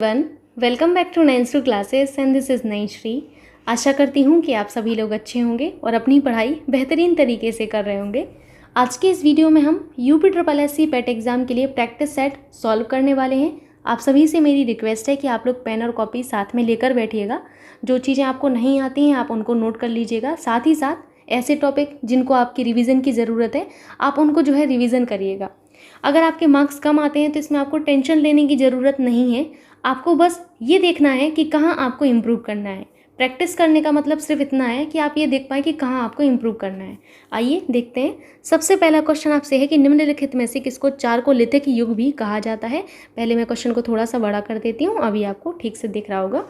One welcome back to 9 classes and this is Nai Shri. आशा करती हूँ कि आप सभी लोग अच्छे होंगे और अपनी पढ़ाई बेहतरीन तरीके से कर रहे होंगे। आज के इस वीडियो में हम UPSSC पेट एग्ज़ाम के लिए प्रैक्टिस सेट सॉल्व करने वाले हैं। आप सभी से मेरी रिक्वेस्ट है कि आप लोग पेन और कॉपी साथ में लेकर बैठिएगा। जो चीज़ें आपको नहीं आती हैं आप उनको नोट कर लीजिएगा। साथ ही साथ ऐसे टॉपिक जिनको आपकी रिवीजन की ज़रूरत है आप उनको जो है रिवीजन करिएगा। अगर आपके मार्क्स कम आते हैं तो इसमें आपको टेंशन लेने की ज़रूरत नहीं है। आपको बस ये देखना है कि कहाँ आपको इम्प्रूव करना है। प्रैक्टिस करने का मतलब सिर्फ इतना है कि आप ये देख पाएँ कि कहाँ आपको इम्प्रूव करना है। आइए देखते हैं। सबसे पहला क्वेश्चन आपसे है कि निम्नलिखित में से किसको चारकोलिथिक युग भी कहा जाता है। पहले मैं क्वेश्चन को थोड़ा सा बड़ा कर देती हूँ, अभी आपको ठीक से दिख रहा होगा।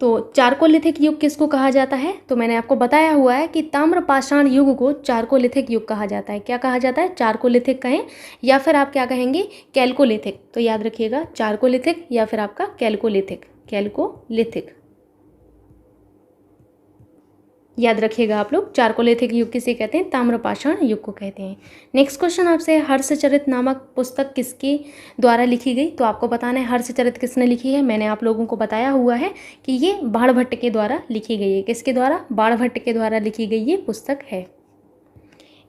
तो चारकोलिथिक युग किसको कहा जाता है, तो मैंने आपको बताया हुआ है कि ताम्रपाषाण युग को चारकोलिथिक युग कहा जाता है। क्या कहा जाता है? चारकोलिथिक कहें या फिर आप क्या कहेंगे? कैल्कोलिथिक। तो याद रखिएगा चारकोलिथिक या फिर आपका कैल्कोलिथिक। कैल्कोलिथिक याद रखिएगा आप लोग। चारकोलिथिक युग किसे कहते हैं? ताम्रपाषाण युग को कहते हैं। नेक्स्ट क्वेश्चन आपसे, हर्षचरित नामक पुस्तक किसके द्वारा लिखी गई? तो आपको बताना है हर्षचरित किसने लिखी है। मैंने आप लोगों को बताया हुआ है कि ये बाणभट्ट के द्वारा लिखी गई है। किसके द्वारा? बाणभट्ट के द्वारा लिखी गई ये पुस्तक है।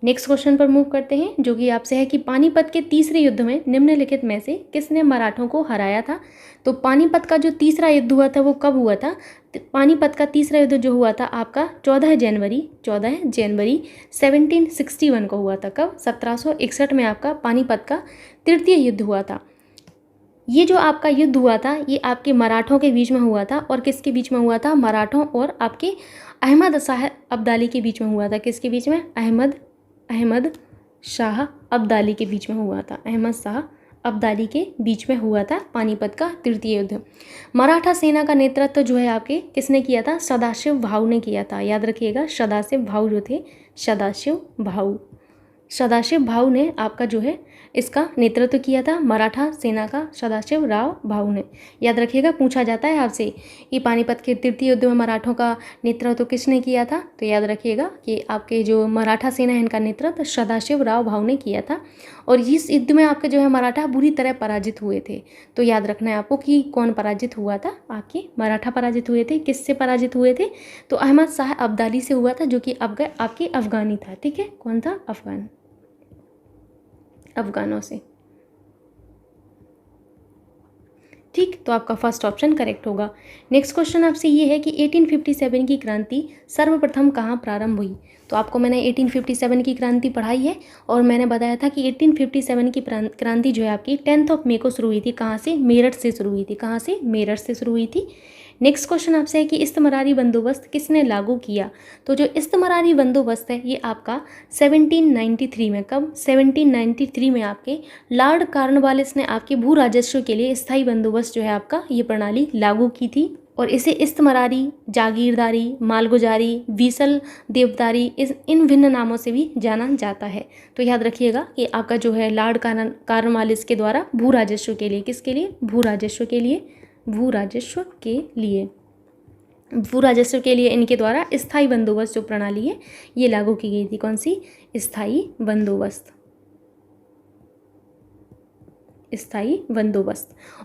नेक्स्ट क्वेश्चन पर मूव करते हैं, जो कि आपसे है कि पानीपत के तीसरे युद्ध में निम्नलिखित में से किसने मराठों को हराया था? तो पानीपत का जो तीसरा युद्ध हुआ था वो कब हुआ था? पानीपत का तीसरा युद्ध जो हुआ था आपका 14 जनवरी 1761 को हुआ था। कब? 1761 में आपका पानीपत का तृतीय युद्ध हुआ था। ये जो आपका युद्ध हुआ था ये आपके मराठों के बीच में हुआ था। और किसके बीच में हुआ था? मराठों और आपके अहमद शाह अब्दाली के बीच में हुआ था। किसके बीच में? अहमद शाह अब्दाली के बीच में हुआ था। अहमद शाह अब्दाली के बीच में हुआ था पानीपत का तृतीय युद्ध। मराठा सेना का नेतृत्व जो है आपके किसने किया था? सदाशिव भाऊ ने किया था। याद रखिएगा सदाशिव भाऊ जो थे, सदाशिव भाऊ ने आपका जो है इसका नेतृत्व किया था, मराठा सेना का सदाशिव राव भाऊ ने। याद रखिएगा पूछा जाता है आपसे कि पानीपत के तृतीय युद्ध में मराठों का नेतृत्व किसने किया था, तो याद रखिएगा कि आपके जो मराठा सेना है इनका नेतृत्व सदाशिव राव भाऊ ने किया था। और इस युद्ध में आपके जो है मराठा बुरी तरह पराजित हुए थे। तो याद रखना है आपको कि कौन पराजित हुआ था? आपके मराठा पराजित हुए थे। किससे पराजित हुए थे? तो अहमद शाह अब्दाली से हुआ था, जो कि आपके अफगानी था। ठीक है, कौन था? अफगानों से। ठीक, तो आपका फर्स्ट ऑप्शन करेक्ट होगा। नेक्स्ट क्वेश्चन आपसे ये है कि 1857 की क्रांति सर्वप्रथम कहाँ प्रारंभ हुई? तो आपको मैंने 1857 की क्रांति पढ़ाई है और मैंने बताया था कि 1857 की क्रांति जो है आपकी 10 मई को शुरू हुई थी। कहाँ से? मेरठ से शुरू हुई थी। कहाँ से? मेरठ से शुरू हुई थी। नेक्स्ट क्वेश्चन आपसे है कि इस्तमरारी बंदोबस्त किसने लागू किया? तो जो इस्तमरारी बंदोबस्त है ये आपका 1793 में, कब? 1793 में आपके लॉर्ड कॉर्नवालिस ने आपके भू राजस्व के लिए स्थायी बंदोबस्त जो है आपका ये प्रणाली लागू की थी। और इसे इस्तमरारी, जागीरदारी, मालगुजारी, वीसल देवदारी इन भिन्न नामों से भी जाना जाता है। तो याद रखिएगा कि आपका जो है लॉर्ड कॉर्नवालिस के द्वारा भू राजस्व के लिए, किसके लिए? भू राजस्व के लिए, भू राजस्व के लिए इनके द्वारा स्थायी बंदोबस्त जो प्रणाली है ये लागू की गई थी। कौन सी? स्थायी बंदोबस्त।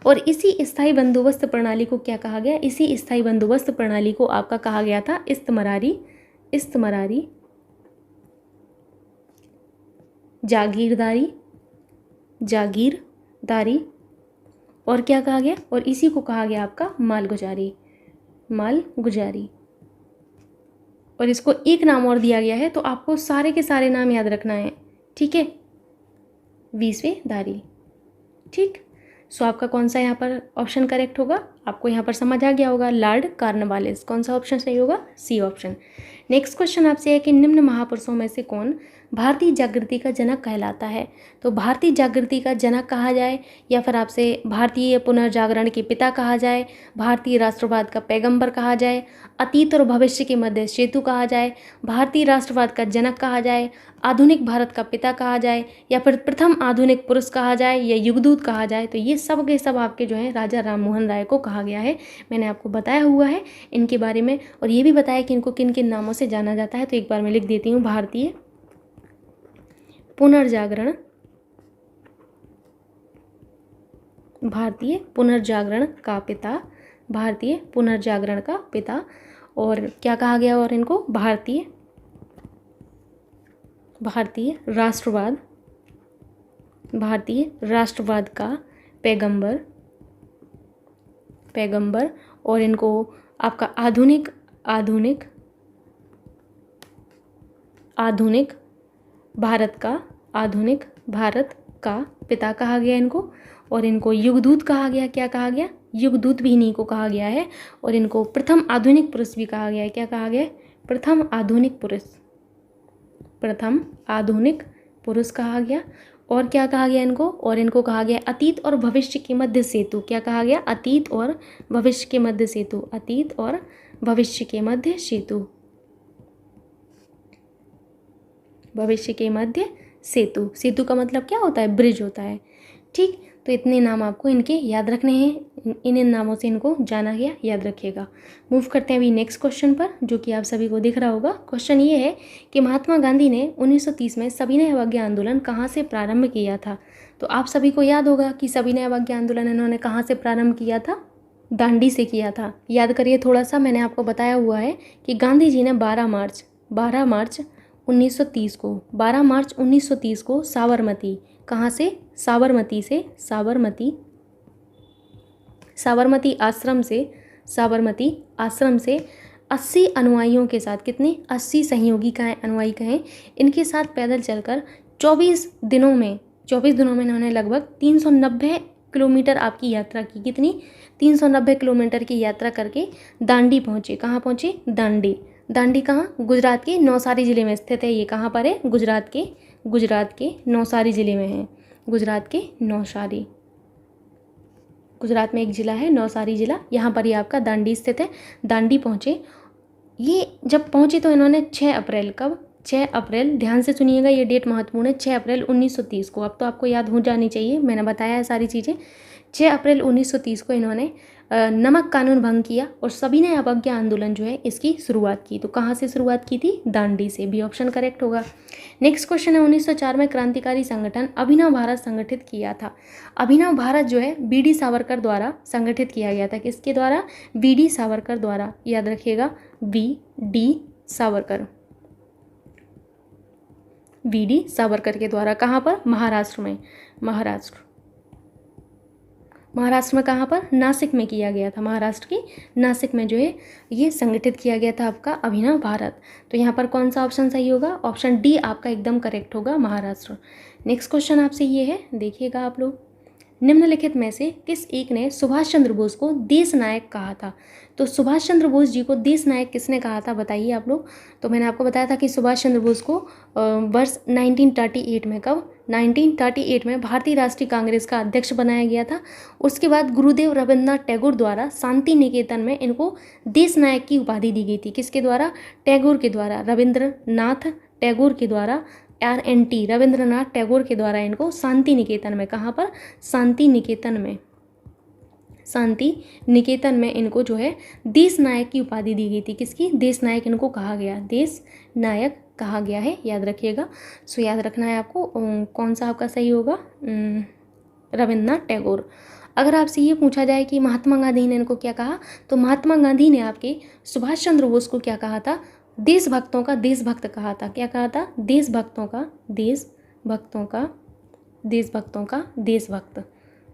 और इसी स्थायी बंदोबस्त प्रणाली को क्या कहा गया? इसी स्थायी बंदोबस्त प्रणाली को आपका कहा गया था इस्तमरारी, जागीरदारी और क्या कहा गया? और इसी को कहा गया आपका मालगुजारी। और इसको एक नाम और दिया गया है, तो आपको सारे के सारे नाम याद रखना है। ठीक है, वीसवेदारी। ठीक, सो आपका कौन सा यहाँ पर ऑप्शन करेक्ट होगा? आपको यहाँ पर समझ आ गया होगा, लॉर्ड कॉर्नवालिस। कौन सा ऑप्शन सही होगा? C option. नेक्स्ट क्वेश्चन आपसे है कि निम्न महापुरुषों में से कौन भारतीय जागृति का जनक कहलाता है? तो भारतीय जागृति का जनक कहा जाए या फिर आपसे भारतीय पुनर्जागरण के पिता कहा जाए, भारतीय राष्ट्रवाद का पैगंबर कहा जाए, अतीत और भविष्य के मध्य सेतु कहा जाए, भारतीय राष्ट्रवाद का जनक कहा जाए, आधुनिक भारत का पिता कहा जाए, या फिर प्रथम आधुनिक पुरुष कहा जाए, या युगदूत कहा जाए, तो ये सब के सब आपके जो है राजा राम मोहन राय को कहा गया है। मैंने आपको बताया हुआ है इनके बारे में और ये भी बताया कि इनको किन किन नामों से जाना जाता है। तो एक बार मैं लिख देती हूँ, भारतीय पुनर्जागरण भारतीय पुनर्जागरण का पिता, भारतीय पुनर्जागरण का पिता। और क्या कहा गया और इनको? भारतीय राष्ट्रवाद, भारतीय राष्ट्रवाद का पैगंबर, और इनको आपका आधुनिक भारत का पिता कहा गया इनको। और इनको युगदूत कहा गया। क्या कहा गया? युगदूत भी इन्हीं को कहा गया है। और इनको प्रथम आधुनिक पुरुष भी कहा गया है। क्या कहा गया है? प्रथम आधुनिक पुरुष कहा गया। और क्या कहा गया इनको? और इनको कहा गया अतीत और भविष्य के मध्य सेतु। क्या कहा गया? अतीत और भविष्य के मध्य सेतु, अतीत और भविष्य के मध्य सेतु, भविष्य के मध्य सेतु। सेतु का मतलब क्या होता है? ब्रिज होता है। ठीक, तो इतने नाम आपको इनके याद रखने हैं। इन नामों से इनको जाना गया, याद रखिएगा। मूव करते हैं अभी नेक्स्ट क्वेश्चन पर, जो कि आप सभी को दिख रहा होगा। क्वेश्चन ये है कि महात्मा गांधी ने 1930 में सविनय अवज्ञा आंदोलन कहाँ से प्रारंभ किया था? तो आप सभी को याद होगा कि सविनय अवज्ञा आंदोलन इन्होंने कहाँ से प्रारंभ किया था? दांडी से किया था। याद करिए थोड़ा सा, मैंने आपको बताया हुआ है कि गांधी जी ने 12 मार्च 1930 को 12 मार्च 1930 को साबरमती, कहाँ से? साबरमती से, साबरमती आश्रम से 80 अनुयायियों के साथ, कितने? 80 सहयोगी कहें, अनुयायी कहें, इनके साथ पैदल चलकर 24 दिनों में इन्होंने लगभग 390 किलोमीटर आपकी यात्रा की। कितनी? 390 किलोमीटर की यात्रा करके दांडी पहुँचे। कहाँ पहुँचे? दांडी कहाँ? गुजरात के नवसारी ज़िले में स्थित है। ये कहाँ पर है? गुजरात के नवसारी ज़िले में है। गुजरात में एक ज़िला है नवसारी ज़िला, यहाँ पर ही आपका दांडी स्थित है। दांडी पहुँचे। ये जब पहुँचे तो इन्होंने 6 अप्रैल, कब? 6 अप्रैल, ध्यान से सुनिएगा, ये डेट महत्वपूर्ण है। 6 अप्रैल 1930 को, अब तो आपको याद हो जानी चाहिए, मैंने बताया है सारी चीज़ें। 6 अप्रैल 1930 को इन्होंने नमक कानून भंग किया और सविनय अवज्ञा आंदोलन जो है इसकी शुरुआत की। तो कहाँ से शुरुआत की थी? दांडी से। बी ऑप्शन करेक्ट होगा। नेक्स्ट क्वेश्चन है, 1904 में क्रांतिकारी संगठन अभिनव भारत संगठित किया था। अभिनव भारत जो है बी.डी. सावरकर द्वारा संगठित किया गया था। किसके द्वारा? बी.डी. सावरकर द्वारा। याद रखिएगा, बी.डी. सावरकर के द्वारा। कहाँ पर? महाराष्ट्र में। महाराष्ट्र में कहाँ पर? नासिक में किया गया था। महाराष्ट्र की नासिक में जो है ये संगठित किया गया था आपका अभिनव भारत। तो यहाँ पर कौन सा ऑप्शन सही होगा? ऑप्शन डी आपका एकदम करेक्ट होगा, महाराष्ट्र। नेक्स्ट क्वेश्चन आपसे ये है, देखिएगा आप लोग, निम्नलिखित में से किस एक ने सुभाष चंद्र बोस को देश नायक कहा था? तो सुभाष चंद्र बोस जी को देश नायक किसने कहा था, बताइए आप लोग। तो मैंने आपको बताया था कि सुभाष चंद्र बोस को वर्ष 1938 में, कब? 1938 में भारतीय राष्ट्रीय कांग्रेस का अध्यक्ष बनाया गया था। उसके बाद गुरुदेव रविन्द्रनाथ टैगोर द्वारा शांति निकेतन में इनको देश नायक की उपाधि दी गई थी। किसके द्वारा? टैगोर के द्वारा, रविंद्रनाथ टैगोर के द्वारा, RNT रविंद्रनाथ टैगोर के द्वारा इनको शांति निकेतन में, कहाँ पर? शांति निकेतन में इनको जो है देश नायक की उपाधि दी गई थी। किसकी? देश नायक इनको कहा गया, देश नायक कहा गया है, याद रखिएगा। सो याद रखना है आपको, कौन सा आपका सही होगा? रविंद्रनाथ टैगोर। अगर आपसे ये पूछा जाए कि महात्मा गांधी ने इनको क्या कहा, तो महात्मा गांधी ने आपके सुभाष चंद्र बोस को क्या कहा था? देशभक्तों का देशभक्त कहा था। क्या कहा था? देशभक्तों का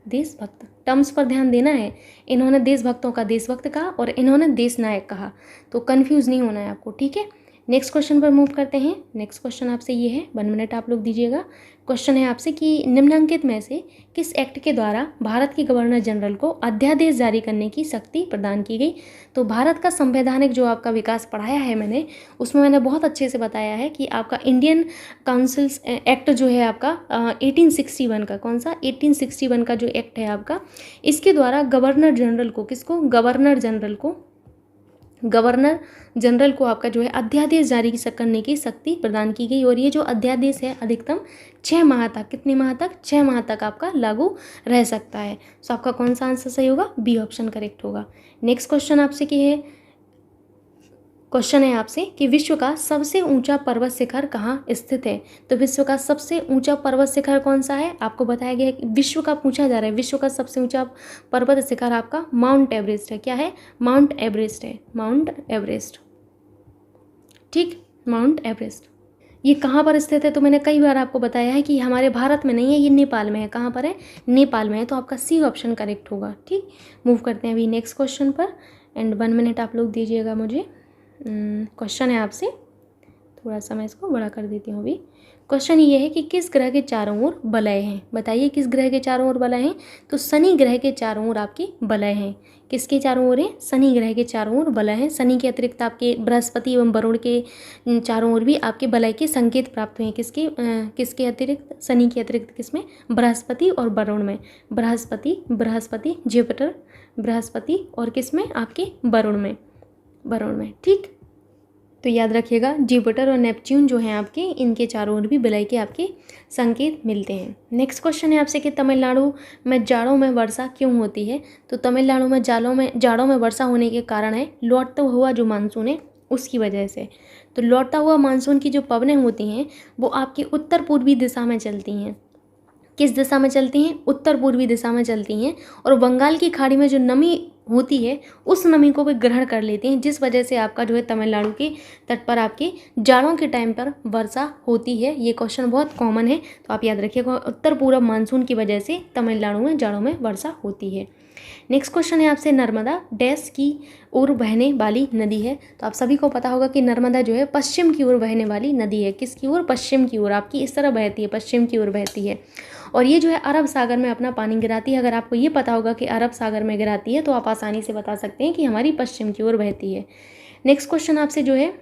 देशभक्त। टर्म्स पर ध्यान देना है। इन्होंने देशभक्तों का देशभक्त कहा और इन्होंने देश नायक कहा, तो कंफ्यूज नहीं होना है आपको, ठीक है। नेक्स्ट क्वेश्चन पर मूव करते हैं। नेक्स्ट क्वेश्चन आपसे ये है, 1 मिनट आप लोग दीजिएगा। क्वेश्चन है आपसे कि निम्नलिखित में से किस एक्ट के द्वारा भारत के गवर्नर जनरल को अध्यादेश जारी करने की शक्ति प्रदान की गई? तो भारत का संवैधानिक जो आपका विकास पढ़ाया है मैंने, उसमें मैंने बहुत अच्छे से बताया है कि आपका इंडियन काउंसिल्स एक्ट जो है आपका 1861 का, कौन सा? 1861 का जो एक्ट है आपका, इसके द्वारा गवर्नर जनरल को, किसको? गवर्नर जनरल को आपका जो है अध्यादेश जारी करने की शक्ति प्रदान की गई। और ये जो अध्यादेश है अधिकतम 6 माह तक, कितने माह तक? 6 माह तक आपका लागू रह सकता है। तो आपका कौन सा आंसर सही होगा? बी ऑप्शन करेक्ट होगा। नेक्स्ट क्वेश्चन आपसे क्या है? क्वेश्चन है आपसे कि विश्व का सबसे ऊंचा पर्वत शिखर कहाँ स्थित है। तो विश्व का सबसे ऊंचा पर्वत शिखर कौन सा है, आपको बताया गया है कि विश्व का पूछा जा रहा है। विश्व का सबसे ऊंचा पर्वत शिखर आपका माउंट एवरेस्ट है। क्या है, माउंट एवरेस्ट है, माउंट एवरेस्ट। ठीक, माउंट एवरेस्ट। ये कहाँ पर स्थित है, तो मैंने कई बार आपको बताया है कि हमारे भारत में नहीं है, ये नेपाल में है। कहाँ पर है, नेपाल में है। तो आपका सी ऑप्शन करेक्ट होगा। ठीक, मूव करते हैं अभी नेक्स्ट क्वेश्चन पर। एंड 1 मिनट आप लोग दीजिएगा मुझे। क्वेश्चन है आपसे, थोड़ा सा मैं इसको बड़ा कर देती हूँ अभी। क्वेश्चन ये है कि किस ग्रह के चारों ओर वलय हैं। बताइए किस ग्रह के चारों ओर वलय हैं। तो शनि ग्रह के चारों ओर आपके वलय हैं। किसके चारों ओर है, शनि ग्रह के चारों ओर वलय हैं। शनि के अतिरिक्त आपके बृहस्पति एवं वरुण के चारों ओर भी आपके वलय के संकेत प्राप्त हुए हैं। किसके अतिरिक्त, शनि के अतिरिक्त किसमें, बृहस्पति और वरुण में। बृहस्पति जुपिटर, बृहस्पति और किसमें, आपके वरुण में। ठीक, तो याद रखिएगा जुपिटर और नेपच्यून जो हैं आपके, इनके चारों ओर भी वलय के आपके संकेत मिलते हैं। नेक्स्ट क्वेश्चन है आपसे कि तमिलनाडु में जाड़ों में वर्षा क्यों होती है। तो तमिलनाडु में जाड़ों में वर्षा होने के कारण है लौटता हुआ जो मानसून है उसकी वजह से। तो लौटता हुआ मानसून की जो पवनें होती हैं वो आपकी उत्तर पूर्वी दिशा में चलती हैं। किस दिशा में चलती हैं, उत्तर पूर्वी दिशा में चलती हैं। और बंगाल की खाड़ी में जो नमी होती है उस नमी को भी ग्रहण कर लेती हैं, जिस वजह से आपका जो है तमिलनाडु के तट पर आपके जाड़ों के टाइम पर वर्षा होती है। ये क्वेश्चन बहुत कॉमन है, तो आप याद रखिएगा, उत्तर पूर्व मानसून की वजह से तमिलनाडु में जाड़ों में वर्षा होती है। नेक्स्ट क्वेश्चन है आपसे, नर्मदा डैश की ओर बहने वाली नदी है। तो आप सभी को पता होगा कि नर्मदा जो है पश्चिम की ओर बहने वाली नदी है। किसकी ओर, पश्चिम की ओर, आपकी इस तरह बहती है, पश्चिम की ओर बहती है। और ये जो है अरब सागर में अपना पानी गिराती है। अगर आपको ये पता होगा कि अरब सागर में गिराती है तो आप आसानी से बता सकते हैं कि हमारी पश्चिम की ओर बहती है। नेक्स्ट क्वेश्चन आपसे जो है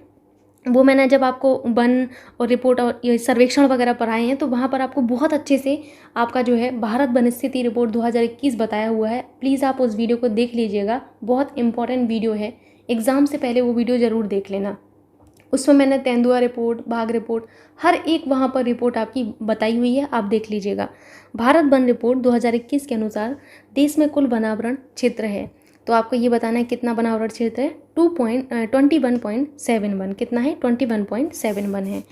वो मैंने जब आपको वन और रिपोर्ट और ये सर्वेक्षण वगैरह पढ़ाए हैं तो वहाँ पर आपको बहुत अच्छे से आपका जो है भारत वन स्थिति रिपोर्ट 2021 बताया हुआ है। प्लीज़ आप उस वीडियो को देख लीजिएगा, बहुत इंपॉर्टेंट वीडियो है। एग्ज़ाम से पहले वो वीडियो ज़रूर देख लेना। उसमें मैंने तेंदुआ रिपोर्ट, बाघ रिपोर्ट, हर एक वहाँ पर रिपोर्ट आपकी बताई हुई है, आप देख लीजिएगा। भारत वन रिपोर्ट 2021 के अनुसार देश में कुल वनावरण क्षेत्र है, तो आपको ये बताना है कितना वनावरण क्षेत्र है, 21.71। कितना है, 21.71 है।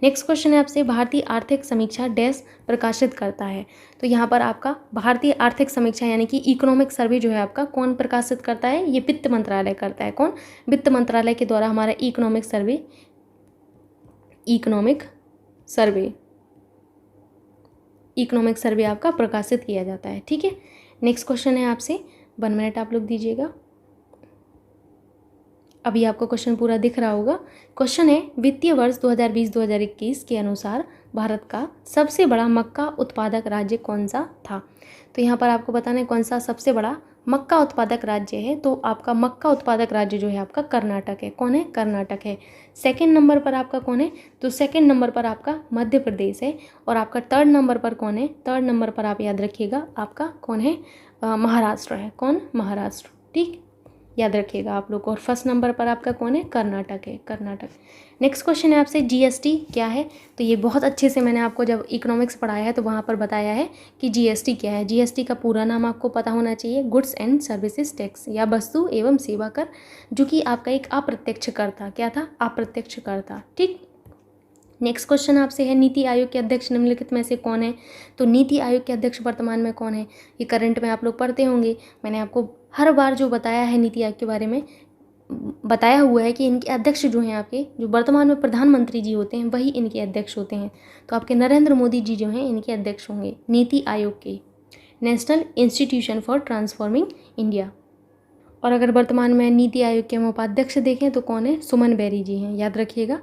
नेक्स्ट क्वेश्चन है आपसे, भारतीय आर्थिक समीक्षा डैश प्रकाशित करता है। तो यहाँ पर आपका भारतीय आर्थिक समीक्षा यानी कि इकोनॉमिक सर्वे जो है आपका कौन प्रकाशित करता है, ये वित्त मंत्रालय करता है। कौन, वित्त मंत्रालय के द्वारा हमारा इकोनॉमिक सर्वे आपका प्रकाशित किया जाता है। ठीक है, नेक्स्ट क्वेश्चन है आपसे, 1 मिनट आप लोग दीजिएगा। अभी आपको क्वेश्चन पूरा दिख रहा होगा। क्वेश्चन है, वित्तीय वर्ष 2020-2021 के अनुसार भारत का सबसे बड़ा मक्का उत्पादक राज्य कौन सा था। तो यहाँ पर आपको बताना है कौन सा सबसे बड़ा मक्का उत्पादक राज्य है। तो आपका मक्का उत्पादक राज्य जो है आपका कर्नाटक है। कौन है, कर्नाटक है। सेकंड नंबर पर आपका कौन है, तो सेकंड नंबर पर आपका मध्य प्रदेश है। और आपका थर्ड नंबर पर कौन है, थर्ड नंबर पर आप याद रखिएगा आपका कौन है, महाराष्ट्र है। कौन, महाराष्ट्र। ठीक, याद रखिएगा आप लोग। और फर्स्ट नंबर पर आपका कौन है, कर्नाटक है, कर्नाटक। नेक्स्ट क्वेश्चन है आपसे, जीएसटी क्या है। तो ये बहुत अच्छे से मैंने आपको जब इकोनॉमिक्स पढ़ाया है तो वहाँ पर बताया है कि जीएसटी क्या है। जीएसटी का पूरा नाम आपको पता होना चाहिए, गुड्स एंड सर्विसेज टैक्स या वस्तु एवं सेवा कर, जो कि आपका एक अप्रत्यक्ष कर था। क्या था, अप्रत्यक्ष कर था। ठीक, नेक्स्ट क्वेश्चन आपसे है, नीति आयोग के अध्यक्ष निम्नलिखित में से कौन है। तो नीति आयोग के अध्यक्ष वर्तमान में कौन है, ये करंट में आप लोग पढ़ते होंगे। मैंने आपको हर बार जो बताया है नीति आयोग के बारे में बताया हुआ है कि इनके अध्यक्ष जो हैं आपके, जो वर्तमान में प्रधानमंत्री जी होते हैं वही इनके अध्यक्ष होते हैं। तो आपके नरेंद्र मोदी जी जो हैं इनके अध्यक्ष होंगे नीति आयोग के, national institution for transforming India. और अगर वर्तमान में नीति आयोग के हम उपाध्यक्ष देखें तो कौन है, सुमन बेरी जी हैं। याद रखिएगा,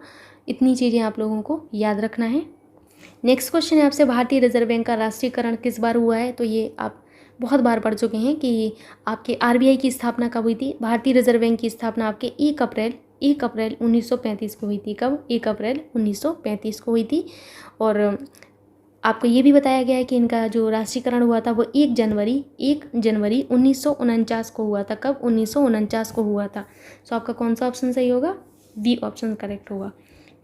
इतनी चीज़ें आप लोगों को याद रखना है। नेक्स्ट क्वेश्चन है आपसे, भारतीय रिजर्व बैंक का राष्ट्रीयकरण किस बार हुआ है। तो ये आप बहुत बार पढ़ चुके हैं कि आपके आरबीआई की स्थापना कब हुई थी। भारतीय रिजर्व बैंक की स्थापना आपके 1 अप्रैल 1935 को हुई थी। कब, 1 अप्रैल 1935 को हुई थी। और आपको ये भी बताया गया है कि इनका जो राष्ट्रीयकरण हुआ था वो 1 जनवरी 1949 को हुआ था। कब, 1949 को हुआ था। सो आपका कौन सा ऑप्शन सही होगा, बी ऑप्शन करेक्ट होगा।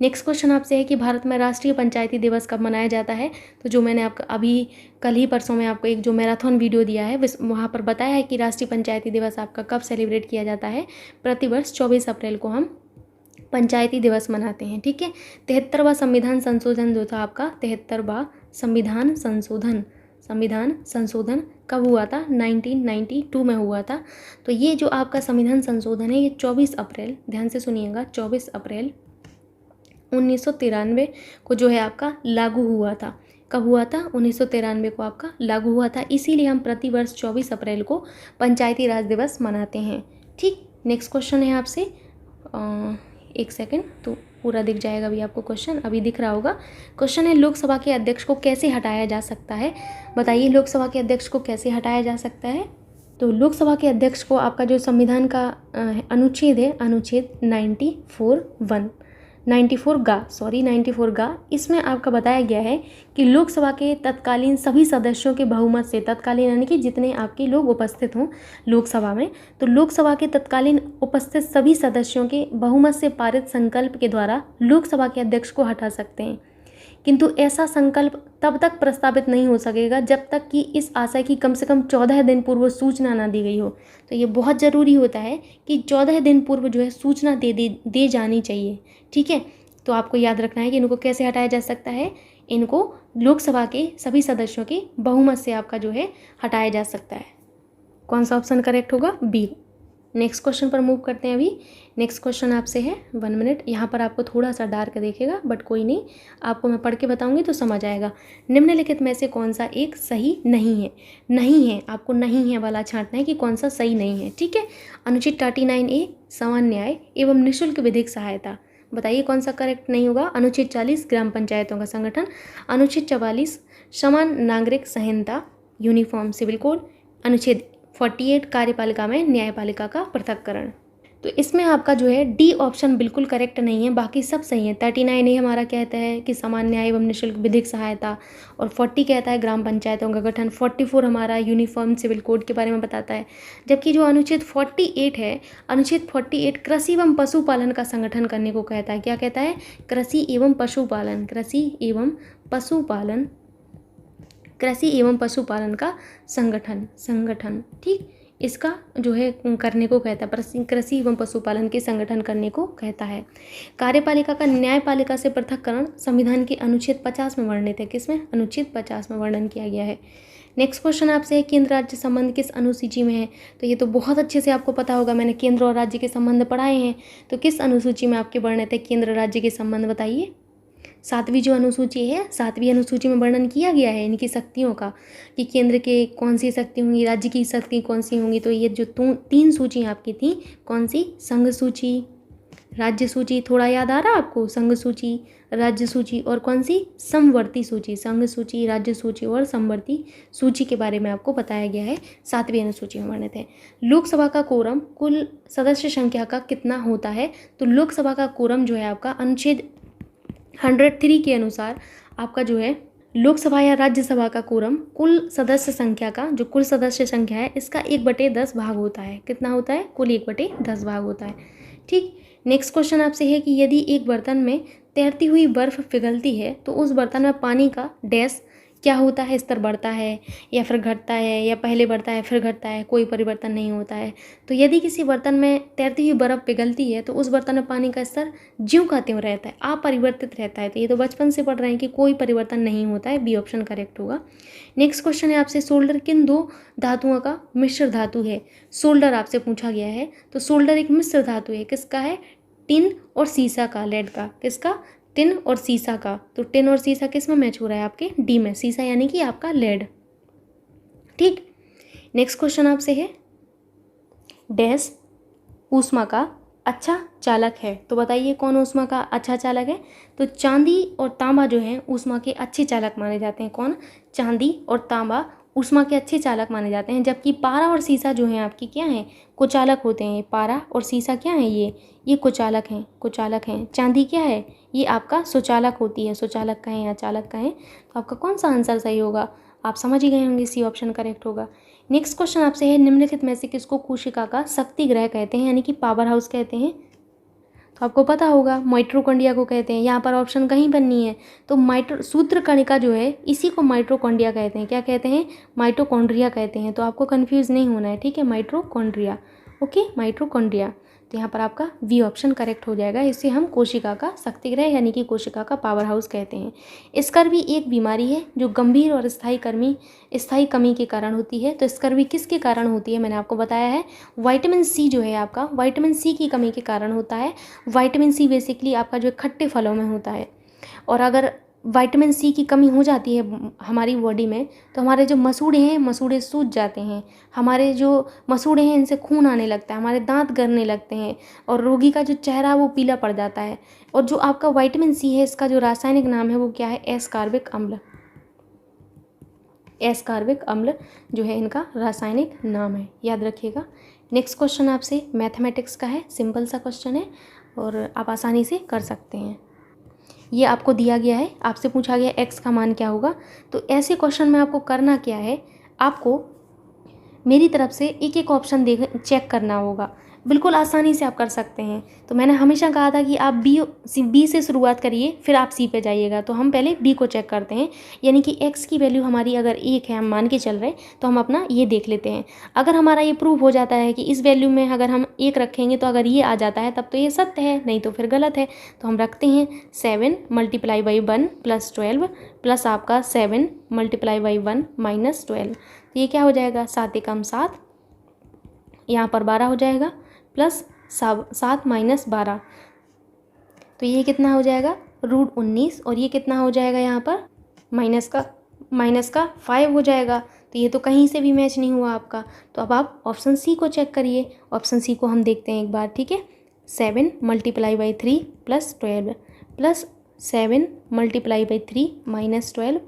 नेक्स्ट क्वेश्चन आपसे है कि भारत में राष्ट्रीय पंचायती दिवस कब मनाया जाता है। तो जो मैंने आपका अभी कल ही परसों में आपको एक जो मैराथन वीडियो दिया है वहाँ पर बताया है कि राष्ट्रीय पंचायती दिवस आपका कब सेलिब्रेट किया जाता है। प्रतिवर्ष 24 अप्रैल को हम पंचायती दिवस मनाते हैं। ठीक है, 73वां संविधान संशोधन जो था आपका, 73वां संविधान संशोधन कब हुआ था? 1992 में हुआ था। तो ये जो आपका संविधान संशोधन है ये 24 अप्रैल, ध्यान से सुनिएगा, 24 अप्रैल 1993 को जो है आपका लागू हुआ था। कब हुआ था? 1993 को आपका लागू हुआ था। इसीलिए हम प्रतिवर्ष 24 अप्रैल को पंचायती राज दिवस मनाते हैं। ठीक, नेक्स्ट क्वेश्चन है आपसे, एक सेकंड तो पूरा दिख जाएगा अभी आपको क्वेश्चन, अभी दिख रहा होगा। क्वेश्चन है लोकसभा के अध्यक्ष को कैसे हटाया जा सकता है? बताइए लोकसभा के अध्यक्ष को कैसे हटाया जा सकता है? तो लोकसभा के अध्यक्ष को आपका जो संविधान का अनुच्छेद है, अनुच्छेद 94 गा, इसमें आपका बताया गया है कि लोकसभा के तत्कालीन सभी सदस्यों के बहुमत से, तत्कालीन यानी कि जितने आपके लोग उपस्थित हों लोकसभा में, तो लोकसभा के तत्कालीन उपस्थित सभी सदस्यों के बहुमत से पारित संकल्प के द्वारा लोकसभा के अध्यक्ष को हटा सकते हैं। किंतु ऐसा संकल्प तब तक प्रस्तावित नहीं हो सकेगा जब तक कि इस आशय की कम से कम 14 दिन पूर्व सूचना ना दी गई हो। तो ये बहुत ज़रूरी होता है कि 14 दिन पूर्व जो है सूचना दे जानी चाहिए। ठीक है, तो आपको याद रखना है कि इनको कैसे हटाया जा सकता है। इनको लोकसभा के सभी सदस्यों के बहुमत से आपका जो है हटाया जा सकता है। कौन सा ऑप्शन करेक्ट होगा? बी। नेक्स्ट क्वेश्चन पर मूव करते हैं। अभी नेक्स्ट क्वेश्चन आपसे है, 1 मिनट, यहाँ पर आपको थोड़ा सा डार्क देखेगा बट कोई नहीं, आपको मैं पढ़ के बताऊंगी तो समझ आएगा। निम्नलिखित में से कौन सा एक सही नहीं है? नहीं है, आपको नहीं है वाला छांटना है कि कौन सा सही नहीं है। ठीक है, अनुच्छेद 39A समान न्याय एवं निःशुल्क विधिक सहायता, बताइए कौन सा करेक्ट नहीं होगा? अनुच्छेद 40 ग्राम पंचायतों का संगठन, अनुच्छेद 44 समान नागरिक संहिता यूनिफॉर्म सिविल कोड, अनुच्छेद 48 कार्यपालिका में न्यायपालिका का पृथक्करण। तो इसमें आपका जो है डी ऑप्शन बिल्कुल करेक्ट नहीं है, बाकी सब सही है। 39A हमारा कहता है कि समान न्याय एवं निःशुल्क विधिक सहायता, और 40 कहता है ग्राम पंचायतों का गठन, 44 हमारा यूनिफॉर्म सिविल कोड के बारे में बताता है। जबकि जो अनुच्छेद 48 है, अनुच्छेद 48 कृषि एवं पशुपालन का संगठन करने को कहता है। क्या कहता है? कृषि एवं पशुपालन का संगठन। ठीक, इसका जो है करने को कहता है, कृषि एवं पशुपालन के संगठन करने को कहता है। कार्यपालिका का न्यायपालिका से पृथक्करण संविधान के अनुच्छेद 50 में वर्णित है। किसमें? अनुच्छेद 50 में वर्णन किया गया है। नेक्स्ट क्वेश्चन आपसे है, केंद्र राज्य संबंध किस अनुसूची में है? तो ये तो बहुत अच्छे से आपको पता होगा, मैंने केंद्र और राज्य के संबंध पढ़ाए हैं। तो किस अनुसूची में आपके वर्णित है केंद्र राज्य के संबंध? बताइए। 7वीं जो अनुसूची है, 7वीं अनुसूची में वर्णन किया गया है इनकी शक्तियों का, कि केंद्र के कौन सी शक्ति होंगी, राज्य की शक्ति कौन सी होंगी। तो ये जो 3 सूची आपकी थी, कौन सी? संघ सूची, राज्य सूची, थोड़ा याद आ रहा है आपको? संघ सूची, राज्य सूची, और कौन सी? समवर्ती सूची। संघ सूची, राज्य सूची और समवर्ती सूची के बारे में आपको बताया गया है, 7वीं अनुसूची में वर्णित है। लोकसभा का कोरम कुल सदस्य संख्या का कितना होता है? तो लोकसभा का कोरम जो है आपका अनुच्छेद 103 के अनुसार आपका जो है लोकसभा या राज्यसभा का कोरम कुल सदस्य संख्या का, जो कुल सदस्य संख्या है इसका 1/10 भाग होता है। कितना होता है? कुल 1/10 भाग होता है। ठीक, नेक्स्ट क्वेश्चन आपसे है कि यदि एक बर्तन में तैरती हुई बर्फ पिघलती है तो उस बर्तन में पानी का डैश क्या होता है? स्तर बढ़ता है या फिर घटता है, या पहले बढ़ता है फिर घटता है, कोई परिवर्तन नहीं होता है। तो यदि किसी बर्तन में तैरती हुई बर्फ पिघलती है तो उस बर्तन में पानी का स्तर ज्यों का त्यों रहता है, अपरिवर्तित रहता है। तो ये तो बचपन से पढ़ रहे हैं कि कोई परिवर्तन नहीं होता है, बी ऑप्शन करेक्ट होगा। नेक्स्ट क्वेश्चन है आपसे, सोल्डर किन 2 धातुओं का मिश्र धातु है? सोल्डर आपसे पूछा गया है। तो सोल्डर एक मिश्र धातु है, किसका है? टिन और सीसा का, लेड का। किसका? टिन और सीसा का। तो टिन और सीसा किस में मैच हो रहा है? आपके डी में। सीसा यानी कि आपका लेड। ठीक, नेक्स्ट क्वेश्चन आपसे है, डैश ऊष्मा का अच्छा चालक है। तो बताइए कौन ऊष्मा का अच्छा चालक है? तो चांदी और तांबा जो है ऊष्मा के अच्छे चालक माने जाते हैं। कौन? चांदी और तांबा ऊष्मा के अच्छे चालक माने जाते हैं। जबकि पारा और सीसा जो है आपकी क्या है? कुचालक होते हैं। पारा और सीसा क्या है? ये कुचालक हैं। चांदी क्या है? ये आपका सुचालक होती है। सुचालक का है या चालक का है। तो आपका कौन सा आंसर सही होगा? आप समझ ही गए होंगे, सी ऑप्शन करेक्ट होगा। नेक्स्ट क्वेश्चन आपसे है, निम्नलिखित में से किसको कोशिका का शक्ति ग्रह कहते हैं, यानी कि पावर हाउस कहते हैं? तो आपको पता होगा माइटोकॉन्ड्रिया को कहते हैं। यहाँ पर ऑप्शन कहीं पर नहीं है। तो सूत्रकणिका जो है इसी को माइटोकॉन्ड्रिया कहते हैं। क्या कहते हैं? माइटोकॉन्ड्रिया कहते हैं। तो आपको कंफ्यूज नहीं होना है, ठीक है? Mitochondria, okay, mitochondria. तो यहाँ पर आपका बी ऑप्शन करेक्ट हो जाएगा। इसे हम कोशिका का शक्तिग्रह यानी कि कोशिका का पावर हाउस कहते हैं। स्कर्वी एक बीमारी है जो गंभीर और स्थायी कमी के कारण होती है। तो स्कर्वी किसके कारण होती है, मैंने आपको बताया है विटामिन सी जो है आपका, विटामिन सी की कमी के कारण होता है। विटामिन सी बेसिकली आपका जो खट्टे फलों में होता है, और अगर विटामिन सी की कमी हो जाती है हमारी बॉडी में तो हमारे जो मसूड़े हैं, मसूड़े सूज जाते हैं। हमारे जो मसूड़े हैं इनसे खून आने लगता है, हमारे दांत गलने लगते हैं और रोगी का जो चेहरा वो पीला पड़ जाता है। और जो आपका विटामिन सी है इसका जो रासायनिक नाम है वो क्या है, एस्कॉर्बिक अम्ल। एस्कॉर्बिक अम्ल जो है इनका रासायनिक नाम है, याद रखिएगा। नेक्स्ट क्वेश्चन आपसे मैथमेटिक्स का है, सिंपल सा क्वेश्चन है और आप आसानी से कर सकते हैं। ये आपको दिया गया है, आपसे पूछा गया x का मान क्या होगा। तो ऐसे क्वेश्चन में आपको करना क्या है, आपको मेरी तरफ से एक एक ऑप्शन चेक करना होगा। बिल्कुल आसानी से आप कर सकते हैं। तो मैंने हमेशा कहा था कि आप बी से शुरुआत करिए फिर आप सी पे जाइएगा। तो हम पहले बी को चेक करते हैं, यानी कि x की वैल्यू हमारी अगर 1 है, हम मान के चल रहे हैं, तो हम अपना ये देख लेते हैं। अगर हमारा ये प्रूव हो जाता है कि इस वैल्यू में अगर हम 1 रखेंगे तो अगर ये आ जाता है तब तो ये सत्य है, नहीं तो फिर गलत है। तो हम रखते हैं 7 × 1 + 12 प्लस आपका 7 × 1 - 12। तो ये क्या हो जाएगा, 7 × 7, यहाँ पर 12 हो जाएगा, प्लस 7 - 12, तो ये कितना हो जाएगा, √19। और ये कितना हो जाएगा, यहाँ पर माइनस का 5 हो जाएगा। तो ये तो कहीं से भी मैच नहीं हुआ आपका। तो अब आप ऑप्शन सी को चेक करिए। ऑप्शन सी को हम देखते हैं एक बार, ठीक है। 7 × 3 + 12 प्लस 7 × 3 - 12।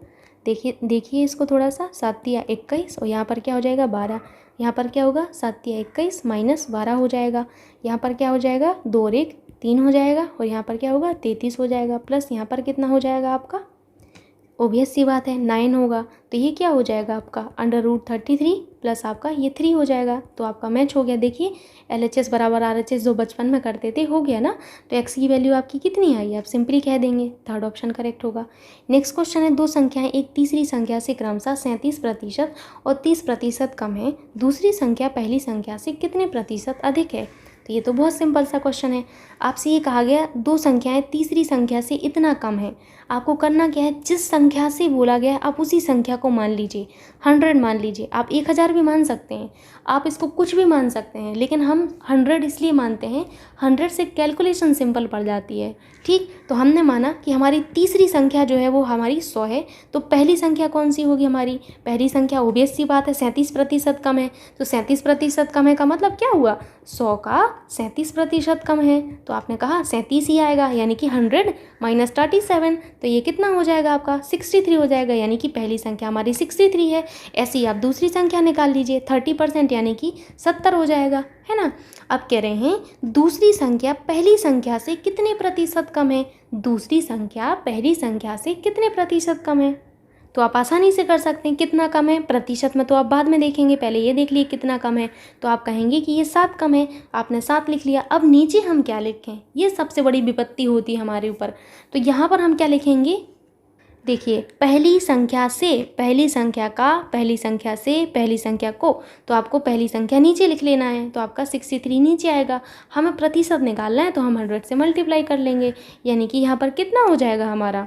देखिए इसको थोड़ा सा, 7 × 21 और यहाँ पर क्या हो जाएगा 12। यहाँ पर क्या होगा, 7 × 21 - 12 हो जाएगा। यहाँ पर क्या हो जाएगा, 2 और 1 3 हो जाएगा और यहाँ पर क्या होगा 33 हो जाएगा। प्लस यहाँ पर कितना हो जाएगा आपका, ओबियस सी बात है 9 होगा। तो ये क्या हो जाएगा आपका √33 प्लस आपका ये 3 हो जाएगा। तो आपका मैच हो गया। देखिए LHS बराबर RHS जो बचपन में करते थे, हो गया ना। तो x की वैल्यू आपकी कितनी आई, आप सिंपली कह देंगे, थर्ड ऑप्शन करेक्ट होगा। नेक्स्ट क्वेश्चन है, दो संख्याएं एक तीसरी संख्या से क्रमशः 37% और 30% कम है, दूसरी संख्या पहली संख्या से कितने प्रतिशत अधिक है। तो ये तो बहुत सिंपल सा क्वेश्चन है। आपसे ये कहा गया दो संख्याएं तीसरी संख्या से इतना कम है। आपको करना क्या है, जिस संख्या से बोला गया है आप उसी संख्या को मान लीजिए। 100 मान लीजिए, आप 1000 भी मान सकते हैं, आप इसको कुछ भी मान सकते हैं, लेकिन हम 100 इसलिए मानते हैं, 100 से कैलकुलेशन सिंपल पड़ जाती है। ठीक, तो हमने माना कि हमारी तीसरी संख्या जो है वो हमारी 100 है। तो पहली संख्या कौन सी होगी हमारी, पहली संख्या ओबियस सी बात है 37% कम है। तो 37% कम है का मतलब क्या हुआ, 100 का 37% कम है। तो आपने कहा 37 ही आएगा, यानी कि 100 - 37। तो ये कितना हो जाएगा आपका 63 हो जाएगा, यानी कि पहली संख्या हमारी 63 है। ऐसे ही आप दूसरी संख्या निकाल लीजिए, 30% यानी कि 70 हो जाएगा, है ना। अब कह रहे हैं दूसरी संख्या पहली संख्या से कितने प्रतिशत कम है, दूसरी संख्या पहली संख्या से कितने प्रतिशत कम है। तो आप आसानी से कर सकते हैं, कितना कम है, प्रतिशत में तो आप बाद में देखेंगे, पहले ये देख लिए कितना कम है। तो आप कहेंगे कि ये 7 कम है, आपने 7 लिख लिया। अब नीचे हम क्या लिखें, ये सबसे बड़ी विपत्ति होती है हमारे ऊपर। तो यहाँ पर हम क्या लिखेंगे, देखिए पहली संख्या से पहली संख्या का, पहली संख्या से पहली संख्या को, तो आपको पहली संख्या नीचे लिख लेना है। तो आपका 63 नीचे आएगा। हमें प्रतिशत निकालना है तो हम 100 से मल्टीप्लाई कर लेंगे, यानी कि यहाँ पर कितना हो जाएगा हमारा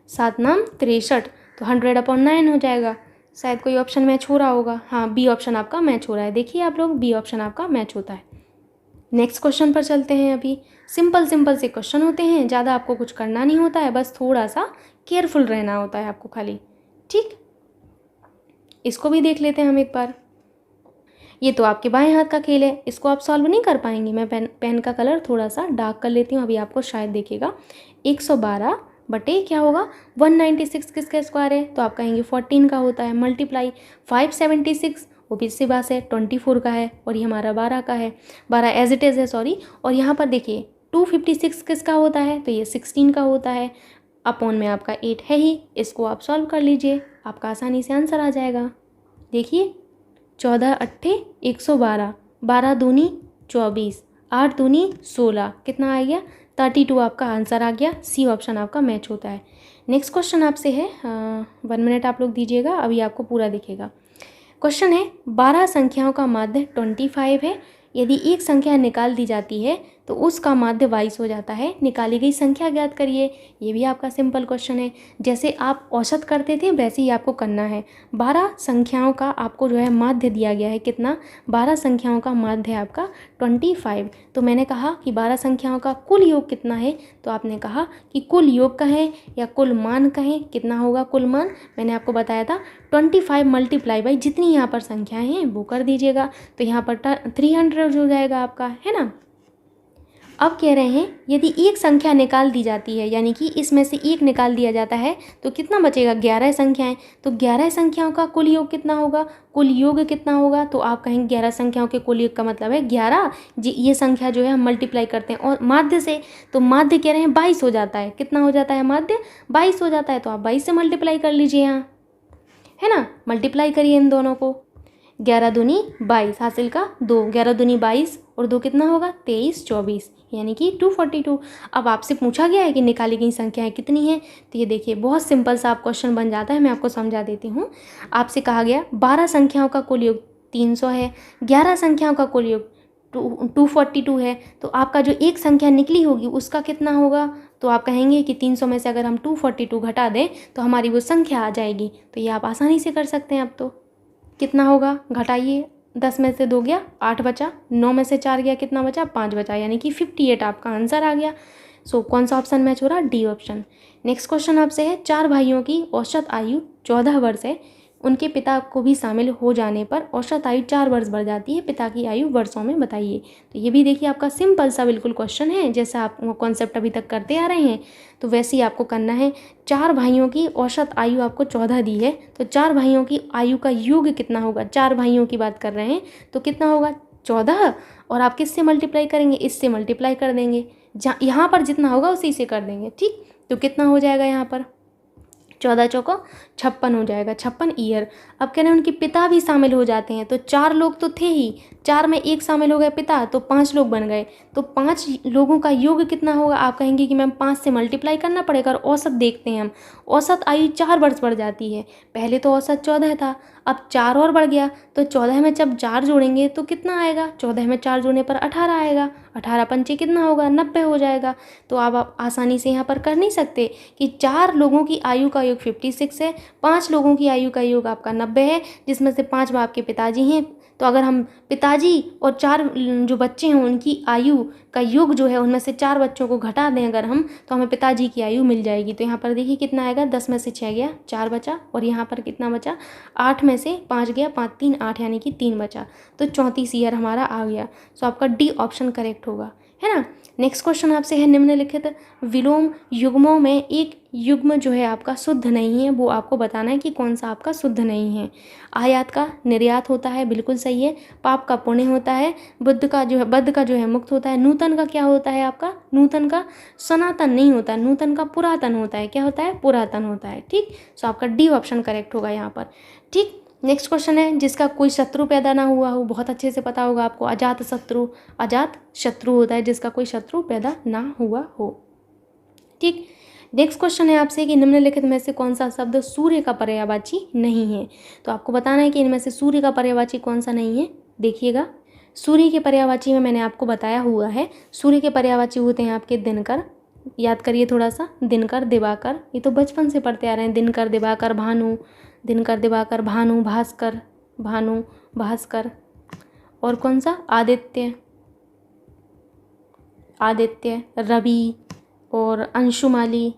7 9 63। तो 100/9 हो जाएगा। शायद कोई ऑप्शन मैच हो रहा होगा, हाँ बी ऑप्शन आपका मैच हो रहा है। देखिए आप लोग, बी ऑप्शन आपका मैच होता है। नेक्स्ट क्वेश्चन पर चलते हैं। अभी सिंपल से क्वेश्चन होते हैं, ज़्यादा आपको कुछ करना नहीं होता है, बस थोड़ा सा केयरफुल रहना होता है आपको खाली। ठीक, इसको भी देख लेते हैं हम एक बार। ये तो आपके बाएं हाथ का खेल है, इसको आप सॉल्व नहीं कर पाएंगे। मैं पेन का कलर थोड़ा सा डार्क कर लेती हूँ, अभी आपको शायद दिखेगा। 112 बटे क्या होगा 196 किसका स्क्वायर है, तो आप कहेंगे 14 का होता है। मल्टीप्लाई 576 ओबियस सी बात है 24 का है, और ये हमारा 12 का है, 12 एज इट इज़ है सॉरी। और यहाँ पर देखिए 256 किसका होता है, तो ये 16 का होता है। अपॉन में आपका 8 है ही, इसको आप सॉल्व कर लीजिए, आपका आसानी से आंसर आ जाएगा। देखिए 14 8 112, 12 दूनी 24, 8 दूनी 16, कितना आ गया 32 आपका आंसर आ गया। सी ऑप्शन आपका मैच होता है। नेक्स्ट क्वेश्चन आपसे है, 1 मिनट आप लोग दीजिएगा, अभी आपको पूरा दिखेगा। क्वेश्चन है 12 संख्याओं का माध्य 25 है, यदि एक संख्या निकाल दी जाती है तो उसका माध्य 22 हो जाता है। निकाली गई संख्या ज्ञात करिए। ये भी आपका सिंपल क्वेश्चन है। जैसे आप औसत करते थे वैसे ही आपको करना है। 12 संख्याओं का आपको जो है माध्य दिया गया है। कितना? 12 संख्याओं का माध्य है आपका 25। तो मैंने कहा कि 12 संख्याओं का कुल योग कितना है, तो आपने कहा कि कुल योग कहें या कुल मान कहें, कितना होगा कुल मान? मैंने आपको बताया था 25 मल्टीप्लाई बाई जितनी यहाँ पर संख्याएं हैं वो कर दीजिएगा। तो यहाँ पर 300 हो जाएगा आपका, है ना। अब कह रहे हैं यदि एक संख्या निकाल दी जाती है, यानी कि इसमें से एक निकाल दिया जाता है तो कितना बचेगा? 11 संख्याएं। तो 11 संख्याओं का कुल योग कितना होगा? कुल योग कितना होगा? तो आप कहेंगे 11 संख्याओं के कुल योग का मतलब है 11 जी। ये संख्या जो है हम मल्टीप्लाई करते हैं और माध्य से, तो माध्य कह रहे हैं 22 हो जाता है। कितना हो जाता है? माध्य 22 हो जाता है। तो आप 22 से मल्टीप्लाई कर लीजिए यहाँ, है ना। मल्टीप्लाई करिए इन दोनों को। 11 दूनी 22 हासिल का 2, 11 दूनी 22 और 2 कितना होगा? 23, 24 यानी कि 242। अब आपसे पूछा गया है कि निकाली गई संख्याएं कितनी हैं, तो ये देखिए बहुत सिंपल सा आप क्वेश्चन बन जाता है। मैं आपको समझा देती हूँ। आपसे कहा गया 12 संख्याओं का कुल योग 300 है, 11 संख्याओं का कुल योग 242 है। तो आपका जो एक संख्या निकली होगी उसका कितना होगा? तो आप कहेंगे कि 300 में से अगर हम 242 घटा दें तो हमारी वो संख्या आ जाएगी। तो ये आप आसानी से कर सकते हैं। अब तो कितना होगा? घटाइए। 10 में से 2 गया 8 बचा, 9 में से 4 गया कितना बचा? 5 बचा, यानी कि 58 आपका आंसर आ गया। सो कौन सा ऑप्शन मैच हो रहा? D option. नेक्स्ट क्वेश्चन आपसे है 4 भाइयों की औसत आयु 14 वर्ष है। उनके पिता को भी शामिल हो जाने पर औसत आयु 4 वर्ष बढ़ जाती है। पिता की आयु वर्षों में बताइए। तो ये भी देखिए आपका सिंपल सा बिल्कुल क्वेश्चन है। जैसा आप वो कॉन्सेप्ट अभी तक करते आ रहे हैं तो वैसे ही आपको करना है। 4 भाइयों की औसत आयु आपको 14 दी है, तो 4 भाइयों की आयु का योग कितना होगा? 4 भाइयों की बात कर रहे हैं तो कितना होगा? 14। और आप किससे मल्टीप्लाई करेंगे? इससे मल्टीप्लाई कर देंगे। यहाँ पर जितना होगा उसी से कर देंगे, ठीक। तो कितना हो जाएगा यहाँ पर? 14 चौको 56 हो जाएगा, 56 ईयर। अब कह रहे हैं उनके पिता भी शामिल हो जाते हैं। तो 4 लोग तो थे ही, 4 में एक शामिल हो गए पिता, तो 5 लोग बन गए। तो 5 लोगों का योग कितना होगा? आप कहेंगे कि मैम 5 से मल्टीप्लाई करना पड़ेगा। और औसत देखते हैं हम, औसत आयु 4 वर्ष बढ़ जाती है। पहले तो औसत 14 था, अब 4 और बढ़ गया। तो 14 में जब 4 जोड़ेंगे तो कितना आएगा? 14 में 4 जोड़ने पर 18 आएगा। 18 पंचे कितना होगा? 90 हो जाएगा। तो आप आसानी से यहाँ पर कर नहीं सकते कि 4 लोगों की आयु का योग 56 है, 5 लोगों की आयु का योग आपका 90 है, जिसमें से 5 आपके पिताजी हैं। तो अगर हम पिताजी और 4 जो बच्चे हैं उनकी आयु का योग जो है उनमें से 4 बच्चों को घटा दें अगर हम, तो हमें पिताजी की आयु मिल जाएगी। तो यहाँ पर देखिए कितना आएगा? 10 में से 6 गया 4 बचा, और यहाँ पर कितना बचा? 8 में से 5 गया 5 3 8 यानी कि 3 बचा। तो 34 ईयर हमारा आ गया। सो आपका डी ऑप्शन करेक्ट होगा, है ना। नेक्स्ट क्वेश्चन आपसे है निम्नलिखित विलोम युग्मों में एक युग्म जो है आपका शुद्ध नहीं है, वो आपको बताना है कि कौन सा आपका शुद्ध नहीं है। आयात का निर्यात होता है, बिल्कुल सही है। पाप का पुण्य होता है। बद्ध का जो है मुक्त होता है। नूतन का क्या होता है आपका? नूतन का सनातन नहीं होता, नूतन का पुरातन होता है। क्या होता है? पुरातन होता है, ठीक। सो आपका डी ऑप्शन करेक्ट होगा यहाँ पर, ठीक। नेक्स्ट क्वेश्चन है जिसका कोई शत्रु पैदा ना हुआ हो, बहुत अच्छे से पता होगा आपको। अजात शत्रु, अजात शत्रु होता है जिसका कोई शत्रु पैदा ना हुआ हो, ठीक। नेक्स्ट क्वेश्चन है आपसे कि निम्नलिखित में से कौन सा शब्द सूर्य का पर्यायवाची नहीं है। तो आपको बताना है कि इनमें से सूर्य का पर्यायवाची कौन सा नहीं है। देखिएगा, सूर्य के पर्यायवाची में मैंने आपको बताया हुआ है। सूर्य के पर्यायवाची होते हैं आपके दिनकर, याद करिए थोड़ा सा। दिनकर, दिवाकर, ये तो बचपन से पढ़ते आ रहे हैं। दिनकर, दिवाकर, भानु, दिनकर, दिवाकर, भानु, भास्कर, भानु, भास्कर। और कौन सा? आदित्य, आदित्य, रवि और अंशुमाली,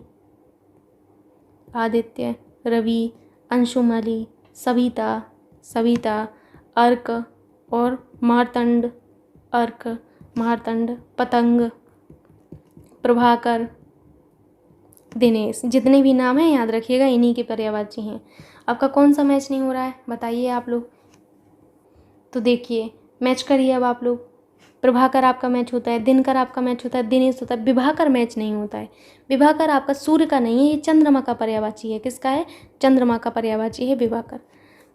आदित्य, रवि, अंशुमाली, सविता, सविता, अर्क और मार्तंड, अर्क, मार्तंड, पतंग, प्रभाकर, दिनेश। जितने भी नाम हैं याद रखिएगा, इन्हीं के पर्यायवाची हैं। आपका कौन सा मैच नहीं हो रहा है बताइए आप लोग। तो देखिए मैच करिए अब आप लोग। प्रभाकर आपका मैच होता है, दिनकर आपका मैच होता है, दिनेश होता है, विभाकर मैच नहीं होता है। विभाकर आपका सूर्य का नहीं है, ये चंद्रमा का पर्यायवाची है। किसका है? चंद्रमा का पर्यायवाची है विभाकर,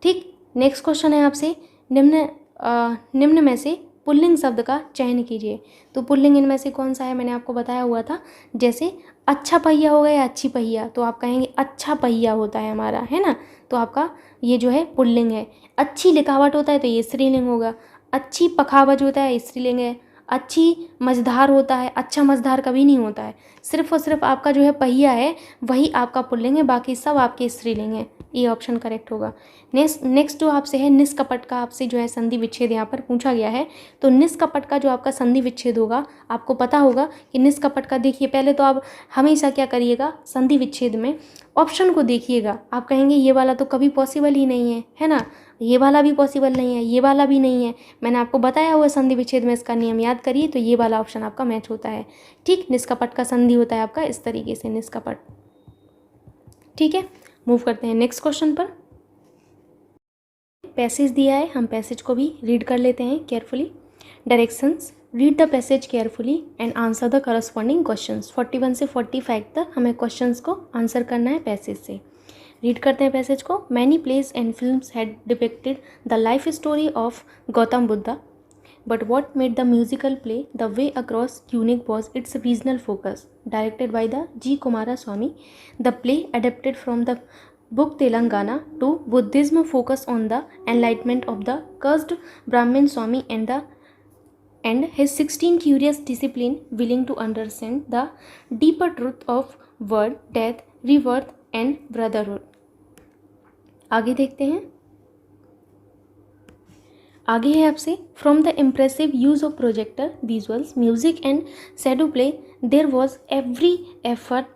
ठीक। नेक्स्ट क्वेश्चन है आपसे निम्न में से पुल्लिंग शब्द का चयन कीजिए। तो पुल्लिंग इनमें से कौन सा है? मैंने आपको बताया हुआ था। जैसे अच्छा पहिया हो गया या अच्छी पहिया, तो आप कहेंगे अच्छा पहिया होता है हमारा, है ना। तो आपका ये जो है पुल्लिंग है। अच्छी लिखावट होता है तो ये स्त्रीलिंग होगा। अच्छी पखावज होता है स्त्रीलिंग है। अच्छी मझधार होता है, अच्छा मझधार कभी नहीं होता है। सिर्फ और सिर्फ आपका जो है पहिया है वही आपका पुल्लिंग है, बाकी सब आपके स्त्रीलिंग है। ये ऑप्शन करेक्ट होगा। नेक्स्ट जो आपसे है निष्कपट का, आपसे जो है संधि विच्छेद यहाँ पर पूछा गया है। तो निष्कपट का जो आपका संधि विच्छेद होगा, आपको पता होगा कि निष्कपट का, देखिए पहले तो आप हमेशा क्या करिएगा, संधि विच्छेद में ऑप्शन को देखिएगा। आप कहेंगे ये वाला तो कभी पॉसिबल ही नहीं है ना, ये वाला भी पॉसिबल नहीं है, ये वाला भी नहीं है। मैंने आपको बताया हुआ संधि विच्छेद में इसका नियम याद करिए, तो ये वाला ऑप्शन आपका मैच होता है। ठीक, निष्कपट का संधि होता है आपका इस तरीके से, निष्कपट। ठीक है, मूव करते हैं नेक्स्ट क्वेश्चन पर। पैसेज दिया है, हम पैसेज को भी रीड कर लेते हैं carefully. Directions, read the passage carefully and answer the corresponding questions. 41 से 45 तक हमें क्वेश्चंस को आंसर करना है पैसेज से। रीड करते हैं पैसेज को। Many place and films had depicted the life story of Gautam Buddha, but what made the musical play the way across unique was its regional focus. Directed by the G Kumaraswamy, the play adapted from the book Telangana to Buddhism focus on the enlightenment of the cursed Brahmin Swami and his 16 curious discipline willing to understand the deeper truth of word, death, rebirth and brotherhood. आगे देखते हैं। आगे है आपसे, from the impressive use of projector, visuals, music and shadow play there was every effort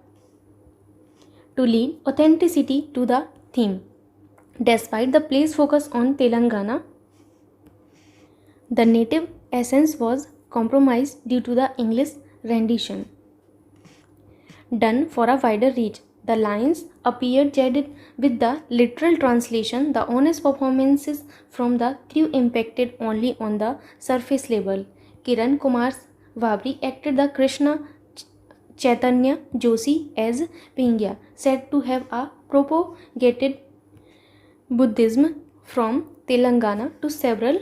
to lead authenticity to the theme. Despite the play's focus on Telangana, the native essence was compromised due to the English rendition done for a wider reach. The lines appeared jaded with the literal translation. The honest performances from the crew impacted only on the surface level. Kiran Kumar Vabri acted the Krishna Chaitanya Joshi as Pingya, said to have propagated Buddhism from Telangana to several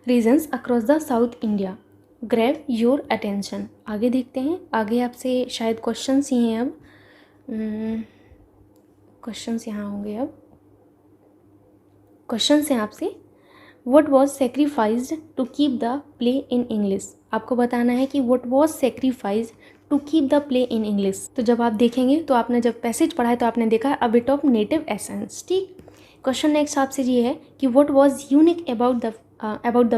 regions across the South India. Grab your attention. आगे देखते हैं। आगे आपसे शायद questions ही हैं अब, questions यहाँ होंगे अब। क्वेश्चंस हैं आपसे, What was sacrificed to keep the play in English? आपको बताना है कि what was sacrificed to keep the play in English. तो जब आप देखेंगे, तो आपने जब पैसेज पढ़ा है तो आपने देखा a bit of native essence. ठीक, क्वेश्चन नेक्स्ट आपसे ये है कि what was unique about the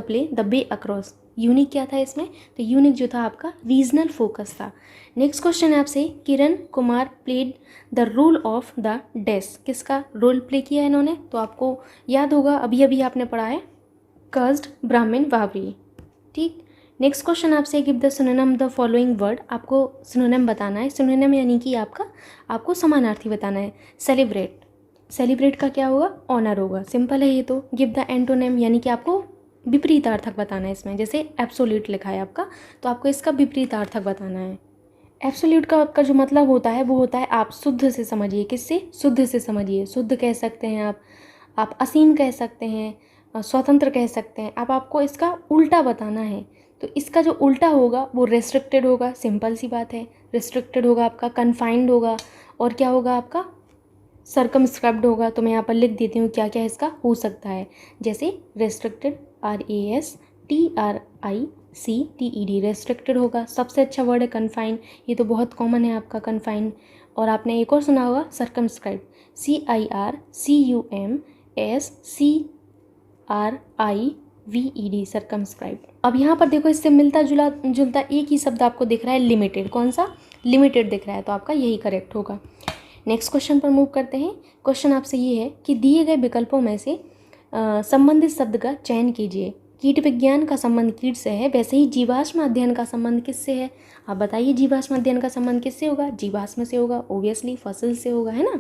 play the way across. Unique क्या था इसमें, तो यूनिक जो था आपका रीजनल फोकस था। नेक्स्ट क्वेश्चन है आपसे, Kiran Kumar played the role of the dash, किसका रोल प्ले किया है इन्होंने, तो आपको याद होगा अभी अभी आपने पढ़ा है कर्स्ड ब्राह्मण वावरी। ठीक, नेक्स्ट क्वेश्चन आपसे, give the synonym the following word, आपको सिनोनिम बताना है। सिनोनिम यानी कि आपको समानार्थी बताना है। सेलिब्रेट, सेलिब्रेट का क्या होगा, ऑनर होगा, सिंपल है ये तो। गिव द एंटोनिम यानी कि आपको विपरीतार्थक बताना है इसमें, जैसे एब्सोल्यूट लिखा है आपका, तो आपको इसका विपरीतार्थक बताना है। एब्सोल्यूट का आपका जो मतलब होता है वो होता है आप शुद्ध से समझिए, किससे, शुद्ध से समझिए। शुद्ध कह सकते हैं आप असीम कह सकते हैं, स्वतंत्र कह सकते हैं। अब आपको इसका उल्टा बताना है, तो इसका जो उल्टा होगा वो रेस्ट्रिक्टेड होगा, सिंपल सी बात है। रेस्ट्रिक्टेड होगा आपका, कन्फाइंड होगा, और क्या होगा आपका, सर्कमस्क्राइब्ड होगा। तो मैं यहाँ पर लिख देती हूँ क्या क्या इसका हो सकता है, जैसे रेस्ट्रिक्टेड, RASTRICTED, रेस्ट्रिक्टेड होगा। सबसे अच्छा वर्ड है कन्फाइंड, ये तो बहुत कॉमन है आपका कन्फाइंड। और आपने एक और सुना होगा सर्कमस्क्राइब, CIRCUMSCRIVED, सर्कमस्क्राइब। अब यहाँ पर देखो, इससे मिलता जुलता एक ही शब्द आपको दिख रहा है, लिमिटेड। कौन सा, लिमिटेड दिख रहा है, तो आपका यही करेक्ट होगा। नेक्स्ट क्वेश्चन पर मूव करते हैं। क्वेश्चन आपसे ये है कि दिए गए विकल्पों में से संबंधित शब्द का चयन कीजिए। कीट विज्ञान का संबंध कीट से है, वैसे ही जीवाश्म अध्ययन का संबंध किससे है। आप बताइए जीवाश्म अध्ययन का संबंध किससे होगा, जीवाश्म से होगा, ओबियसली फसिल से होगा, है ना।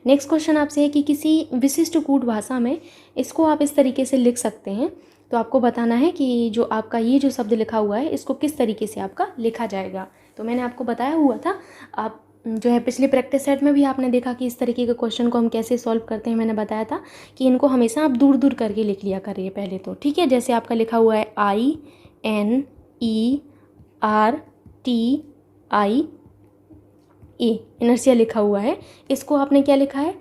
नेक्स्ट क्वेश्चन आपसे है कि किसी विशिष्ट कूट भाषा में इसको आप इस तरीके से लिख सकते हैं, तो आपको बताना है कि जो आपका ये जो शब्द लिखा हुआ है इसको किस तरीके से आपका लिखा जाएगा। तो मैंने आपको बताया हुआ था, आप जो है पिछले प्रैक्टिस सेट में भी आपने देखा कि इस तरीके के क्वेश्चन को हम कैसे सॉल्व करते हैं। मैंने बताया था कि इनको हमेशा आप दूर दूर करके लिख लिया करिए पहले तो, ठीक है। जैसे आपका लिखा हुआ है INERTIA, इनर्शिया लिखा हुआ है, इसको आपने क्या लिखा है,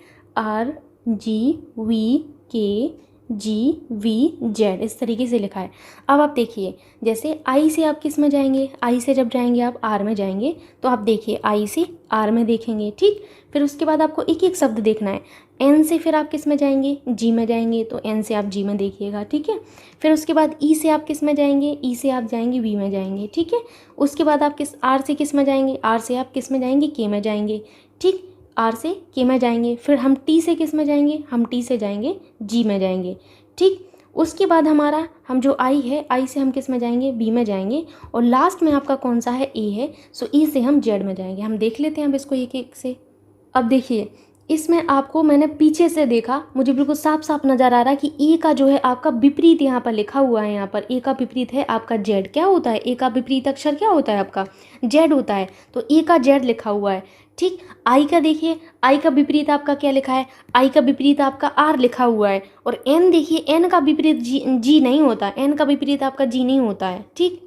GVKGVZ, इस तरीके से लिखा है। अब आप देखिए, जैसे आई से आप किस में जाएंगे, आई से जब जाएंगे आप आर में जाएंगे, तो आप देखिए आई से आर में देखेंगे, ठीक। फिर उसके बाद आपको एक एक शब्द देखना है। एन से फिर आप किस में जाएंगे, जी में जाएंगे, तो एन से आप जी में देखिएगा, ठीक है। फिर उसके बाद ई से आप किस में जाएंगे, ई से आप जाएंगे वी में जाएंगे, ठीक है। उसके बाद आप आर से किस में जाएंगे, आर से आप किस में जाएंगे, के में जाएंगे, ठीक। आर से के में जाएंगे। फिर हम टी से किस में जाएंगे, हम टी से जाएंगे जी में जाएंगे, ठीक। उसके बाद हमारा हम जो आई है, आई से हम किस में जाएंगे, बी में जाएंगे, और लास्ट में आपका कौन सा है, ए है, सो ई से हम जेड में जाएंगे। हम देख लेते हैं अब इसको एक एक से। अब देखिए, इसमें आपको मैंने पीछे से देखा, मुझे बिल्कुल साफ साफ नज़र आ रहा है कि ए का जो है आपका विपरीत यहाँ पर लिखा हुआ है। यहाँ पर ए का विपरीत है आपका जेड। क्या होता है, ए का विपरीत अक्षर क्या होता है आपका, जेड होता है, तो ए का जेड लिखा हुआ है, ठीक। आई का देखिए, आई का विपरीत आपका क्या लिखा है, आई का विपरीत आपका आर लिखा हुआ है। और एन देखिए, एन का विपरीत जी नहीं होता, एन का विपरीत आपका जी नहीं होता है, ठीक।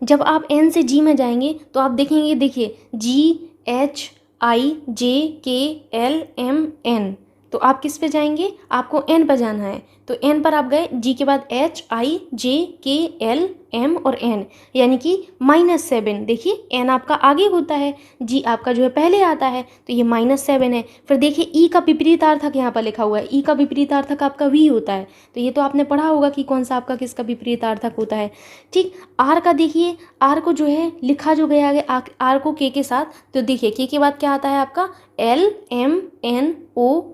जब आप एन से जी में जाएंगे तो आप देखेंगे, देखिए GHIJKLMN, तो आप किस पे जाएंगे, आपको एन पर जाना है, तो एन पर आप गए, जी के बाद HIJKLM और एन, यानी कि -7। देखिए एन आपका आगे होता है, जी आपका जो है पहले आता है, तो ये -7 है। फिर देखिए ई का विपरीतार्थक यहाँ पर लिखा हुआ है, ई का विपरीतार्थक आपका वी होता है, तो ये तो आपने पढ़ा होगा कि कौन सा आपका किसका विपरीतार्थक होता है, ठीक। आर का देखिए, आर को जो है लिखा जो गया है आर को के साथ, तो देखिए के बाद क्या आता है आपका LMNOP,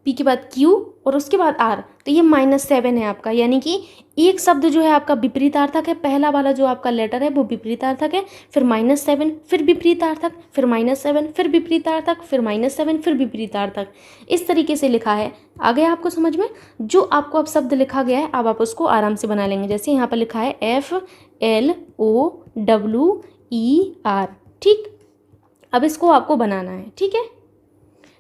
पी के बाद क्यू और उसके बाद आर, तो ये -7 है आपका, यानी कि एक शब्द जो है आपका विपरीतार्थक है, पहला वाला जो आपका लेटर है वो विपरीतार्थक है, फिर -7, फिर विपरीतार्थक, फिर -7, फिर विपरीतार्थक, फिर -7, फिर विपरीतार्थक, इस तरीके से लिखा है। आ गया आपको समझ में? जो आपको अब शब्द लिखा गया है, अब आप उसको आराम से बना लेंगे। जैसे यहाँ पर लिखा है FLOWER, ठीक। अब इसको आपको बनाना है, ठीक है।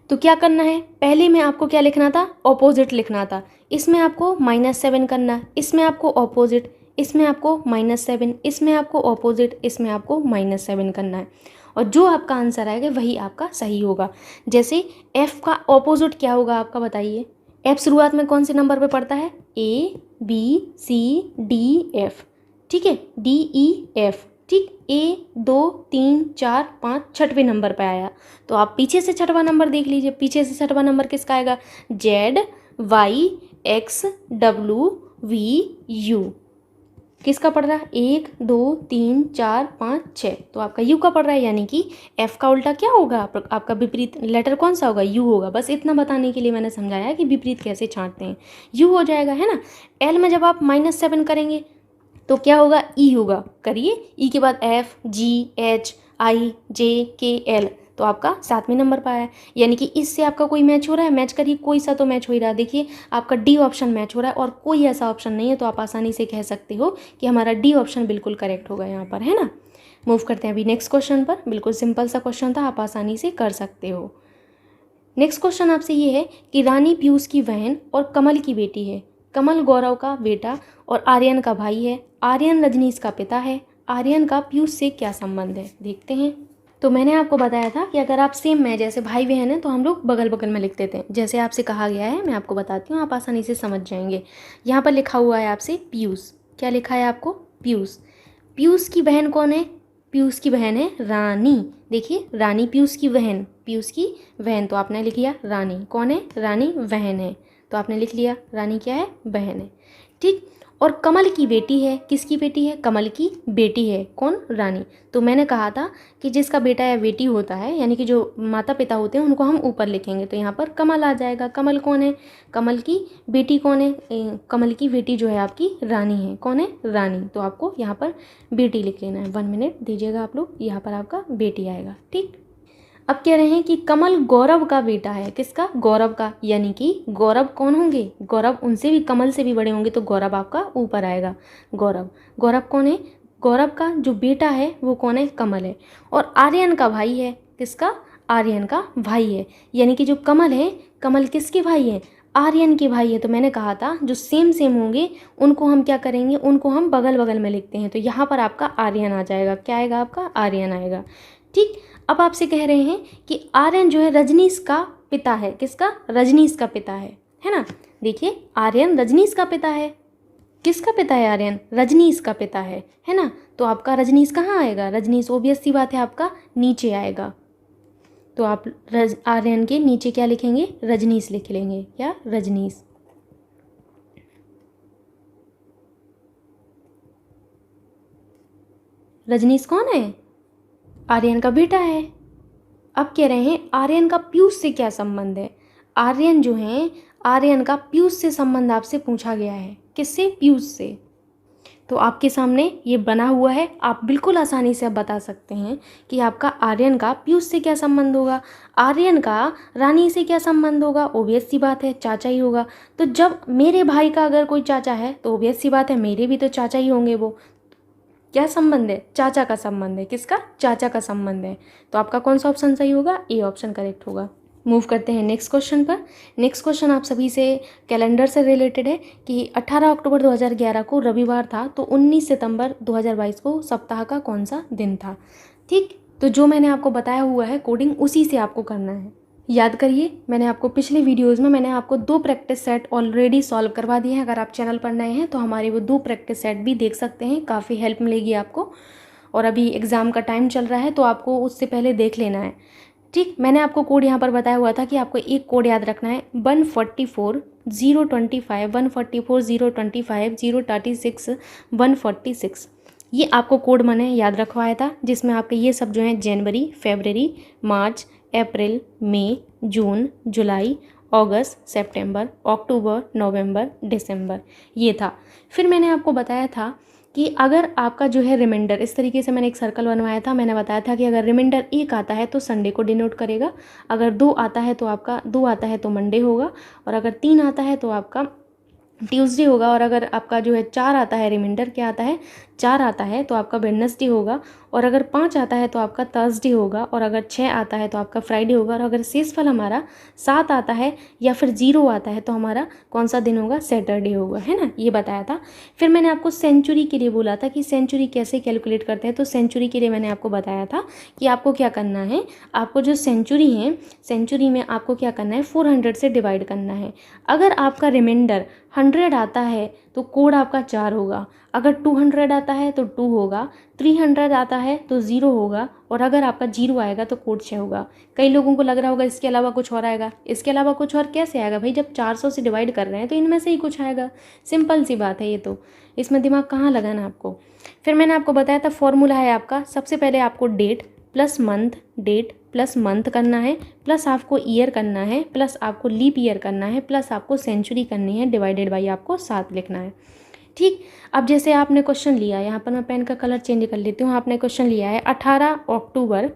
तो क्या करना है, पहले में आपको क्या लिखना था, ऑपोजिट लिखना था। इसमें आपको -7 करना, इसमें आपको ऑपोजिट, इसमें आपको -7, इसमें आपको ऑपोजिट, इसमें आपको -7 करना है, और जो आपका आंसर आएगा वही आपका सही होगा। जैसे F का ऑपोजिट क्या होगा आपका, बताइए। F शुरुआत में कौन से नंबर पे पड़ता है, ABCDF, ठीक है, DEF, ठीक। 1 2 3 4 5 छठवें नंबर पे आया, तो आप पीछे से छठवां नंबर देख लीजिए। पीछे से छठवां नंबर किसका आएगा, ZYXWVU, किसका पड़ रहा है, 1 2 3 4 5 6, तो आपका यू का पड़ रहा है, यानी कि एफ का उल्टा क्या होगा, आपका विपरीत लेटर कौन सा होगा, यू होगा। बस इतना बताने के लिए मैंने समझाया कि विपरीत कैसे छांटते हैं, यू हो जाएगा, है ना। एल में जब आप -7 करेंगे तो क्या होगा, ई होगा, करिए। ई के बाद FGHIJKL, तो आपका 7वें नंबर पर आया, यानी कि इससे आपका कोई मैच हो रहा है, मैच करिए, कोई सा तो मैच हो ही रहा है। देखिए आपका डी ऑप्शन मैच हो रहा है और कोई ऐसा ऑप्शन नहीं है, तो आप आसानी से कह सकते हो कि हमारा डी ऑप्शन बिल्कुल करेक्ट होगा यहाँ पर, है ना। मूव करते हैं अभी नेक्स्ट क्वेश्चन पर। बिल्कुल सिंपल सा क्वेश्चन था, आप आसानी से कर सकते हो। नेक्स्ट क्वेश्चन आपसे ये है कि रानी पीयूष की बहन और कमल की बेटी है। कमल गौरव का बेटा और आर्यन का भाई है। आर्यन रजनीश का पिता है। आर्यन का पीयूष से क्या संबंध है, देखते हैं। तो मैंने आपको बताया था कि अगर आप सेम में जैसे भाई बहन हैं तो हम लोग बगल बगल में लिख देते हैं। जैसे आपसे कहा गया है, मैं आपको बताती हूँ, आप आसानी से समझ जाएंगे। यहाँ पर लिखा हुआ है आपसे पीयूष, क्या लिखा है आपको, पीयूष। पीयूष की बहन कौन है, पीयूष की बहन है रानी। देखिए रानी पीयूष की बहन, पीयूष की बहन, तो आपने लिख लिया रानी कौन है, रानी बहन है, तो आपने लिख लिया रानी क्या है, बहन है, ठीक। और कमल की बेटी है, किसकी बेटी है, कमल की बेटी है, कौन, रानी। तो मैंने कहा था कि जिसका बेटा या बेटी होता है, यानी कि जो माता पिता होते हैं उनको हम ऊपर लिखेंगे, तो यहाँ पर कमल आ जाएगा। कमल कौन है, कमल की बेटी कौन है, कमल की बेटी जो है आपकी रानी है, कौन है, रानी, तो आपको यहाँ पर बेटी लिख लेना है। 1 मिनट दीजिएगा आप लोग, यहाँ पर आपका बेटी आएगा, ठीक। अब कह रहे हैं कि कमल गौरव का बेटा है, किसका, गौरव का, यानी कि गौरव कौन होंगे, गौरव उनसे भी, कमल से भी बड़े होंगे, तो गौरव आपका ऊपर आएगा। गौरव, गौरव कौन है, गौरव का जो बेटा है वो कौन है, कमल है। और आर्यन का भाई है, किसका, आर्यन का भाई है, यानी कि जो कमल है, कमल किसके भाई है, आर्यन के भाई है। तो मैंने कहा था जो सेम सेम होंगे उनको हम क्या करेंगे, उनको हम बगल बगल में लिखते हैं, तो यहाँ पर आपका आर्यन आ जाएगा, क्या आएगा आपका, आर्यन आएगा, ठीक। अब आपसे कह रहे हैं कि आर्यन जो है रजनीश का पिता है। किसका? रजनीश का पिता है ना। देखिए आर्यन रजनीश का पिता है। किसका पिता है आर्यन? रजनीश का पिता है ना। तो आपका रजनीश कहाँ आएगा? रजनीश ऑब्वियस सी बात है आपका नीचे आएगा। तो आप आर्यन के नीचे क्या लिखेंगे? रजनीश लिख लेंगे। क्या? रजनीश। रजनीश कौन है? आर्यन का बेटा है। अब कह रहे हैं आर्यन का पीयूष से क्या संबंध है। आर्यन जो है, आर्यन का पीयूष से संबंध आपसे पूछा गया है। किससे? पीयूष से। तो आपके सामने ये बना हुआ है, आप बिल्कुल आसानी से अब बता सकते हैं कि आपका आर्यन का पीयूष से क्या संबंध होगा। आर्यन का रानी से क्या संबंध होगा? ओबियस सी बात है चाचा ही होगा। तो जब मेरे भाई का अगर कोई चाचा है तो ओबियस सी बात है मेरे भी तो चाचा ही होंगे। वो क्या संबंध है? चाचा का संबंध है। किसका? चाचा का संबंध है। तो आपका कौन सा ऑप्शन सही होगा? ए ऑप्शन करेक्ट होगा। मूव करते हैं नेक्स्ट क्वेश्चन पर। नेक्स्ट क्वेश्चन आप सभी से कैलेंडर से रिलेटेड है कि 18 अक्टूबर 2011 को रविवार था, तो 19 सितंबर 2022 को सप्ताह का कौन सा दिन था। ठीक, तो जो मैंने आपको बताया हुआ है कोडिंग, उसी से आपको करना है। याद करिए, मैंने आपको पिछले वीडियोज़ में मैंने आपको 2 प्रैक्टिस सेट ऑलरेडी सॉल्व करवा दिए हैं। अगर आप चैनल पर नए हैं तो हमारे वो 2 प्रैक्टिस सेट भी देख सकते हैं, काफ़ी हेल्प मिलेगी आपको। और अभी एग्ज़ाम का टाइम चल रहा है तो आपको उससे पहले देख लेना है। ठीक, मैंने आपको कोड यहाँ पर बताया हुआ था कि आपको एक कोड याद रखना है 144,025 144,025 036 146। ये आपको कोड मैंने याद रखवाया था, जिसमें आपके ये सब जो हैं जनवरी, फरवरी, मार्च, अप्रैल, मई, जून, जुलाई, अगस्त, सितंबर, अक्टूबर, नवंबर, दिसंबर, ये था। फिर मैंने आपको बताया था कि अगर आपका जो है रिमाइंडर, इस तरीके से मैंने एक सर्कल बनवाया था। मैंने बताया था कि अगर रिमाइंडर 1 आता है तो संडे को डिनोट करेगा, अगर 2 आता है तो आपका 2 आता है तो मंडे होगा, और अगर 3 आता है तो आपका ट्यूसडे होगा, और अगर आपका जो है 4 आता है, रिमाइंडर क्या आता है 4 आता है तो आपका वेडनेसडे होगा, और अगर 5 आता है तो आपका थर्सडे होगा, और अगर 6 आता है तो आपका फ्राइडे होगा, और अगर शेषफल हमारा 7 आता है या फिर 0 आता है तो हमारा कौन सा दिन होगा? सैटरडे होगा, है ना। ये बताया था। फिर मैंने आपको सेंचुरी के लिए बोला था कि सेंचुरी कैसे कैलकुलेट करते हैं। तो सेंचुरी के लिए मैंने आपको बताया था कि आपको क्या करना है, आपको जो सेंचुरी है, सेंचुरी में आपको क्या करना है, 400 से डिवाइड करना है। अगर आपका रिमाइंडर 100 आता है तो कोड आपका 4 होगा, अगर 200 आता है तो 2 होगा, 300 आता है तो 0 होगा, और अगर आपका 0 आएगा तो कोड 6 होगा। कई लोगों को लग रहा होगा इसके अलावा कुछ और आएगा। इसके अलावा कुछ और कैसे आएगा भाई? जब 400 से डिवाइड कर रहे हैं तो इनमें से ही कुछ आएगा। सिंपल सी बात है ये तो, इसमें दिमाग कहाँ लगाना आपको। फिर मैंने आपको बताया था फॉर्मूला है आपका, सबसे पहले आपको date plus month, date plus month करना है, प्लस आपको ईयर करना है, प्लस आपको लीप ईयर करना है, प्लस आपको सेंचुरी करनी है, डिवाइडेड बाई आपको 7 लिखना है। ठीक, अब जैसे आपने क्वेश्चन लिया, यहाँ पर मैं पेन का कलर चेंज कर लेती हूँ। आपने क्वेश्चन लिया है 18 अक्टूबर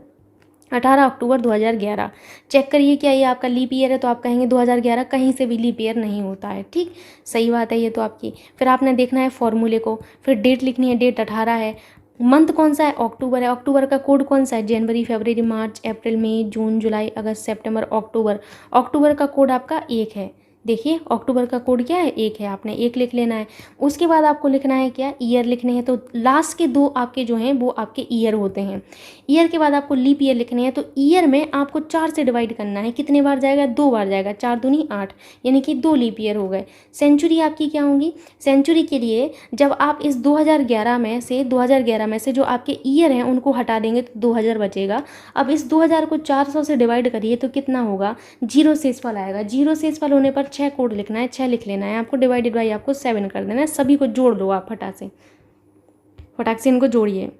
2011। चेक करिए क्या ये आपका लीप ईयर है, तो आप कहेंगे 2011, कहीं से भी लीप ईयर नहीं होता है। ठीक, सही बात है ये तो आपकी। फिर आपने देखना है फॉर्मूले को, फिर डेट लिखनी है, डेट 18 है, मंथ कौन सा है? अक्टूबर है, अक्टूबर का कोड कौन सा है? जनवरी, फरवरी, मार्च, अप्रैल, मई, जून, जुलाई, अगस्त, सितंबर, अक्टूबर। अक्टूबर का कोड आपका 1 है। देखिए अक्टूबर का कोड क्या है? 1 है, आपने 1 लिख लेना है। उसके बाद आपको लिखना है क्या? ईयर लिखने हैं। तो लास्ट के 2 आपके जो हैं वो आपके ईयर होते हैं। ईयर के बाद आपको लीप ईयर लिखने हैं, तो ईयर में आपको 4 से डिवाइड करना है। कितने बार जाएगा? 2 बार जाएगा, 4 दूनी 8, यानी कि 2 लीप ईयर हो गए। सेंचुरी आपकी क्या होंगी? सेंचुरी के लिए जब आप इस 2011 में से जो आपके ईयर हैं उनको हटा देंगे तो 2000 बचेगा। अब इस 2000 को 400 से डिवाइड करिए तो कितना होगा? 0 शेषफल आएगा। 0 शेषफल होने पर 6 कोड लिखना है, 6 लिख लेना है आपको, डिवाइडेड बाई आपको 7 कर देना है। सभी को जोड़ लो आप फटाक से इनको जोड़िए।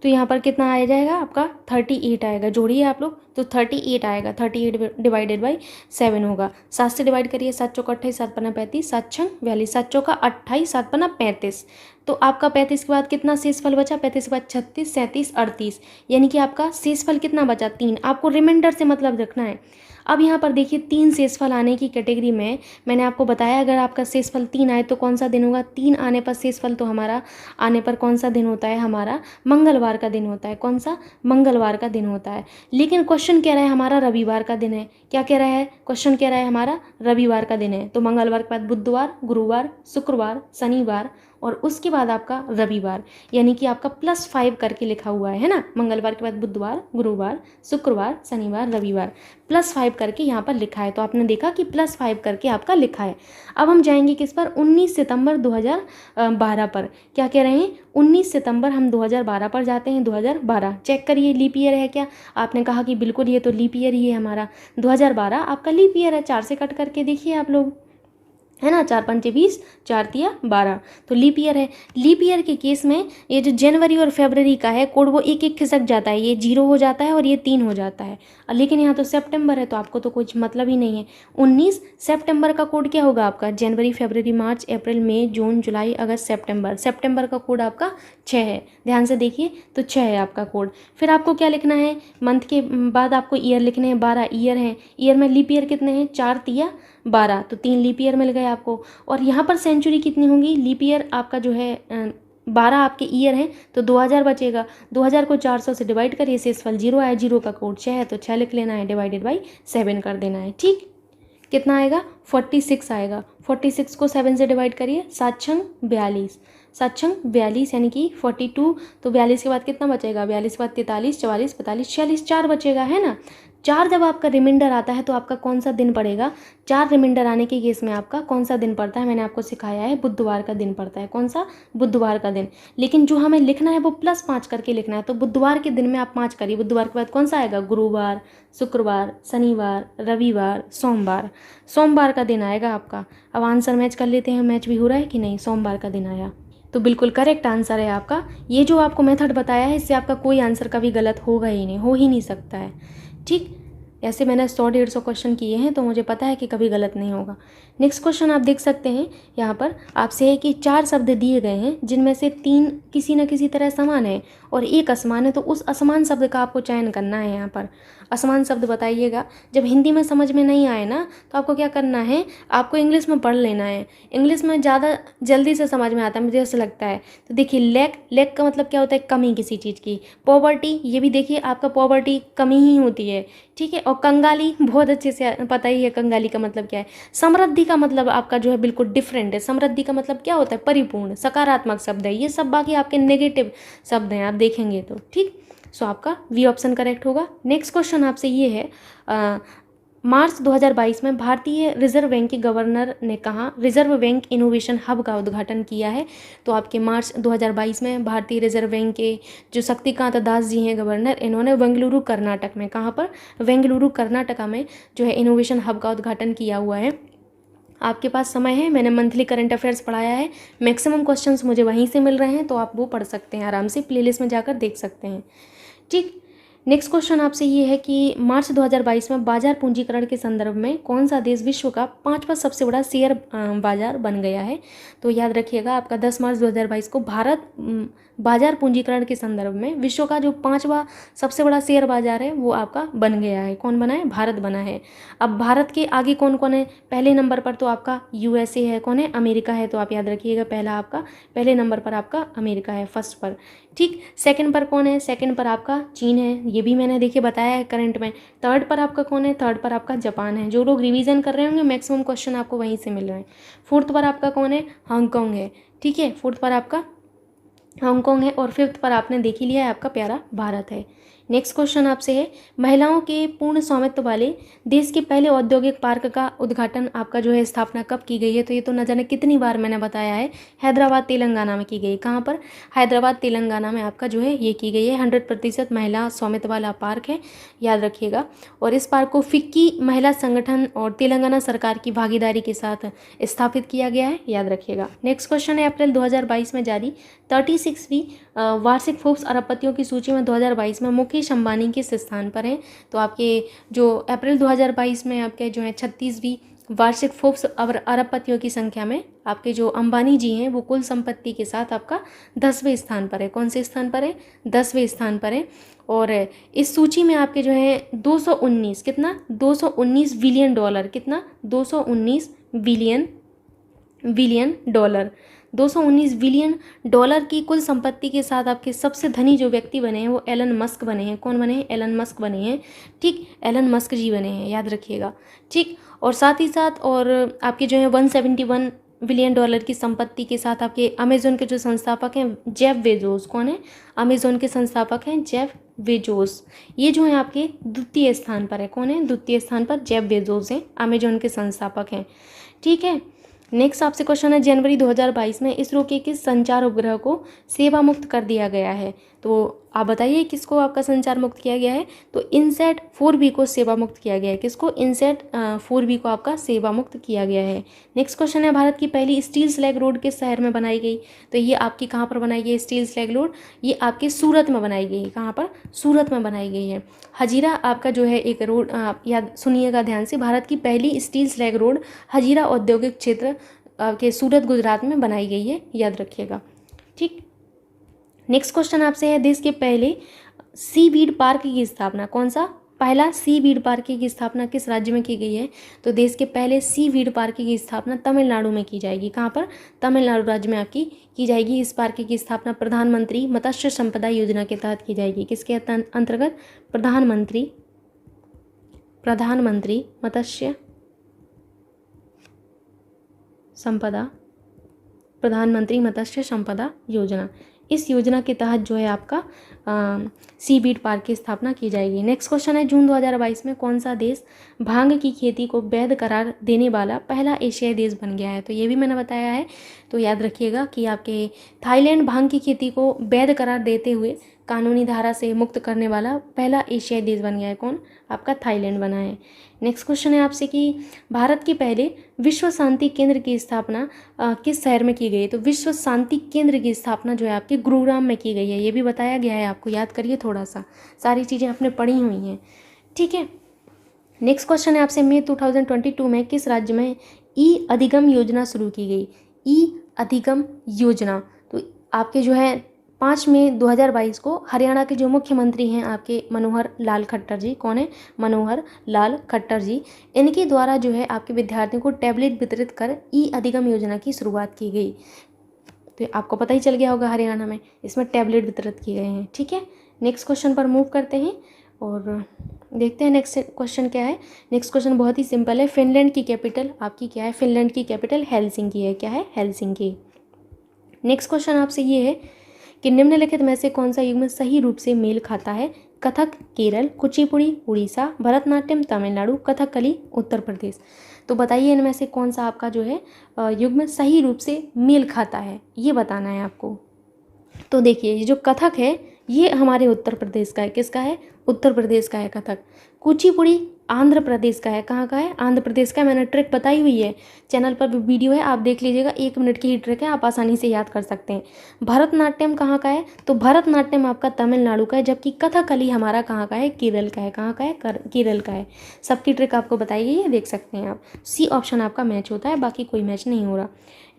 तो यहाँ पर कितना आ जाएगा आपका? 38 आएगा। जोड़िए आप लोग, तो 38 आएगा। 38 डिवाइडेड बाई 7 होगा। 7 से डिवाइड करिए, 7 चौका 28, 7 पन्ना 35, 7 छंग 42, 7 चौका 28, 7 पन्ना 35। तो आपका 35 के बाद कितना शेषफल बचा? 35 के बाद 36, 37, 38, यानी कि आपका शेषफल कितना बचा? 3। आपको रिमाइंडर से मतलब रखना है। अब यहाँ पर देखिए 3 शेषफल आने की कैटेगरी में मैंने आपको बताया, अगर आपका शेषफल 3 आए तो कौन सा दिन होगा? 3 आने पर शेषफल तो हमारा आने पर कौन सा दिन होता है? हमारा मंगलवार का दिन होता है। कौन सा? मंगलवार का दिन होता है। लेकिन क्वेश्चन कह रहा है हमारा रविवार का दिन है। क्या कह रहा है? क्वेश्चन कह रहा है हमारा रविवार का दिन है। तो मंगलवार के बाद बुधवार, गुरुवार, शुक्रवार, शनिवार और उसके बाद आपका रविवार, यानी कि आपका +5 करके लिखा हुआ है ना। मंगलवार के बाद बुधवार, गुरुवार, शुक्रवार, शनिवार, रविवार, +5 करके यहाँ पर लिखा है। तो आपने देखा कि +5 करके आपका लिखा है। अब हम जाएंगे किस पर, 19 सितंबर 2012 पर। क्या कह रहे हैं, 19 सितंबर हम 2012 पर जाते हैं। 2012 चेक करिए लीप ईयर है क्या। आपने कहा कि बिल्कुल ये तो लीप ईयर ही है हमारा, 2012 आपका लीप ईयर है। 4 से कट करके देखिए आप लोग, है ना, 4 पंचे 20, 4 तिया 12, तो लीप ईयर है। लीप ईयर के केस में ये जो जनवरी और फरवरी का है कोड वो एक एक खिसक जाता है, ये 0 हो जाता है और ये 3 हो जाता है। लेकिन यहाँ तो सितंबर है तो आपको तो कुछ मतलब ही नहीं है। 19 सितंबर का कोड क्या होगा आपका, जनवरी, फरवरी, मार्च, अप्रैल, मई, जून, जुलाई, अगस्त, सितंबर। सितंबर का कोड आपका 6 है, ध्यान से देखिए, तो 6 है आपका कोड। फिर आपको क्या लिखना है, मंथ के बाद आपको ईयर लिखने हैं। 12 ईयर हैं, ईयर में लीप ईयर कितने हैं, 4 तिया 12, तो 3 लीप ईयर मिल गए आपको। और यहाँ पर सेंचुरी कितनी होंगी, लीप ईयर आपका जो है 12 आपके ईयर हैं तो 2000 बचेगा। 2000 को 400 से डिवाइड करिए, शेषफल 0 आया। 0 का कोड 6 है तो 6 लिख लेना है, डिवाइडेड बाई 7 कर देना है। ठीक, कितना आएगा, 46 आएगा। 46 को 7 से डिवाइड करिए, 7 छंग 42, 7 छंग 42 यानी कि 42। तो 42 के बाद कितना बचेगा, 42 के बाद 43, 44, 45, 46, 4 बचेगा, है ना। 4 जब आपका रिमाइंडर आता है तो आपका कौन सा दिन पड़ेगा, 4 रिमाइंडर आने के केस में आपका कौन सा दिन पड़ता है, मैंने आपको सिखाया है, बुधवार का दिन पड़ता है। कौन सा, बुधवार का दिन। लेकिन जो हमें लिखना है वो +5 करके लिखना है, तो बुधवार के दिन में आप 5 करिए। बुधवार के बाद कौन सा आएगा, गुरुवार, शुक्रवार, शनिवार, रविवार, सोमवार। सोमवार का दिन आएगा आपका। अब आंसर मैच कर लेते हैं, मैच भी हो रहा है कि नहीं, सोमवार का दिन आया तो बिल्कुल करेक्ट आंसर है आपका। ये जो आपको मेथड बताया है इससे आपका कोई आंसर कभी गलत होगा ही नहीं, हो ही नहीं सकता है। ठीक, ऐसे मैंने 100-150 क्वेश्चन किए हैं तो मुझे पता है कि कभी गलत नहीं होगा। नेक्स्ट क्वेश्चन आप देख सकते हैं यहाँ पर आपसे है कि 4 शब्द दिए गए हैं जिनमें से 3 किसी न किसी तरह समान है और 1 असमान है, तो उस असमान शब्द का आपको चयन करना है। यहाँ पर असमान शब्द बताइएगा। जब हिंदी में समझ में नहीं आए ना तो आपको क्या करना है, आपको इंग्लिश में पढ़ लेना है। इंग्लिश में ज़्यादा जल्दी से समझ में आता है, मुझे ऐसा लगता है। तो देखिए लैक, लैक का मतलब क्या होता है, कमी किसी चीज़ की। पॉवर्टी, ये भी देखिए आपका पॉवर्टी कमी ही होती है, ठीक है। और कंगाली, बहुत अच्छे से पता ही है कंगाली का मतलब क्या है। समृद्धि का मतलब आपका जो है बिल्कुल डिफरेंट है। समृद्धि का मतलब क्या होता है, परिपूर्ण, सकारात्मक शब्द है। ये सब बाकी आपके नेगेटिव शब्द हैं, आप देखेंगे तो। ठीक, सो आपका वी ऑप्शन करेक्ट होगा। नेक्स्ट क्वेश्चन आपसे ये है, मार्च 2022 में भारतीय रिजर्व बैंक के गवर्नर ने कहा रिजर्व बैंक इनोवेशन हब का उद्घाटन किया है। तो आपके मार्च 2022 में भारतीय रिजर्व बैंक के जो शक्तिकांत दास जी हैं गवर्नर, इन्होंने बेंगलुरु कर्नाटक में, कहाँ पर, बेंगलुरु कर्नाटका में जो है इनोवेशन हब का उद्घाटन किया हुआ है। आपके पास समय है, मैंने मंथली करंट अफेयर्स पढ़ाया है, मैक्सिमम क्वेश्चंस मुझे वहीं से मिल रहे हैं, तो आप वो पढ़ सकते हैं आराम से, प्लेलिस्ट में जाकर देख सकते हैं। ठीक, नेक्स्ट क्वेश्चन आपसे ये है कि मार्च 2022 में बाजार पूंजीकरण के संदर्भ में कौन सा देश विश्व का 5वां सबसे बड़ा शेयर बाजार बन गया है। तो याद रखिएगा आपका 10 मार्च 2022 को भारत बाजार पूंजीकरण के संदर्भ में विश्व का जो 5वां सबसे बड़ा शेयर बाजार है वो आपका बन गया है। कौन बना है, भारत बना है। अब भारत के आगे कौन कौन है, पहले नंबर पर तो आपका USA है, कौन है, अमेरिका है। तो आप याद रखिएगा पहले नंबर पर आपका अमेरिका है, फर्स्ट पर। ठीक, सेकंड पर कौन है, सेकंड पर आपका चीन है, ये भी मैंने देखिए बताया है करंट में। थर्ड पर आपका कौन है, थर्ड पर आपका जापान है। जो लोग रिवीजन कर रहे होंगे मैक्सिमम क्वेश्चन आपको वहीं से मिल रहे हैं। फोर्थ पर आपका कौन है, हांगकांग है, ठीक है, फोर्थ पर आपका हांगकांग है। और फिफ्थ पर आपने देख ही लिया है आपका प्यारा भारत है। नेक्स्ट क्वेश्चन आपसे है, महिलाओं के पूर्ण स्वामित्व वाले देश के पहले औद्योगिक पार्क का उद्घाटन आपका जो है स्थापना कब की गई है। तो ये तो न जाने कितनी बार मैंने बताया है, हैदराबाद तेलंगाना में की गई। कहाँ पर, हैदराबाद तेलंगाना में आपका जो है ये की गई है। 100% महिला स्वामित्व वाला पार्क है, याद रखिएगा। और इस पार्क को फिक्की महिला संगठन और तेलंगाना सरकार की भागीदारी के साथ स्थापित किया गया है, याद रखिएगा। नेक्स्ट क्वेश्चन है, अप्रैल 2022 में जारी 36वीं वार्षिक फोर्ब्स अरबपतियों की सूची में 2022 में मुकेश अंबानी किस स्थान पर हैं। तो आपके जो अप्रैल 2022 में आपके जो है 36वीं वार्षिक फोर्ब्स अरबपतियों की संख्या में आपके जो अंबानी जी हैं वो कुल संपत्ति के साथ आपका 10वें स्थान पर है। कौन से स्थान पर है, 10वें स्थान पर है। और इस सूची में आपके जो है 219 कितना, 219 बिलियन डॉलर, कितना, 219 बिलियन डॉलर, 219 बिलियन डॉलर की कुल संपत्ति के साथ आपके सबसे धनी जो व्यक्ति बने हैं वो एलन मस्क बने हैं। कौन बने हैं, एलन मस्क बने हैं। ठीक, एलन मस्क जी बने हैं, याद रखिएगा। ठीक, और साथ ही साथ और आपके जो है 171 बिलियन डॉलर की संपत्ति के साथ आपके अमेजोन के जो संस्थापक हैं जेफ बेजोस, कौन है? अमेजोन के संस्थापक हैं जेफ बेजोस। ये जो है आपके द्वितीय स्थान पर है। कौन है? द्वितीय स्थान पर जेफ बेजोस हैं, अमेजोन के संस्थापक हैं। ठीक है। नेक्स्ट आपसे क्वेश्चन है, जनवरी 2022 में इसरो के किस संचार उपग्रह को सेवा मुक्त कर दिया गया है? तो आप बताइए किसको आपका संचार मुक्त किया गया है? तो इनसैट 4B को सेवा मुक्त किया गया है। किसको? इनसैट 4B को आपका सेवा मुक्त किया गया है। नेक्स्ट क्वेश्चन है, भारत की पहली स्टील स्लैग रोड किस शहर में बनाई गई? तो ये आपकी कहाँ पर बनाई गई स्टील स्लैग रोड? ये आपके सूरत में बनाई गई है। कहाँ पर? सूरत में बनाई गई है। हजीरा आपका जो है एक रोड, आप याद सुनिएगा ध्यान से, भारत की पहली स्टील स्लैग रोड हजीरा औद्योगिक क्षेत्र के सूरत गुजरात में बनाई गई है, याद रखिएगा। ठीक। नेक्स्ट क्वेश्चन आपसे है, देश के पहले सी बीड पार्क की स्थापना, कौन सा? पहला सी बीड पार्क की स्थापना किस राज्य में की गई है? तो देश के पहले सी बीड पार्क की स्थापना तमिलनाडु में की जाएगी। कहाँ पर? तमिलनाडु राज्य में आपकी की जाएगी। इस पार्क की स्थापना प्रधानमंत्री मत्स्य संपदा योजना के तहत की जाएगी। किसके अंतर्गत? प्रधानमंत्री मत्स्य संपदा, प्रधानमंत्री मत्स्य संपदा योजना। इस योजना के तहत जो है आपका सी बीड पार्क की स्थापना की जाएगी। नेक्स्ट क्वेश्चन है, जून 2022 में कौन सा देश भांग की खेती को वैध करार देने वाला पहला एशियाई देश बन गया है? तो ये भी मैंने बताया है, तो याद रखिएगा कि आपके थाईलैंड भांग की खेती को वैध करार देते हुए कानूनी धारा से मुक्त करने वाला पहला एशियाई देश बन गया है। कौन? आपका थाईलैंड बना है। नेक्स्ट क्वेश्चन है आपसे कि भारत के पहले विश्व शांति केंद्र की स्थापना किस शहर में की गई है? तो विश्व शांति केंद्र की स्थापना जो है आपके गुरुग्राम में की गई है। ये भी बताया गया है आपको, याद करिए थोड़ा सा, सारी चीज़ें आपने पढ़ी हुई हैं। ठीक है। नेक्स्ट क्वेश्चन है आपसे, मई 2022 में किस राज्य में ई अधिगम योजना शुरू की गई? ई अधिगम योजना, तो आपके जो है 5 मई 2022 को हरियाणा के जो मुख्यमंत्री हैं आपके मनोहर लाल खट्टर जी, कौन है? मनोहर लाल खट्टर जी, इनके द्वारा जो है आपके विद्यार्थियों को टैबलेट वितरित कर ई अधिगम योजना की शुरुआत की गई। तो आपको पता ही चल गया होगा, हरियाणा में इसमें टैबलेट वितरित किए गए हैं। ठीक है। नेक्स्ट क्वेश्चन पर मूव करते हैं और देखते हैं नेक्स्ट क्वेश्चन क्या है। नेक्स्ट क्वेश्चन बहुत ही सिंपल है, फिनलैंड की कैपिटल आपकी क्या है? फिनलैंड की कैपिटल हेलसिंकी है। क्या है? हेलसिंकी। नेक्स्ट क्वेश्चन आपसे ये है कि निम्नलिखित में से कौन सा युग्म सही रूप से मेल खाता है? कथक केरल, कुचिपुड़ी उड़ीसा, भरतनाट्यम तमिलनाडु, कथकली उत्तर प्रदेश। तो बताइए इनमें से कौन सा आपका जो है युग्म सही रूप से मेल खाता है, ये बताना है आपको। तो देखिए, ये जो कथक है ये हमारे उत्तर प्रदेश का है। किसका है? उत्तर प्रदेश का है कथक। कुचिपुड़ी आंध्र प्रदेश का है। कहाँ का है? आंध्र प्रदेश का। मैंने ट्रिक बताई हुई है, चैनल पर भी वीडियो है, आप देख लीजिएगा, 1 मिनट की ही ट्रिक है, आप आसानी से याद कर सकते हैं। भरतनाट्यम कहाँ का है? तो भरतनाट्यम आपका तमिलनाडु का है, जबकि कथकली हमारा कहाँ का है? केरल का है। कहाँ का है? केरल का है। सबकी ट्रिक आपको बताई गई है, देख सकते हैं आप। सी ऑप्शन आपका मैच होता है, बाकी कोई मैच नहीं हो रहा।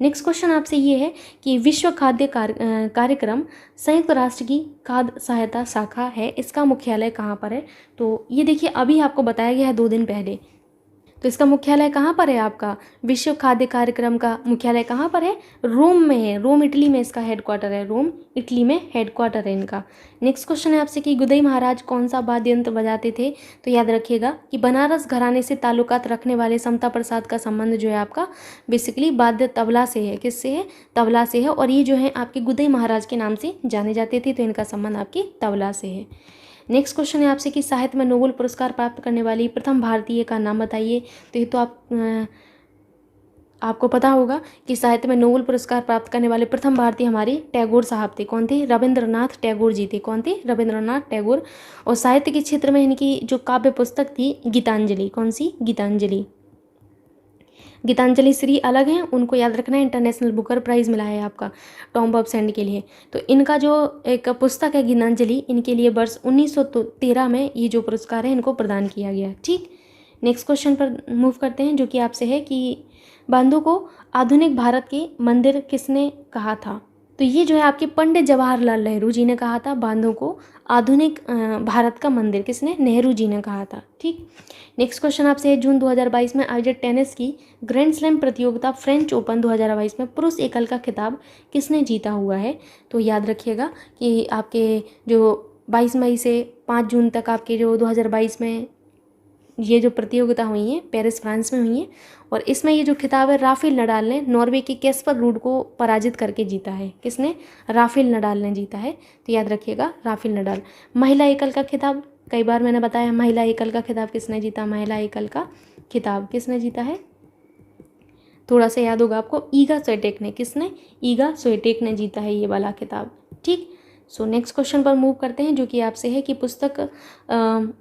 नेक्स्ट क्वेश्चन आपसे ये है कि विश्व खाद्य कार्यक्रम संयुक्त राष्ट्र की खाद्य सहायता शाखा है, इसका मुख्यालय कहाँ पर है? तो ये देखिए, अभी आपको बताया गया है 2 दिन पहले। तो इसका मुख्यालय कहाँ पर है आपका? विश्व खाद्य कार्यक्रम का मुख्यालय कहाँ पर है? रोम में है। रोम इटली में इसका हेडक्वार्टर है। रोम इटली में हेडक्वार्टर है इनका। नेक्स्ट क्वेश्चन है आपसे कि गुदई महाराज कौन सा वाद्य यंत्र बजाते थे? तो याद रखिएगा कि बनारस घराने से ताल्लुकात रखने वाले समता प्रसाद का संबंध जो है आपका बेसिकली वाद्य तबला से है। किससे है? तबला से है। और ये जो है आपके गुदई महाराज के नाम से जाने जाते थे, तो इनका संबंध आपके तबला से है। नेक्स्ट क्वेश्चन है आपसे कि साहित्य में नोबेल पुरस्कार प्राप्त करने वाली प्रथम भारतीय का नाम बताइए। तो ये तो आपको पता होगा कि साहित्य में नोबेल पुरस्कार प्राप्त करने वाले प्रथम भारतीय हमारे टैगोर साहब थे। कौन थे? रविंद्रनाथ टैगोर जी थे। कौन थे? रविंद्रनाथ टैगोर। और साहित्य के क्षेत्र में इनकी जो काव्य पुस्तक थी गीतांजलि। कौन सी? गीतांजलि। गीतांजलि श्री अलग हैं, उनको याद रखना है, इंटरनेशनल बुकर प्राइज़ मिला है आपका टॉम्ब ऑफ सैंड के लिए। तो इनका जो एक पुस्तक है गीतांजलि, इनके लिए वर्ष 1913 में ये जो पुरस्कार है इनको प्रदान किया गया। ठीक। नेक्स्ट क्वेश्चन पर मूव करते हैं, जो कि आपसे है कि बांधों को आधुनिक भारत के मंदिर किसने कहा था? तो ये जो है आपके पंडित जवाहरलाल नेहरू जी ने कहा था बांधों को आधुनिक भारत का मंदिर। किसने? नेहरू जी ने कहा था। ठीक। नेक्स्ट क्वेश्चन आपसे है, जून 2022 में आयोजित टेनिस की ग्रैंड स्लैम प्रतियोगिता फ्रेंच ओपन 2022 में पुरुष एकल का खिताब किसने जीता हुआ है? तो याद रखिएगा कि आपके जो 22 मई से 5 जून तक आपके जो 2022 में ये जो प्रतियोगिता हुई है पेरिस फ्रांस में हुई है, और इसमें ये जो खिताब है राफेल नडाल ने नॉर्वे के कैस्पर रूड को पराजित करके जीता है। किसने? राफेल नडाल ने जीता है, तो याद रखिएगा राफेल नडाल। महिला एकल का खिताब, कई बार मैंने बताया महिला एकल का खिताब किसने जीता? महिला एकल का खिताब किसने जीता है? थोड़ा सा याद होगा आपको, ईगा स्विएटेक ने। किसने? ईगा स्विएटेक ने जीता है ये वाला खिताब। ठीक, सो नेक्स्ट क्वेश्चन पर मूव करते हैं, जो कि आपसे है कि पुस्तक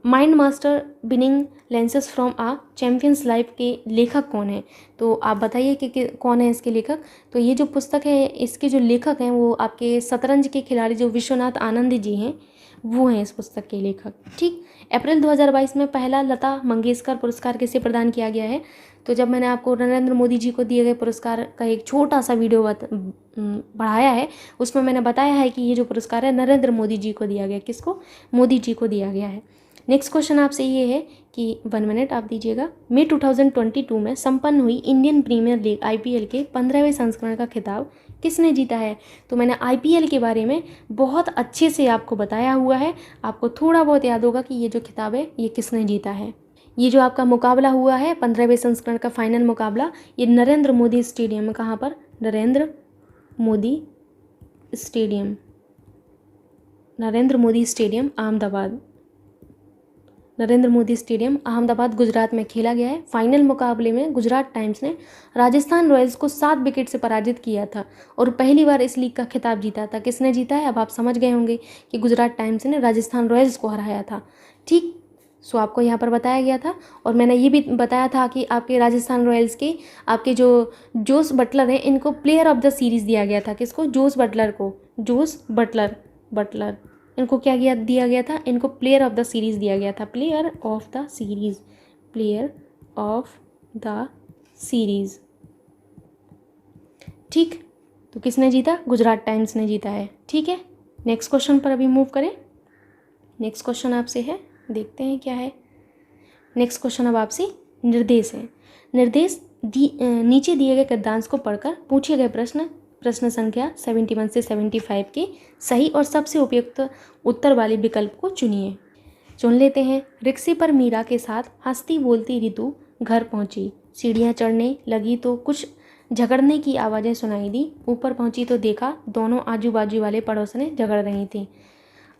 mind master winning lessons from a champion's life के लेखक कौन है? तो आप बताइए कि कौन है इसके लेखक। तो ये जो पुस्तक है इसके जो लेखक हैं वो आपके शतरंज के खिलाड़ी जो विश्वनाथ आनंद जी हैं, वो हैं इस पुस्तक के लेखक। ठीक, अप्रैल 2022 में पहला लता मंगेशकर पुरस्कार किसे प्रदान किया गया है? तो जब मैंने आपको नरेंद्र मोदी जी को दिए गए पुरस्कार का एक छोटा सा वीडियो बढ़ाया है, उसमें मैंने बताया है कि ये जो पुरस्कार है नरेंद्र मोदी जी को दिया गया। किसको? मोदी जी को दिया गया है। नेक्स्ट क्वेश्चन आपसे ये है कि 1 मिनट आप दीजिएगा। मई 2022 में संपन्न हुई इंडियन प्रीमियर लीग IPL के 15वें संस्करण का खिताब किसने जीता है? तो मैंने IPL के बारे में बहुत अच्छे से आपको बताया हुआ है, आपको थोड़ा बहुत याद होगा कि ये जो खिताब है ये किसने जीता है। ये जो आपका मुकाबला हुआ है 15वें संस्करण का फाइनल मुकाबला, ये नरेंद्र मोदी स्टेडियम में, कहाँ पर? Narendra Modi stadium, Narendra Modi stadium Ahmedabad, Narendra Modi stadium Ahmedabad Gujarat में खेला गया है। फाइनल मुकाबले में गुजरात टाइम्स ने राजस्थान रॉयल्स को 7 विकेट से पराजित किया था और पहली बार इस लीग का खिताब जीता था। किसने जीता है? अब आप समझ गए होंगे कि गुजरात टाइम्स ने राजस्थान रॉयल्स को हराया था। ठीक, सो आपको यहाँ पर बताया गया था, और मैंने ये भी बताया था कि आपके राजस्थान रॉयल्स के आपके जो जोस बटलर हैं इनको प्लेयर ऑफ द सीरीज़ दिया गया था। किसको? जोस बटलर को। जोस बटलर इनको क्या दिया गया था? इनको प्लेयर ऑफ द सीरीज़ दिया गया था। Player of the series, player of the series. ठीक, तो किसने जीता? गुजरात टाइम्स ने जीता है। ठीक है, नेक्स्ट क्वेश्चन पर अभी मूव करें। नेक्स्ट क्वेश्चन आपसे है, देखते हैं क्या है। नेक्स्ट क्वेश्चन अब आपसे निर्देश है। निर्देश नीचे दिए गए गद्यांश को पढ़कर पूछे गए प्रश्न संख्या 71 से 75 के सही और सबसे उपयुक्त उत्तर वाले विकल्प को चुनिए। चुन लेते हैं। रिक्शे पर मीरा के साथ हंसती बोलती रितु घर पहुंची। सीढ़ियां चढ़ने लगी तो कुछ झगड़ने की आवाज़ें सुनाई दी। ऊपर पहुंची तो देखा दोनों आजू बाजू वाले पड़ोसनें झगड़ रही थीं।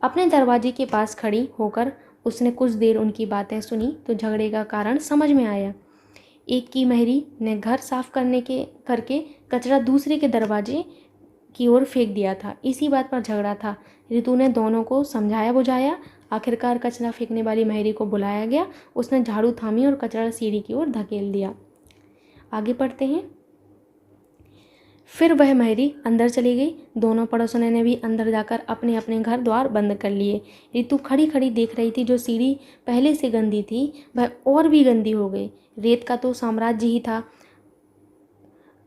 अपने दरवाजे के पास खड़ी होकर उसने कुछ देर उनकी बातें सुनी तो झगड़े का कारण समझ में आया। एक की महरी ने घर साफ करके कचरा दूसरे के दरवाजे की ओर फेंक दिया था। इसी बात पर झगड़ा था। रितु ने दोनों को समझाया बुझाया। आखिरकार कचरा फेंकने वाली महरी को बुलाया गया। उसने झाड़ू थामी और कचरा सीढ़ी की ओर धकेल दिया। आगे पढ़ते हैं। फिर वह महरी अंदर चली गई। दोनों पड़ोसनों ने भी अंदर जाकर अपने अपने घर द्वार बंद कर लिए। रितु खड़ी खड़ी देख रही थी। जो सीढ़ी पहले से गंदी थी वह और भी गंदी हो गई। रेत का तो साम्राज्य ही था।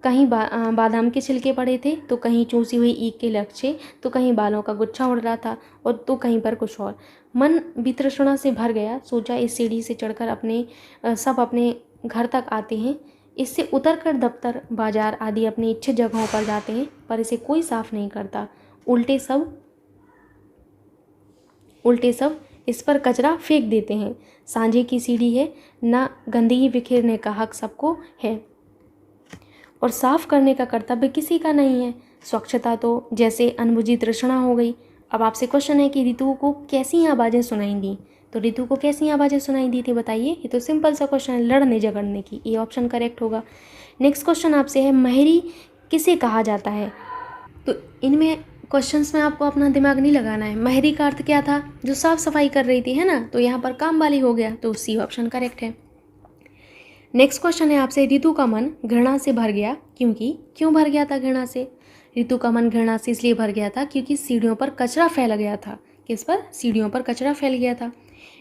कहीं बादाम के छिलके पड़े थे, तो कहीं चूसी हुई ईख के लच्छे, तो कहीं बालों का गुच्छा उड़ रहा था, और तो कहीं पर कुछ और। मन वितृष्णा से भर गया। सोचा इस सीढ़ी से चढ़कर सब अपने घर तक आते हैं, इससे उतरकर दफ्तर बाजार आदि अपनी इच्छित जगहों पर जाते हैं, पर इसे कोई साफ नहीं करता। उल्टे सब इस पर कचरा फेंक देते हैं। सांझे की सीढ़ी है, ना गंदगी बिखेरने का हक सबको है और साफ करने का कर्तव्य किसी का नहीं है। स्वच्छता तो जैसे अनबुझी तृष्णा हो गई। अब आपसे क्वेश्चन है कि रितु को कैसी आवाज़ें सुनाई दी? तो रितु को कैसी आवाज़ें सुनाई दी थी बताइए। ये तो सिंपल सा क्वेश्चन है, लड़ने झगड़ने की। ये ऑप्शन करेक्ट होगा। नेक्स्ट क्वेश्चन आपसे है, महरी किसे कहा जाता है? तो इनमें क्वेश्चंस में आपको अपना दिमाग नहीं लगाना है। महरी का अर्थ क्या था? जो साफ सफाई कर रही थी, है ना, तो यहाँ पर काम वाली हो गया, तो सी ऑप्शन करेक्ट है। नेक्स्ट क्वेश्चन है आपसे, ऋतु का मन घृणा से भर गया क्यों भर गया था घृणा से? ऋतु का मन घृणा से इसलिए भर गया था क्योंकि सीढ़ियों पर कचरा फैल गया था। किस पर? सीढ़ियों पर कचरा फैल गया था।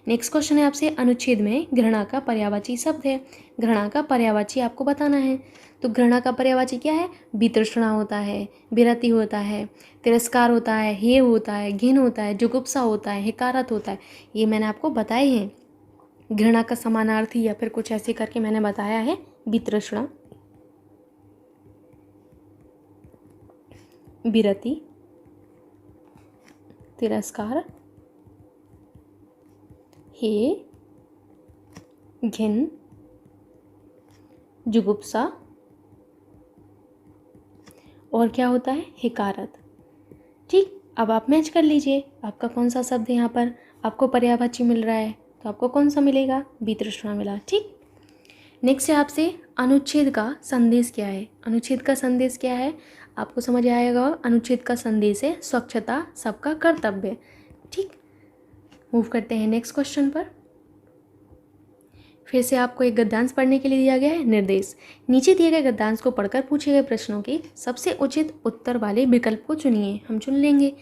नेक्स्ट क्वेश्चन है आपसे, अनुच्छेद में घृणा का पर्यायवाची शब्द है। घृणा का पर्यायवाची आपको बताना है। तो घृणा का पर्यायवाची क्या है? वितृष्णा होता है, विरति होता है, तिरस्कार होता है, हेय होता है, घिन होता है, जुगुप्सा होता है, हिकारत होता है। ये मैंने आपको बताए हैं। घृणा का समानार्थी या फिर कुछ ऐसे करके मैंने बताया है, वितृष्णा, विरति, तिरस्कार, हे, घिन, जुगुप्सा, और क्या होता है, हिकारत। ठीक, अब आप मैच कर लीजिए आपका कौन सा शब्द यहाँ पर आपको पर्यायवाची मिल रहा है, तो आपको कौन सा मिलेगा, वितृष्णा मिला। ठीक, नेक्स्ट है आपसे अनुच्छेद का संदेश क्या है। अनुच्छेद का संदेश क्या है, आपको समझ आएगा। अनुच्छेद का संदेश है स्वच्छता सबका कर्तव्य। ठीक, मूव करते हैं नेक्स्ट क्वेश्चन पर। फिर से आपको एक गद्यांश पढ़ने के लिए दिया गया है निर्देश। नीचे दिए गए गद्यांश को पढ़कर पूछे गए प्रश्नों के सबसे उचित उत्तर वाले विकल्प को चुनिए। हम चुन लेंगे।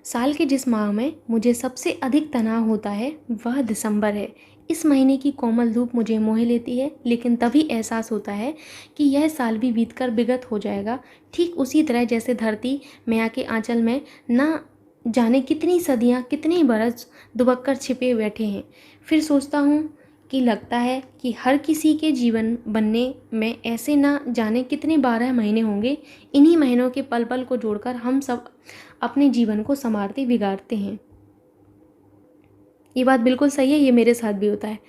साल के जिस माह में मुझे सबसे अधिक तनाव होता है वह दिसंबर है। इस महीने की कोमल धूप मुझे मोह लेती है, लेकिन तभी एहसास होता है कि यह साल भी बीतकर विगत हो जाएगा, ठीक उसी तरह जैसे धरती मैया के आंचल में न जाने कितनी सदियां कितने बरस दुबक कर छिपे बैठे हैं। फिर सोचता हूँ कि लगता है कि हर किसी के जीवन बनने में ऐसे ना जाने कितने 12 महीने होंगे। इन्हीं महीनों के पल पल को जोड़कर हम सब अपने जीवन को संवारते बिगाड़ते हैं। ये बात बिल्कुल सही है, ये मेरे साथ भी होता है।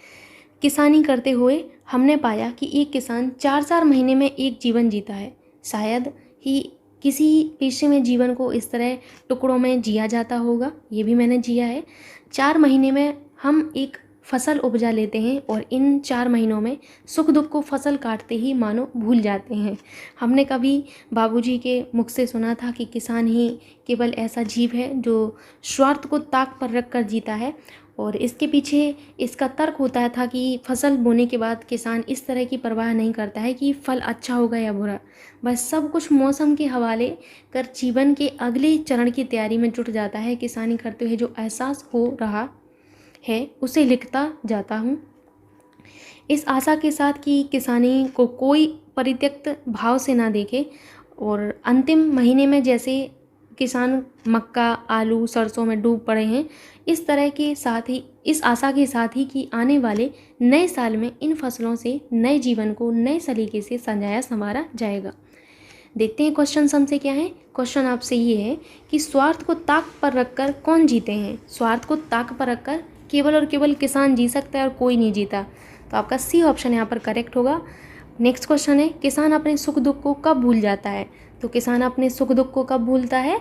किसानी करते हुए हमने पाया कि एक किसान 4-4 महीने में एक जीवन जीता है। शायद ही किसी पेशे में जीवन को इस तरह टुकड़ों में जिया जाता होगा। ये भी मैंने जिया है। 4 महीने में हम एक फसल उपजा लेते हैं और इन 4 महीनों में सुख दुख को फसल काटते ही मानो भूल जाते हैं। हमने कभी बाबूजी के मुख से सुना था कि किसान ही केवल ऐसा जीव है जो स्वार्थ को ताक पर रख कर जीता है, और इसके पीछे इसका तर्क होता था कि फसल बोने के बाद किसान इस तरह की परवाह नहीं करता है कि फल अच्छा होगा या बुरा, बस सब कुछ मौसम के हवाले कर जीवन के अगले चरण की तैयारी में जुट जाता है। किसानी करते हुए जो एहसास हो रहा है उसे लिखता जाता हूँ, इस आशा के साथ कि किसानी को कोई परित्यक्त भाव से ना देखे। और अंतिम महीने में जैसे किसान मक्का, आलू, सरसों में डूब पड़े हैं, इस तरह के साथ ही इस आशा के साथ ही कि आने वाले नए साल में इन फसलों से नए जीवन को नए सलीके से संजाया संवारा जाएगा। देखते हैं क्वेश्चन हमसे क्या है। क्वेश्चन आपसे ये है कि स्वार्थ को ताक पर रखकर कौन जीते हैं। स्वार्थ को ताक पर रखकर केवल और केवल किसान जी सकता है और कोई नहीं जीता, तो आपका सी ऑप्शन यहाँ पर करेक्ट होगा। नेक्स्ट क्वेश्चन है, किसान अपने सुख दुख को कब भूल जाता है। तो किसान अपने सुख दुख को कब भूलता है,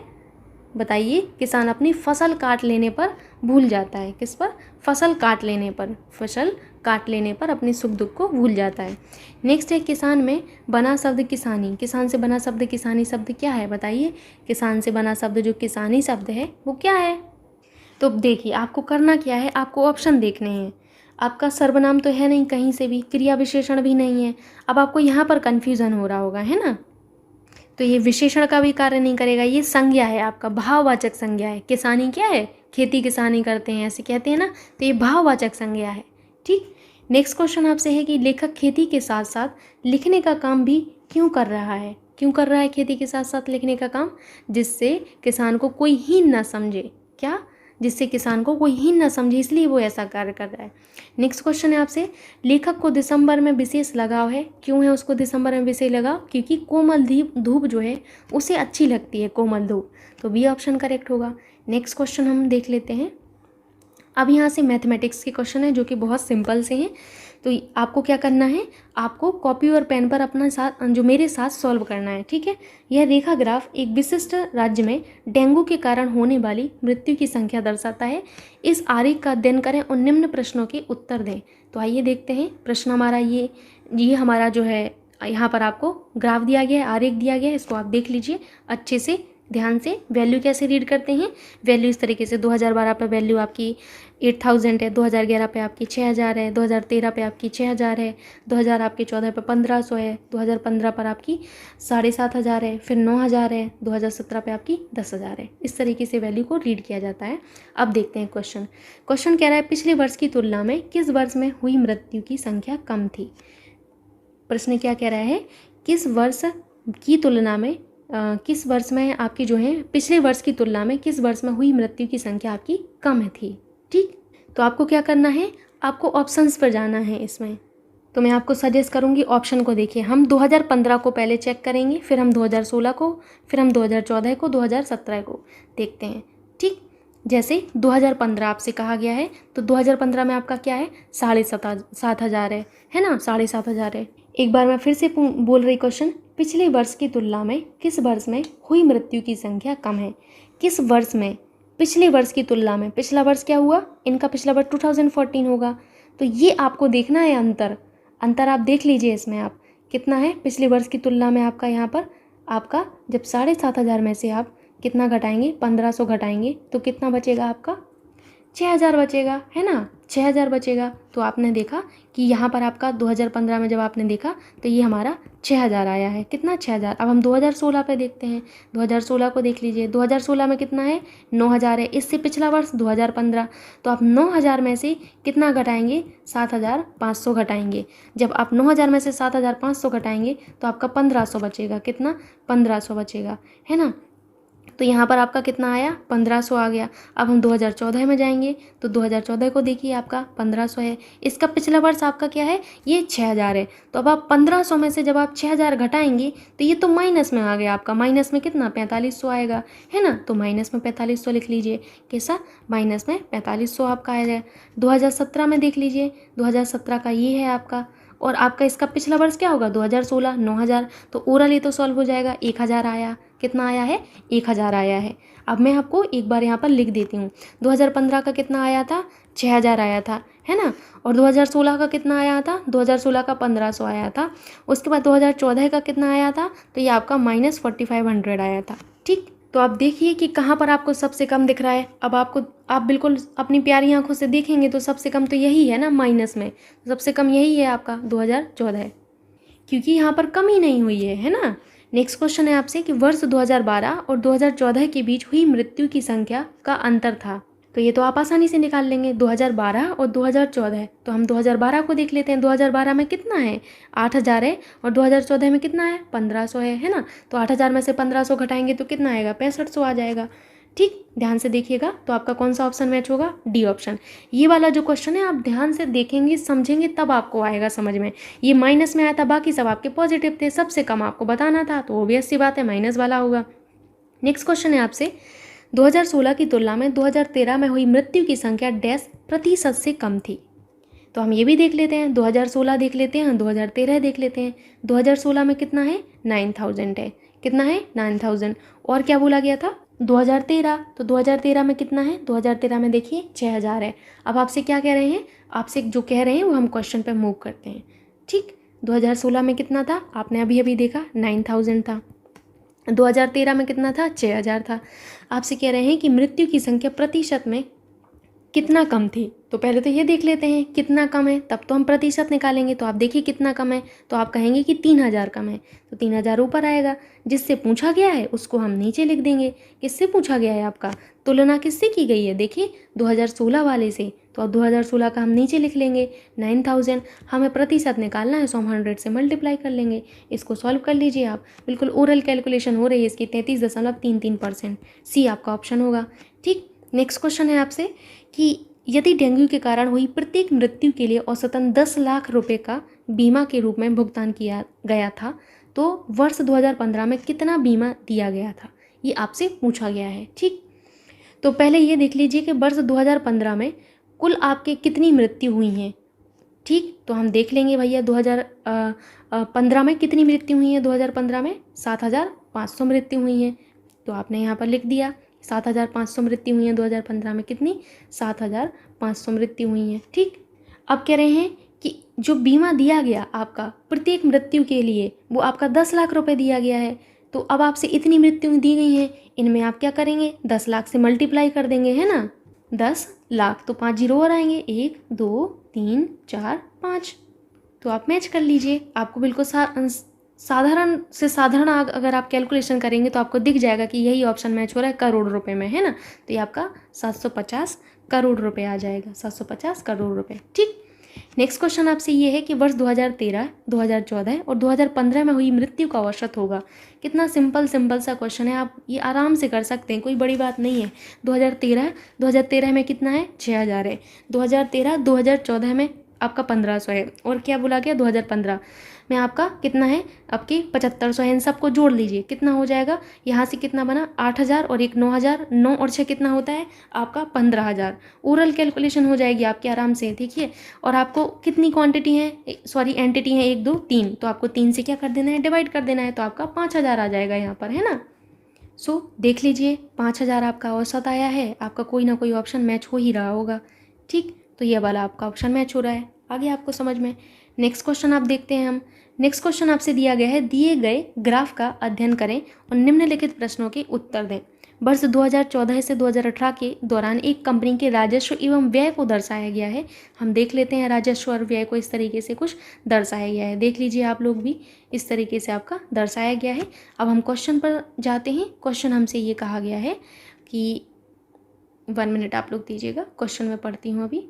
बताइए। किसान अपनी फसल काट लेने पर भूल जाता है। किस पर, फसल काट लेने पर, फसल काट लेने पर अपने सुख दुख को भूल जाता है। नेक्स्ट है, किसान में बना शब्द किसानी। किसान से बना शब्द किसानी शब्द क्या है, बताइए। किसान से बना शब्द जो किसानी शब्द है वो क्या है। तो देखिए आपको करना क्या है, आपको ऑप्शन देखने हैं। आपका सर्वनाम तो है नहीं कहीं से भी, क्रिया विशेषण भी नहीं है। अब आपको यहाँ पर कन्फ्यूज़न हो रहा होगा, है ना। तो ये विशेषण का भी कार्य नहीं करेगा, ये संज्ञा है, आपका भाववाचक संज्ञा है। किसानी क्या है, खेती किसानी करते हैं ऐसे कहते हैं ना, तो ये भाववाचक संज्ञा है। ठीक, नेक्स्ट क्वेश्चन आपसे है कि लेखक खेती के साथ साथ लिखने का काम भी क्यों कर रहा है। क्यों कर रहा है खेती के साथ साथ लिखने का काम, जिससे किसान को कोई हीन ना समझे। क्या, जिससे किसान को कोई हीन ना समझे, इसलिए वो ऐसा कार्य कर रहा है। नेक्स्ट क्वेश्चन है आपसे, लेखक को दिसंबर में विशेष लगाव है। क्यों है उसको दिसंबर में विशेष लगाव, क्योंकि कोमल धूप जो है उसे अच्छी लगती है, कोमल धूप, तो बी ऑप्शन करेक्ट होगा। नेक्स्ट क्वेश्चन हम देख लेते हैं। अब यहाँ से मैथमेटिक्स के क्वेश्चन है जो कि बहुत सिंपल से हैं। तो आपको क्या करना है, आपको कॉपी और पेन पर अपना साथ जो मेरे साथ सॉल्व करना है। ठीक है, यह रेखा ग्राफ एक विशिष्ट राज्य में डेंगू के कारण होने वाली मृत्यु की संख्या दर्शाता है। इस आरेख का अध्ययन करें और निम्न प्रश्नों के उत्तर दें। तो आइए देखते हैं प्रश्न हमारा ये हमारा जो है, यहाँ पर आपको ग्राफ दिया गया है, आरेख दिया गया है, इसको आप देख लीजिए अच्छे से ध्यान से। वैल्यू कैसे रीड करते हैं, वैल्यू इस तरीके से 2012 पे वैल्यू आपकी 8000 है, 2011 पे आपकी 6000 है, 2013 पे आपकी 6000 है, 2014 पे 1500 है, 2015 पर आपकी 7500 है, फिर 9000 है, 2017 पे आपकी 10000 है। इस तरीके से वैल्यू को रीड किया जाता है। अब देखते हैं क्वेश्चन कह रहा है पिछले वर्ष की तुलना में किस वर्ष में हुई मृत्यु की संख्या कम थी। प्रश्न क्या कह रहा है, किस वर्ष की तुलना में किस वर्ष में आपकी जो है पिछले वर्ष की तुलना में किस वर्ष में हुई मृत्यु की संख्या आपकी कम थी। ठीक, तो आपको क्या करना है, आपको ऑप्शंस पर जाना है इसमें। तो मैं आपको सजेस्ट करूंगी ऑप्शन को देखिए। हम 2015 को पहले चेक करेंगे, फिर हम 2016 को, फिर हम 2014 को, 2017 को देखते हैं। ठीक, जैसे 2015 आपसे कहा गया है, तो 2015 में आपका क्या है, 7,500 है ना, 7,500 है। एक बार मैं फिर से बोल रही क्वेश्चन, पिछले वर्ष की तुलना में किस वर्ष में हुई मृत्यु की संख्या कम है। किस वर्ष में, पिछले वर्ष की तुलना में, पिछला वर्ष क्या हुआ, इनका पिछला वर्ष 2014 होगा, तो ये आपको देखना है अंतर आप देख लीजिए इसमें, आप कितना है पिछले वर्ष की तुलना में आपका यहाँ पर, आपका जब 7,500 में से आप कितना घटाएंगे, 1,500 घटाएंगे तो कितना बचेगा आपका, 6,000 बचेगा, है ना, 6,000 बचेगा। तो आपने देखा कि यहाँ पर आपका 2015 में जब आपने देखा तो ये हमारा 6,000 आया है, कितना, 6,000। अब हम 2016 पे देखते हैं, 2016 को देख लीजिए, 2016 में कितना है, 9,000 है। इससे पिछला वर्ष 2015, तो आप 9,000 में से कितना घटाएंगे, 7,500 घटाएंगे। जब आप 9,000 में से 7,500 घटाएंगे तो आपका 1,500 बचेगा, कितना, 1,500 बचेगा, है ना। तो यहाँ पर आपका कितना आया, 1,500 आ गया। अब हम 2014 में जाएंगे तो 2014 को देखिए, आपका 1,500 है। इसका पिछला वर्ष आपका क्या है, ये 6,000 है। तो अब आप 1,500 में से जब आप 6,000 घटाएंगे तो ये तो माइनस में आ गया आपका, माइनस में कितना, 4,500 आएगा, है ना। तो माइनस में 4,500 लिख लीजिए, कैसा, माइनस में 4,500 आपका आएगा। 2017 में देख लीजिए, 2017 का ये है आपका, और आपका इसका पिछला वर्ष क्या होगा, 2016, 9,000। तो ओरल ये तो सॉल्व हो जाएगा, 1,000 आया, कितना आया है, 1,000 आया है। अब मैं आपको एक बार यहाँ पर लिख देती हूँ, 2015 का कितना आया था, 6,000 आया था, है ना। और 2016 का कितना आया था, 2016 का 1,500 आया था। उसके बाद 2014 का कितना आया था, तो ये आपका -4,500 आया था, ठीक। तो आप देखिए कि कहाँ पर आपको सबसे कम दिख रहा है। अब आप बिल्कुल अपनी प्यारी आंखों से देखेंगे तो सबसे कम तो यही है ना, माइनस में सबसे कम यही है आपका 2014, क्योंकि यहाँ पर कमी नहीं हुई है ना। नेक्स्ट क्वेश्चन है आपसे कि वर्ष 2012 और 2014 के बीच हुई मृत्यु की संख्या का अंतर था। तो ये तो आप आसानी से निकाल लेंगे, 2012 और 2014। तो हम 2012 को देख लेते हैं, 2012 में कितना है, 8,000 है, और 2014 में कितना है, 1,500 है ना। तो 8,000 में से 1,500 घटाएंगे तो कितना आएगा, 6,500 आ जाएगा, ठीक। ध्यान से देखिएगा, तो आपका कौन सा ऑप्शन मैच होगा, डी ऑप्शन। ये वाला जो क्वेश्चन है आप ध्यान से देखेंगे, समझेंगे, तब आपको आएगा समझ में। ये माइनस में आया था, बाकी सब आपके पॉजिटिव थे, सबसे कम आपको बताना था, तो ऑब्वियस सी बात है माइनस वाला होगा। नेक्स्ट क्वेश्चन है आपसे, 2016 की तुलना में 2013 में हुई मृत्यु की संख्या डैश प्रतिशत से कम थी। तो हम ये भी देख लेते हैं, 2016 देख लेते हैं, 2013 देख लेते हैं। 2016 में कितना है, 9,000 है, कितना है, 9,000। और क्या बोला गया था, 2013, तो 2013 में कितना है, 2013 में देखिए 6,000 है। अब आपसे क्या कह रहे हैं, आपसे जो कह रहे हैं वो हम क्वेश्चन पे मूव करते हैं, ठीक। 2016 में कितना था, आपने अभी अभी देखा 9,000 था। 2013 में कितना था, 6,000 था। आपसे कह रहे हैं कि मृत्यु की संख्या प्रतिशत में कितना कम थी। तो पहले तो ये देख लेते हैं कितना कम है, तब तो हम प्रतिशत निकालेंगे। तो आप देखिए कितना कम है, तो आप कहेंगे कि 3,000 कम है, तो 3,000 ऊपर आएगा। जिससे पूछा गया है उसको हम नीचे लिख देंगे। किससे पूछा गया है, आपका तुलना किससे की गई है, देखिए 2016 वाले से। तो अब 2016 का हम नीचे लिख लेंगे 9,000। हमें प्रतिशत निकालना है, सो हम 100 से मल्टीप्लाई कर लेंगे। इसको सॉल्व कर लीजिए आप, बिल्कुल ओरल कैलकुलेशन हो रही है इसकी, 33.33%। सी आपका ऑप्शन होगा, ठीक। नेक्स्ट क्वेश्चन है आपसे कि यदि डेंगू के कारण हुई प्रत्येक मृत्यु के लिए औसतन 10 लाख रुपए का बीमा के रूप में भुगतान किया गया था, तो वर्ष 2015 में कितना बीमा दिया गया था, ये आपसे पूछा गया है, ठीक। तो पहले ये देख लीजिए कि वर्ष 2015 में कुल आपके कितनी मृत्यु हुई हैं, ठीक। तो हम देख लेंगे भैया 2015 में कितनी मृत्यु हुई है, 2015 में 7,500 मृत्यु हुई हैं। तो आपने यहाँ पर लिख दिया 7,500 मृत्यु हुई हैं 2015 में, कितनी, 7,500 मृत्यु हुई हैं, ठीक। अब कह रहे हैं कि जो बीमा दिया गया आपका प्रत्येक मृत्यु के लिए, वो आपका 10 लाख रुपए दिया गया है। तो अब आपसे इतनी मृत्यु दी गई हैं, इनमें आप क्या करेंगे, 10 लाख से मल्टीप्लाई कर देंगे, है ना। 10 लाख तो 5 जीरो और आएंगे, 1 2 3 4 5। तो आप मैच कर लीजिए, आपको बिल्कुल साधारण से साधारण अगर आप कैलकुलेशन करेंगे तो आपको दिख जाएगा कि यही ऑप्शन मैच हो रहा है करोड़ रुपए में, है ना। तो ये आपका 750 करोड़ रुपए आ जाएगा, 750 करोड़ रुपए, ठीक। नेक्स्ट क्वेश्चन आपसे ये है कि वर्ष 2013, 2014 और 2015 में हुई मृत्यु का औसत होगा। कितना सिंपल सा क्वेश्चन है, आप ये आराम से कर सकते हैं, कोई बड़ी बात नहीं है। 2013 में कितना है, 6,000 है। 2013, 2014 में आपका 1,500 है। और क्या बोला गया, 2015 में आपका कितना है, आपके 7500 है। इन सबको जोड़ लीजिए, कितना हो जाएगा, यहाँ से कितना बना 8000 और एक 9000, 9 और 6 कितना होता है आपका 15000। ओरल कैलकुलेशन हो जाएगी आपकी आराम से, देखिए। और आपको कितनी क्वांटिटी है, सॉरी एंटिटी है, 1 2 3, तो आपको 3 से क्या कर देना है, डिवाइड कर देना है, तो आपका 5000 आ जाएगा यहाँ पर, है ना। सो देख लीजिए 5000 आपका औसत आया है, आपका कोई ना कोई ऑप्शन मैच हो ही रहा होगा, ठीक। तो ये वाला आपका ऑप्शन मैच हो रहा है, आगे आपको समझ में। नेक्स्ट क्वेश्चन आप देखते हैं हम। नेक्स्ट क्वेश्चन आपसे दिया गया है, दिए गए ग्राफ का अध्ययन करें और निम्नलिखित प्रश्नों के उत्तर दें। वर्ष 2014 से 2018 के दौरान एक कंपनी के राजस्व एवं व्यय को दर्शाया गया है। हम देख लेते हैं राजस्व और व्यय को, इस तरीके से कुछ दर्शाया गया है, देख लीजिए आप लोग भी, इस तरीके से आपका दर्शाया गया है। अब हम क्वेश्चन पर जाते हैं। क्वेश्चन हमसे ये कहा गया है कि 1 मिनट आप लोग दीजिएगा, क्वेश्चन में पढ़ती हूँ अभी।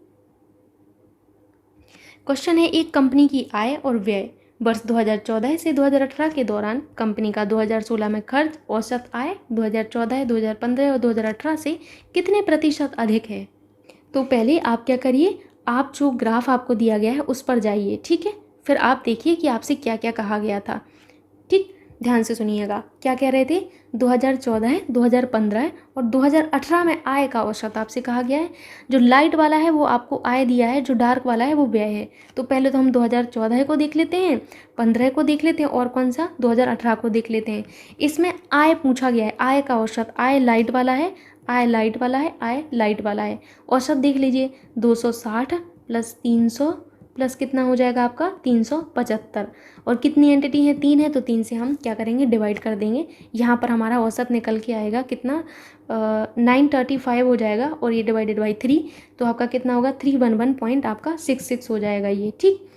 क्वेश्चन है, एक कंपनी की आय और व्यय वर्ष 2014 से 2018 के दौरान कंपनी का 2016 में खर्च औसत आय 2014, 2015 और 2018 से कितने प्रतिशत अधिक है। तो पहले आप क्या करिए, आप जो ग्राफ आपको दिया गया है उस पर जाइए, ठीक है। फिर आप देखिए कि आपसे क्या क्या कहा गया था, ठीक। ध्यान से सुनिएगा, क्या कह रहे थे, 2014, 2015 और 2018 में आय का औसत आपसे कहा गया है। जो लाइट वाला है वो आपको आय दिया है, जो डार्क वाला है वो व्यय है। तो पहले तो हम 2014 को देख लेते हैं, 15 को देख लेते हैं और कौन सा 2018 को देख लेते हैं। इसमें आय पूछा गया है, आय का औसत, आय लाइट वाला है, आय लाइट वाला है, आय लाइट वाला है। औसत देख लीजिए, 260 प्लस 300 प्लस कितना हो जाएगा आपका 375। और कितनी एंटिटी है, 3 है, तो 3 से हम क्या करेंगे, डिवाइड कर देंगे। यहाँ पर हमारा औसत निकल के आएगा कितना, 935 हो जाएगा, और ये डिवाइडेड बाई 3, तो आपका कितना होगा 311 पॉइंट आपका 66 हो जाएगा ये, ठीक।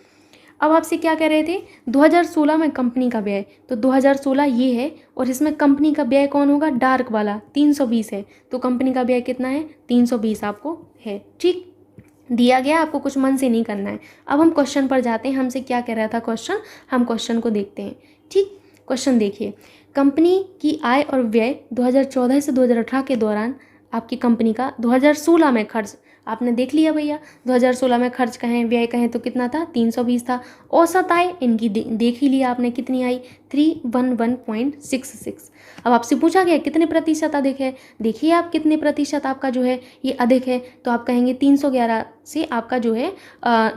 अब आपसे क्या कह रहे थे, 2016 में कंपनी का व्यय, तो 2016 ये है, और इसमें कंपनी का व्यय कौन होगा, डार्क वाला 320 है, तो कंपनी का व्यय कितना है 320 आपको है, ठीक। दिया गया, आपको कुछ मन से नहीं करना है। अब हम क्वेश्चन पर जाते हैं, हमसे क्या कह रहा था क्वेश्चन, हम क्वेश्चन को देखते हैं, ठीक। क्वेश्चन देखिए, कंपनी की आय और व्यय 2014 से 2018 के दौरान आपकी कंपनी का 2016 में खर्च, आपने देख लिया भैया, 2016 में खर्च कहें व्यय कहें तो कितना था 320 था। औसत आय इनकी देख ही लिया आपने, कितनी आई 311.66। अब आपसे पूछा गया कितने प्रतिशत अधिक है, देखिए आप कितने प्रतिशत आपका जो है ये अधिक है, तो आप कहेंगे 311 से आपका जो है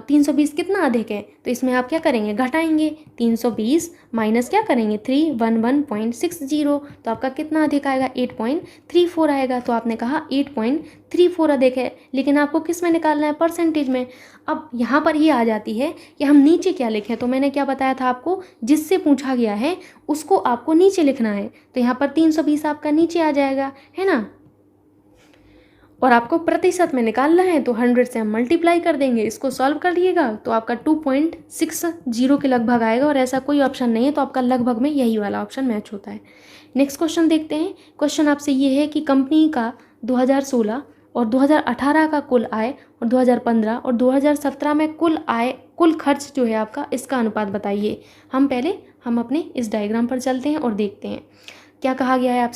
320 कितना अधिक है, तो इसमें आप क्या करेंगे, घटाएंगे, 320 माइनस क्या करेंगे 311.60, तो आपका कितना अधिक आएगा 8.34 आएगा। तो आपने कहा 8.34 अधिक है, लेकिन आपको किस में निकालना है, परसेंटेज में। अब यहाँ पर ये आ जाती है कि हम नीचे क्या लिखें, तो मैंने क्या बताया था आपको, जिससे पूछा गया है उसको आपको नीचे लिखना है, तो यहाँ पर 320 आपका नीचे आ जाएगा, है ना। और आपको प्रतिशत में निकालना है, तो 100 से हम मल्टीप्लाई कर देंगे, इसको सॉल्व कर लिएगा तो आपका 2.60 के लगभग आएगा, और ऐसा कोई ऑप्शन नहीं है, तो आपका लगभग में यही वाला ऑप्शन मैच होता है। नेक्स्ट क्वेश्चन देखते हैं। क्वेश्चन आपसे ये है कि कंपनी का 2016 और 2018 का कुल आय और 2015 और 2017 में कुल खर्च जो है आपका, इसका अनुपात बताइए। हम अपने इस डायग्राम पर चलते हैं और देखते हैं क्या कहा गया है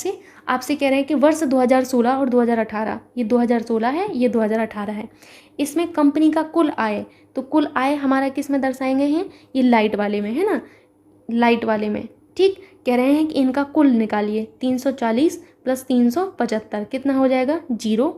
आपसे कह रहे हैं कि वर्ष 2016 और 2018, ये 2016 है, ये 2018 है, इसमें कंपनी का कुल आय, तो कुल आय हमारा किस में दर्शाएंगे हैं, ये लाइट वाले में, है ना, लाइट वाले में, ठीक। कह रहे हैं कि इनका कुल निकालिए, 340 प्लस 375 कितना हो जाएगा 0,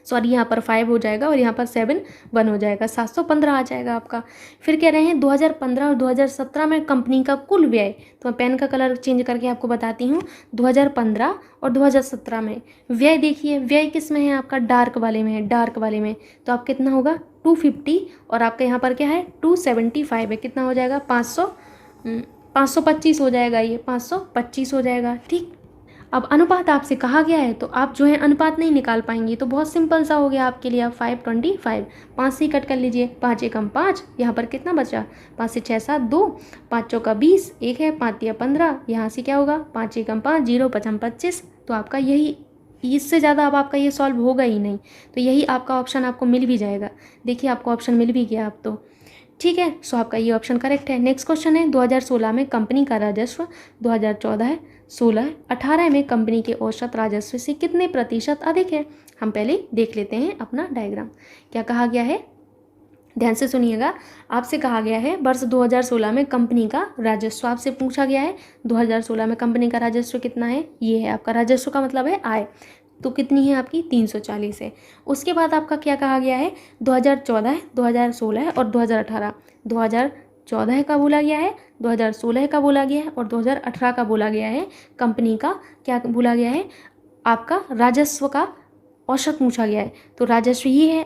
सॉरी यहाँ पर 5 हो जाएगा और यहाँ पर 7 1 हो जाएगा, 715 आ जाएगा आपका। फिर कह रहे हैं 2015 और 2017 में कंपनी का कुल व्यय, तो मैं पेन का कलर चेंज करके आपको बताती हूँ। 2015 और 2017 में व्यय देखिए, व्यय किस में है आपका, डार्क वाले में है, डार्क वाले में, तो आप कितना होगा 250, और आपका यहाँ पर क्या है 275 है, कितना हो जाएगा 525 हो जाएगा, ये 525 हो जाएगा, ठीक। अब अनुपात आपसे कहा गया है, तो आप जो है अनुपात नहीं निकाल पाएंगे, तो बहुत सिंपल सा हो गया आपके लिए। आप 525 5 से कट कर लीजिए, 5 एकम 5, यहाँ पर कितना बचा 5 से 6 7 2, 5 चौका 20, 1 है 5 या 15, यहाँ से क्या होगा 5 एकम 5 0 5 25, तो आपका यही, इससे ज़्यादा अब आपका ये सॉल्व होगा ही नहीं, तो यही आपका ऑप्शन आपको मिल भी जाएगा। देखिए आपको ऑप्शन मिल भी गया अब तो, ठीक है। सो आपका ये ऑप्शन करेक्ट है। नेक्स्ट क्वेश्चन है 2016 में कंपनी का राजस्व 2014, 16, 18 में कंपनी के औसत राजस्व से कितने प्रतिशत अधिक है। हम पहले देख लेते हैं अपना डायग्राम। क्या कहा गया है, ध्यान से सुनिएगा, आपसे कहा गया है वर्ष 2016 में कंपनी का राजस्व आपसे पूछा गया है। 2016 में कंपनी का राजस्व कितना है, ये है आपका राजस्व का मतलब है आय, तो कितनी है आपकी 340 है। उसके बाद आपका क्या कहा गया है, 2014, 2016 और 2018। 2014 का बोला गया है, 2016 का बोला गया है और 2018 का बोला गया है। कंपनी का क्या बोला गया है, आपका राजस्व का औसत पूछा गया है। तो राजस्व ये है,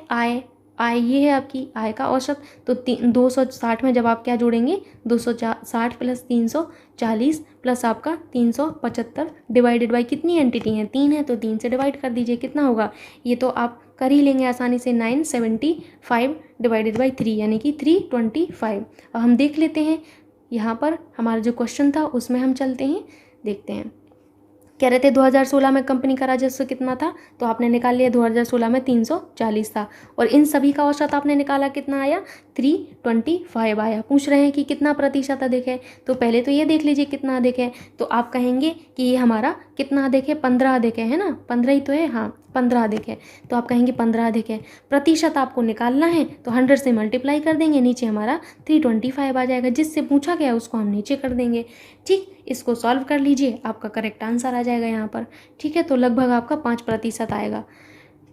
आय ये है आपकी आय का औसत। तो 260 में जब आप क्या जोड़ेंगे, 260 प्लस 340 प्लस आपका 375 डिवाइडेड बाई कितनी एंटिटी है, 3 है, तो 3 से डिवाइड कर दीजिए, कितना होगा, ये तो आप कर ही लेंगे आसानी से, 975 डिवाइडेड बाई 3 यानी कि 325। अब हम देख लेते हैं यहाँ पर हमारा जो क्वेश्चन था उसमें हम चलते हैं, देखते हैं। कह रहे थे 2016 में कंपनी का राजस्व कितना था, तो आपने निकाल लिया 2016 में 340 था, और इन सभी का औसत आपने निकाला, कितना आया 325 आया। पूछ रहे हैं कि कितना प्रतिशत अधिक है, तो पहले तो ये देख लीजिए कितना अधिक है, तो आप कहेंगे कि ये हमारा कितना अधिक है, 15 अधिक है ना, 15 ही तो है, हाँ 15 अधिक है, तो आप कहेंगे 15 अधिक है। प्रतिशत आपको निकालना है तो 100 से मल्टीप्लाई कर देंगे, नीचे हमारा 325 आ जाएगा, जिससे पूछा गया उसको हम नीचे कर देंगे। ठीक, इसको सॉल्व कर लीजिए, आपका करेक्ट आंसर आ जाएगा यहाँ पर। ठीक है, तो लगभग आपका 5% आएगा।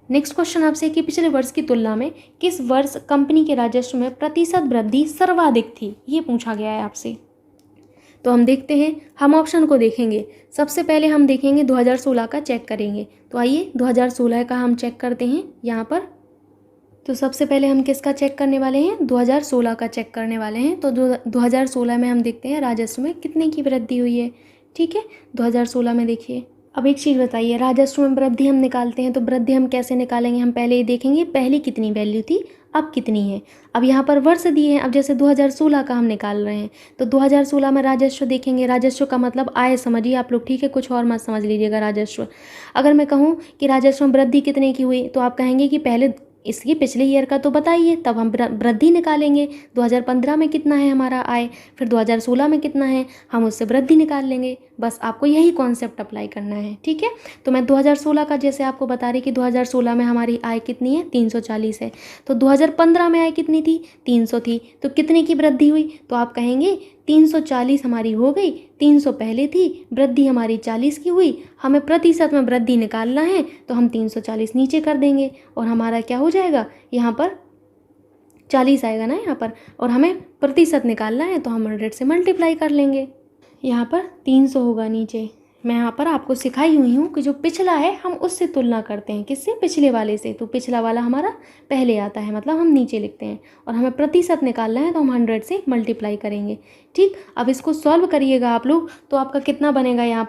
नेक्स्ट क्वेश्चन आपसे कि पिछले वर्ष की तुलना में किस वर्ष कंपनी के राजस्व में प्रतिशत वृद्धि सर्वाधिक थी, ये पूछा गया है आपसे। तो हम देखते हैं, हम ऑप्शन को देखेंगे। सबसे पहले हम देखेंगे 2016 का चेक करेंगे, तो आइए 2016 का हम चेक करते हैं यहाँ पर। तो सबसे पहले हम किसका चेक करने वाले हैं, 2016 का चेक करने वाले हैं। तो 2016 में हम देखते हैं राजस्व में कितने की वृद्धि हुई है। ठीक है, 2016 में देखिए। अब एक चीज़ बताइए, राजस्व में वृद्धि हम निकालते हैं तो वृद्धि हम कैसे निकालेंगे, हम पहले ही देखेंगे पहले कितनी वैल्यू थी, अब कितनी है। अब यहाँ पर वर्ष दिए हैं, अब जैसे 2016 का हम निकाल रहे हैं, तो 2016 में राजस्व देखेंगे। राजस्व का मतलब आय समझिए आप लोग, ठीक है, कुछ और मत समझ लीजिएगा राजस्व। अगर मैं कहूँ कि राजस्व में वृद्धि कितने की हुई, तो आप कहेंगे कि पहले इसके पिछले ईयर का तो बताइए, तब हम वृद्धि निकालेंगे। 2015 में कितना है हमारा आय, फिर 2016 में कितना है, हम उससे वृद्धि निकाल लेंगे। बस आपको यही कॉन्सेप्ट अप्लाई करना है। ठीक है, तो मैं 2016 का जैसे आपको बता रही कि 2016 में हमारी आय कितनी है, 340 है। तो 2015 में आय कितनी थी, 300 थी, तो कितने की वृद्धि हुई, तो आप कहेंगे 340 हमारी हो गई, 300 पहले थी, वृद्धि हमारी 40 की हुई, हमें प्रतिशत में वृद्धि निकालना है, तो हम 340 नीचे कर देंगे और हमारा क्या हो जाएगा, यहाँ पर 40 आएगा ना यहाँ पर, और हमें प्रतिशत निकालना है तो हम 100 से मल्टीप्लाई कर लेंगे। यहाँ पर 300 होगा नीचे। मैं यहाँ पर आपको सिखाई हुई हूँ कि जो पिछला है हम उससे तुलना करते हैं, किससे, पिछले वाले से। तो पिछला वाला हमारा पहले आता है, मतलब हम नीचे लिखते हैं, और हमें प्रतिशत निकालना है तो हम 100 से मल्टीप्लाई करेंगे। ठीक, अब इसको सॉल्व करिएगा आप लोग, तो आपका कितना बनेगा, यहाँ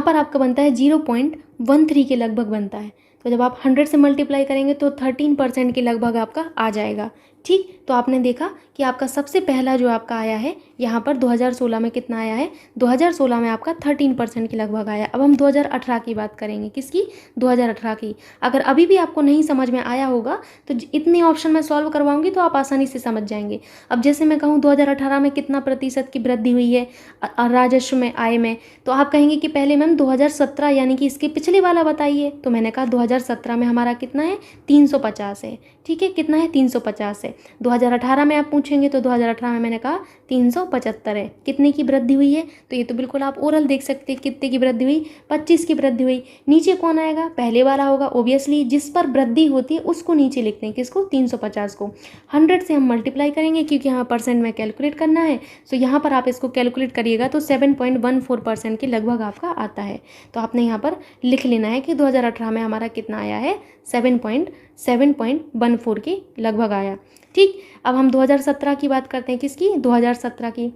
पर आपका बनता है 0.13 के लगभग बनता है। तो जब आप 100 से मल्टीप्लाई करेंगे तो 13% के लगभग आपका आ जाएगा। ठीक, तो आपने देखा कि आपका सबसे पहला जो आपका आया है यहाँ पर 2016 में कितना आया है, 2016 में आपका 13% के लगभग आया। अब हम 2018 की बात करेंगे, किसकी, 2018 की। अगर अभी भी आपको नहीं समझ में आया होगा तो इतने ऑप्शन में सॉल्व करवाऊंगी तो आप आसानी से समझ जाएंगे। अब जैसे मैं कहूँ 2018 में कितना प्रतिशत की वृद्धि हुई है राजस्व में, आय में, तो आप कहेंगे कि पहले मैम 2017 यानी कि इसके पिछले वाला बताइए। तो मैंने कहा 2017 में हमारा कितना है, 350 है। ठीक है, कितना है, 350 है। 2018 में आप पूछेंगे तो 2018 में मैंने कहा 375 है। कितने की वृद्धि हुई है, तो ये तो बिल्कुल आप ओरल देख सकते हैं, कितने की वृद्धि हुई, 25 की वृद्धि हुई। नीचे कौन आएगा, पहले वाला होगा ओबियसली, जिस पर वृद्धि होती है उसको नीचे लिखते हैं, किसको, 350 को। 100 से हम मल्टीप्लाई करेंगे क्योंकि यहाँ परसेंट में कैलकुलेट करना है, तो यहाँ पर आप इसको कैलकुलेट करिएगा तो 7.14% के लगभग आपका आता है। तो आपने यहाँ पर लिख लेना है कि 2018 में हमारा कितना आया है, 7.14 के लगभग आया। ठीक, अब हम 2017 की बात करते हैं, किसकी, 2017 की।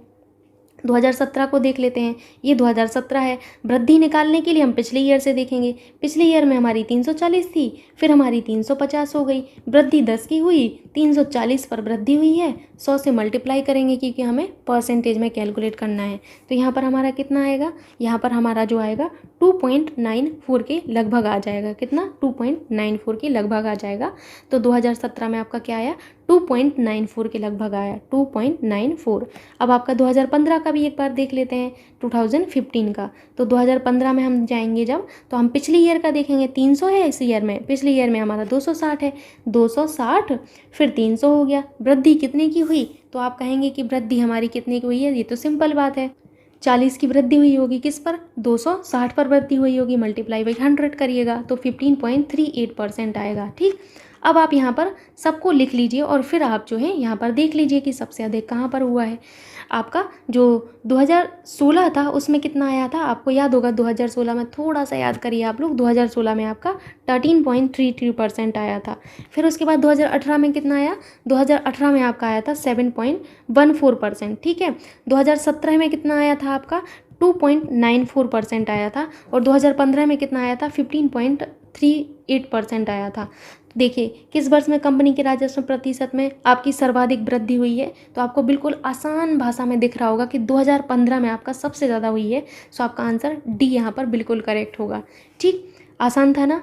2017 को देख लेते हैं, ये 2017 है। वृद्धि निकालने के लिए हम पिछले ईयर से देखेंगे। पिछले ईयर में हमारी 340 थी, फिर हमारी 350 हो गई, वृद्धि 10 की हुई, 340 पर वृद्धि हुई है, 100 से मल्टीप्लाई करेंगे क्योंकि हमें परसेंटेज में कैलकुलेट करना है। तो यहाँ पर हमारा कितना आएगा, यहाँ पर हमारा जो आएगा 2.94 के लगभग आ जाएगा। कितना, 2.94 के लगभग आ जाएगा। तो 2017 में आपका क्या आया, 2.94 के लगभग आया, 2.94। अब आपका 2015 का भी एक बार देख लेते हैं, 2015 का। तो 2015 में हम जाएंगे जब, तो हम पिछले ईयर का देखेंगे। 300 है इस ईयर में, पिछले ईयर में हमारा 260 है, 260 फिर 300 हो गया। वृद्धि कितने की हुई? तो आप कहेंगे कि वृद्धि हमारी कितने की हुई है? ये तो सिंपल बात है, 40 की वृद्धि हुई होगी। किस पर? 260 पर वृद्धि हुई होगी, मल्टीप्लाई बाई 100 करिएगा तो 15.38% आएगा। ठीक, अब आप यहाँ पर सबको लिख लीजिए और फिर आप जो है यहाँ पर देख लीजिए कि सबसे अधिक कहाँ पर हुआ है। आपका जो 2016 था उसमें कितना आया था? आपको याद होगा 2016 में, थोड़ा सा याद करिए आप लोग, 2016 में आपका 13.33% आया था। फिर उसके बाद 2018 में कितना आया? 2018 में आपका आया था 7.14%। ठीक है, 2017 में कितना आया था आपका? 2.94% आया था। और 2015 में कितना आया था? 15.38% आया था। देखिए किस वर्ष में कंपनी के राजस्व प्रतिशत में आपकी सर्वाधिक वृद्धि हुई है? तो आपको बिल्कुल आसान भाषा में दिख रहा होगा कि 2015 में आपका सबसे ज़्यादा हुई है। सो आपका आंसर डी यहाँ पर बिल्कुल करेक्ट होगा। ठीक, आसान था ना?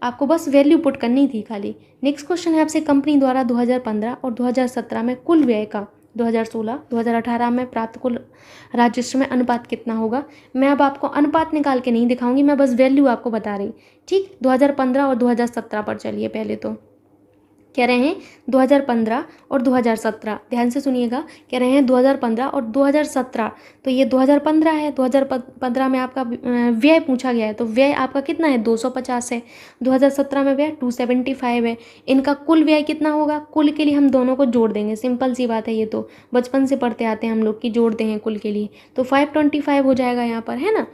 आपको बस वैल्यू पुट करनी थी खाली। नेक्स्ट क्वेश्चन है आपसे, कंपनी द्वारा 2015 और 2017 में कुल व्यय का 2016 2018 में प्राप्त कुल राजस्व में अनुपात कितना होगा? मैं अब आपको अनुपात निकाल के नहीं दिखाऊंगी, मैं बस वैल्यू आपको बता रही। ठीक, 2015 और 2017 पर चलिए। पहले तो कह रहे हैं 2015 और 2017, ध्यान से सुनिएगा। कह रहे हैं 2015 और 2017, तो ये 2015 है। 2015 में आपका व्यय पूछा गया है, तो व्यय आपका कितना है? 250 है। 2017 में व्यय 275 है। इनका कुल व्यय कितना होगा? कुल के लिए हम दोनों को जोड़ देंगे, सिंपल सी बात है, ये तो बचपन से पढ़ते आते हैं हम लोग कि जोड़ते हैं कुल के लिए। तो 525 हो जाएगा यहाँ पर, है ना।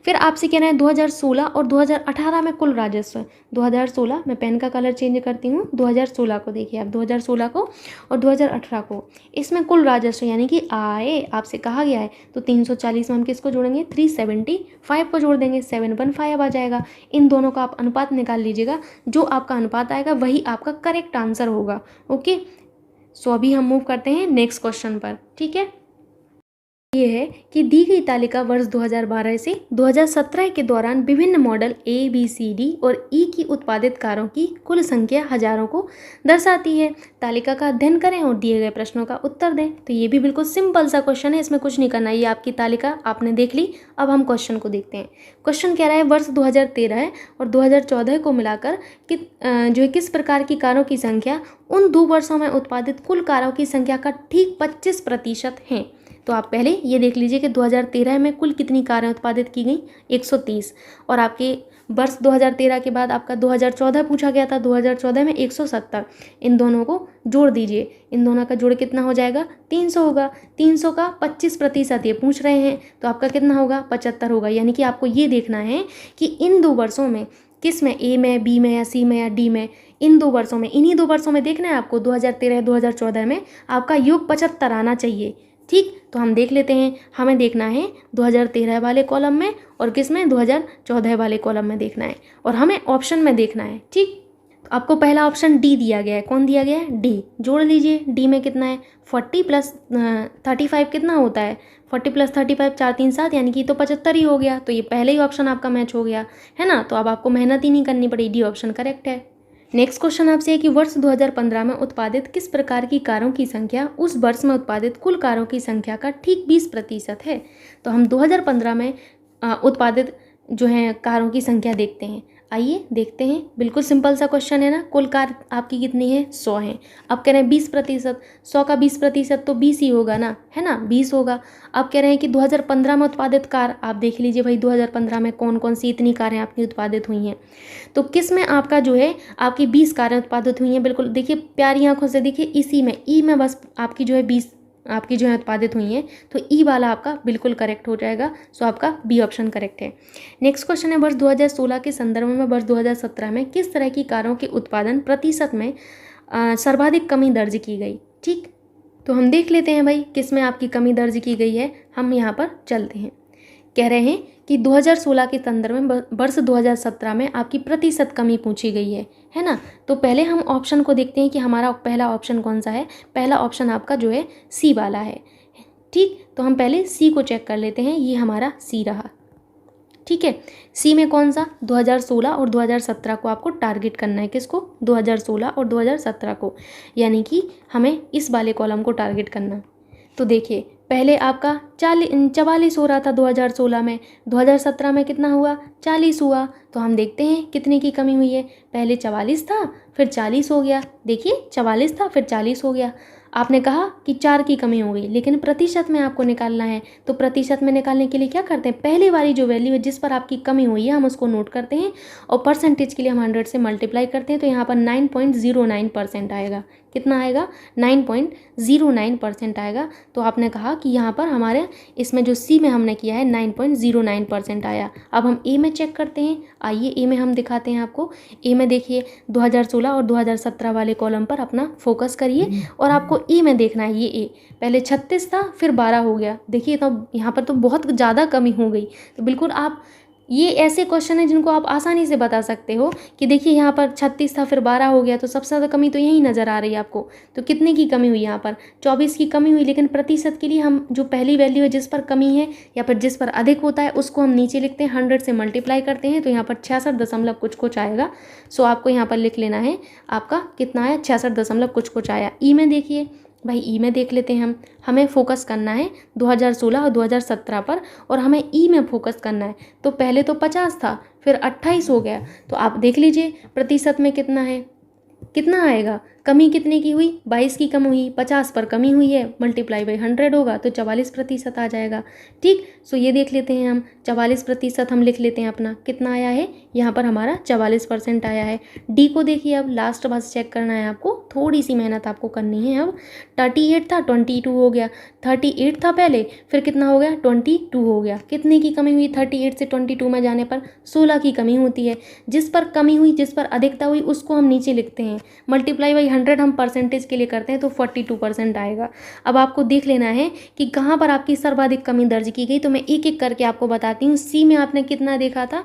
फिर आपसे कह रहे हैं 2016 और 2018 में कुल राजस्व। 2016, मैं पेन का कलर चेंज करती हूँ, 2016 को देखिए आप, 2016 को और 2018 को, इसमें कुल राजस्व यानी कि आय आपसे कहा गया है। तो 340 में हम किसको जोड़ेंगे? 375 को जोड़ देंगे, 715 आ जाएगा। इन दोनों का आप अनुपात निकाल लीजिएगा, जो आपका अनुपात आएगा वही आपका करेक्ट आंसर होगा। ओके, सो अभी हम मूव करते हैं नेक्स्ट क्वेश्चन पर। ठीक है, ये है कि दी गई तालिका वर्ष 2012 से 2017 के दौरान विभिन्न मॉडल ए, बी, सी, डी और ई की उत्पादित कारों की कुल संख्या हजारों को दर्शाती है। तालिका का अध्ययन करें और दिए गए प्रश्नों का उत्तर दें। तो ये भी बिल्कुल सिंपल सा क्वेश्चन है, इसमें कुछ नहीं करना। ये आपकी तालिका आपने देख ली। अब हम क्वेश्चन को देखते हैं। क्वेश्चन कह रहा है वर्ष 2013 और 2014 को मिलाकर जो है किस प्रकार की कारों की संख्या उन 2 वर्षों में उत्पादित कुल कारों की संख्या का ठीक 25% है। तो आप पहले ये देख लीजिए कि 2013 में कुल कितनी कारें उत्पादित की गई? 130। और आपके वर्ष 2013 के बाद आपका 2014 पूछा गया था, 2014 में 170। इन दोनों को जोड़ दीजिए, इन दोनों का जोड़ कितना हो जाएगा? 300 होगा। 300 का 25% ये पूछ रहे हैं, तो आपका कितना होगा? 75 होगा। यानी कि आपको ये देखना है कि इन 2 वर्षों में किस में, ए में, बी में या सी में या डी में, इन 2 वर्षों में, इन्हीं 2 वर्षों में देखना है आपको। 2013 2014 में आपका योग 75 आना चाहिए। ठीक, तो हम देख लेते हैं। हमें देखना है 2013 वाले कॉलम में और किस में? 2014 वाले कॉलम में देखना है, और हमें ऑप्शन में देखना है। ठीक, तो आपको पहला ऑप्शन डी दिया गया है। कौन दिया गया है? डी। जोड़ लीजिए। डी में कितना है? 40 + 35 कितना होता है? 40 + 35 4 3 7, यानी कि तो 75 ही हो गया। तो ये पहले ही ऑप्शन आपका मैच हो गया, है ना। तो अब आपको मेहनत ही नहीं करनी पड़ी, डी ऑप्शन करेक्ट है। नेक्स्ट क्वेश्चन आपसे है कि वर्ष 2015 में उत्पादित किस प्रकार की कारों की संख्या उस वर्ष में उत्पादित कुल कारों की संख्या का ठीक 20% है। तो हम 2015 में उत्पादित जो है कारों की संख्या देखते हैं। आइए देखते हैं। बिल्कुल सिंपल सा क्वेश्चन है ना। कुल कार आपकी कितनी है? 100 है। अब कह रहे हैं 20%, 100 का 20% तो 20 ही होगा ना, है ना, 20 होगा। अब कह रहे हैं कि 2015 में उत्पादित कार, आप देख लीजिए भाई 2015 में कौन कौन सी इतनी कारें आपकी उत्पादित हुई हैं। तो किस में आपका जो है आपकी 20 कारें उत्पादित हुई हैं। बिल्कुल देखिए प्यारी आंखों से देखिए, इसी में ई में बस आपकी जो है 20 आपकी जो है उत्पादित हुई हैं। तो ई वाला आपका बिल्कुल करेक्ट हो जाएगा। सो आपका बी ऑप्शन करेक्ट है। नेक्स्ट क्वेश्चन है वर्ष 2016 के संदर्भ में वर्ष 2017 में किस तरह की कारों के उत्पादन प्रतिशत में सर्वाधिक कमी दर्ज की गई। ठीक, तो हम देख लेते हैं भाई किस में आपकी कमी दर्ज की गई है। हम यहाँ पर चलते हैं। कह रहे हैं कि 2016 के संदर्भ में वर्ष 2017 में आपकी प्रतिशत कमी पूछी गई है ना। तो पहले हम ऑप्शन को देखते हैं कि हमारा पहला ऑप्शन कौन सा है। पहला ऑप्शन आपका जो है सी वाला है। ठीक, तो हम पहले सी को चेक कर लेते हैं। ये हमारा सी रहा। ठीक है। सी में कौन सा, 2016 और 2017 को आपको टारगेट करना है। किसको, 2016 और 2017 को, यानी कि हमें इस वाले कॉलम को टारगेट करना। तो देखिए पहले आपका 44 हो रहा था 2016 में, 2017 में कितना हुआ, 40 हुआ। तो हम देखते हैं कितने की कमी हुई है। पहले 44 था फिर 40 हो गया, देखिए 44 था फिर 40 हो गया। आपने कहा कि 4 की कमी हो गई, लेकिन प्रतिशत में आपको निकालना है। तो प्रतिशत में निकालने के लिए क्या करते हैं, पहली वाली जो वैल्यू है जिस पर आपकी कमी हुई है हम उसको नोट करते हैं और परसेंटेज के लिए हम 100 से मल्टीप्लाई करते हैं। तो यहाँ पर 9.09% आएगा। कितना आएगा, 9.09% आएगा। तो आपने कहा कि यहाँ पर हमारे इसमें जो सी में हमने किया है 9.09% आया। अब हम ए में चेक करते हैं, आइए ए में हम दिखाते हैं आपको। ए में देखिए 2016 और 2017 वाले कॉलम पर अपना फोकस करिए और आपको ए में देखना है। ये ए पहले 36 था फिर 12 हो गया, देखिए तो यहाँ पर तो बहुत ज़्यादा कमी हो गई। तो बिल्कुल आप ये ऐसे क्वेश्चन है जिनको आप आसानी से बता सकते हो कि देखिए यहाँ पर 36 था फिर 12 हो गया, तो सबसे ज़्यादा कमी तो यही नज़र आ रही है आपको। तो कितने की कमी हुई, यहाँ पर 24 की कमी हुई। लेकिन प्रतिशत के लिए हम जो पहली वैल्यू है जिस पर कमी है या फिर जिस पर अधिक होता है उसको हम नीचे लिखते हैं, 100 से मल्टीप्लाई करते हैं। तो यहाँ पर 66 दशमलव कुछ कुछ आएगा। सो आपको यहाँ पर लिख लेना है आपका कितना आया, 66 दशमलव कुछ कुछ आया। ई में देखिए भाई, ई में देख लेते हैं हमें फोकस करना है 2016 और 2017 पर, और हमें ई में फोकस करना है। तो पहले तो 50 था फिर 28 हो गया। तो आप देख लीजिए प्रतिशत में कितना है, कितना आएगा, कमी कितने की हुई, 22 की कमी हुई, 50 पर कमी हुई है, मल्टीप्लाई बाई 100 होगा तो 44% आ जाएगा। ठीक, सो ये देख लेते हैं हम 44% हम लिख लेते हैं अपना, कितना आया है यहाँ पर हमारा 44% आया है। डी को देखिए, अब लास्ट बस चेक करना है आपको, थोड़ी सी मेहनत आपको करनी है। अब 38 था 22 हो गया, 38 था पहले फिर कितना हो गया 22 हो गया। कितने की कमी हुई, 38 से 22 में जाने पर 16 की कमी होती है। जिस पर कमी हुई, जिस पर अधिकता हुई उसको हम नीचे लिखते हैं, मल्टीप्लाई बाई 100 हम परसेंटेज के लिए करते हैं तो 42% आएगा। अब आपको देख लेना है कि कहाँ पर आपकी सर्वाधिक कमी दर्ज की गई। तो मैं एक एक करके आपको बताती हूँ। सी में आपने कितना देखा था,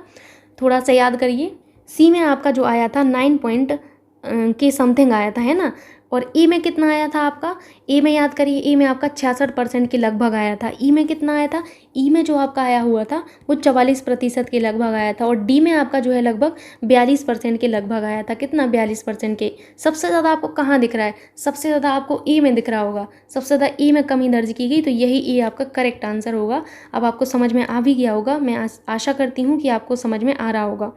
थोड़ा सा याद करिए। सी में आपका जो आया था 9 पॉइंट के समथिंग आया था, है ना। और ए में कितना आया था आपका, ए में याद करिए, ए में आपका 66% के लगभग आया था। ई में कितना आया था, ई में जो आपका आया हुआ था वो 44% के लगभग आया था। और डी में आपका जो है लगभग 42% के लगभग आया था। कितना, 42% के। सबसे ज़्यादा आपको कहाँ दिख रहा है, सबसे ज़्यादा आपको ए में दिख रहा होगा। सबसे ज़्यादा ए में कमी दर्ज की गई, तो यही ए आपका करेक्ट आंसर होगा। अब आपको समझ में आ भी गया होगा, मैं आशा करती हूँ कि आपको समझ में आ रहा होगा।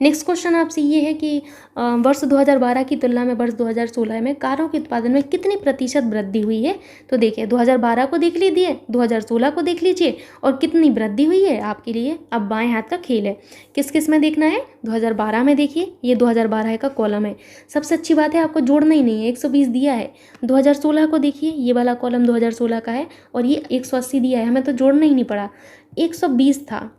नेक्स्ट क्वेश्चन आपसे ये है कि वर्ष 2012 की तुलना में वर्ष 2016 में कारों के उत्पादन में कितनी प्रतिशत वृद्धि हुई है। तो देखिए 2012 को देख लीजिए, 2016 को देख लीजिए और कितनी वृद्धि हुई है आपके लिए अब बाएं हाथ का खेल है। किस किस में देखना है, 2012 में देखिए, ये 2012 का कॉलम है। सबसे अच्छी बात है आपको जोड़ना ही नहीं है, 120 दिया है। 2016 को देखिए, ये वाला कॉलम 2016 का है और ये 180 दिया है, हमें तो जोड़ना ही नहीं पड़ा। 120 था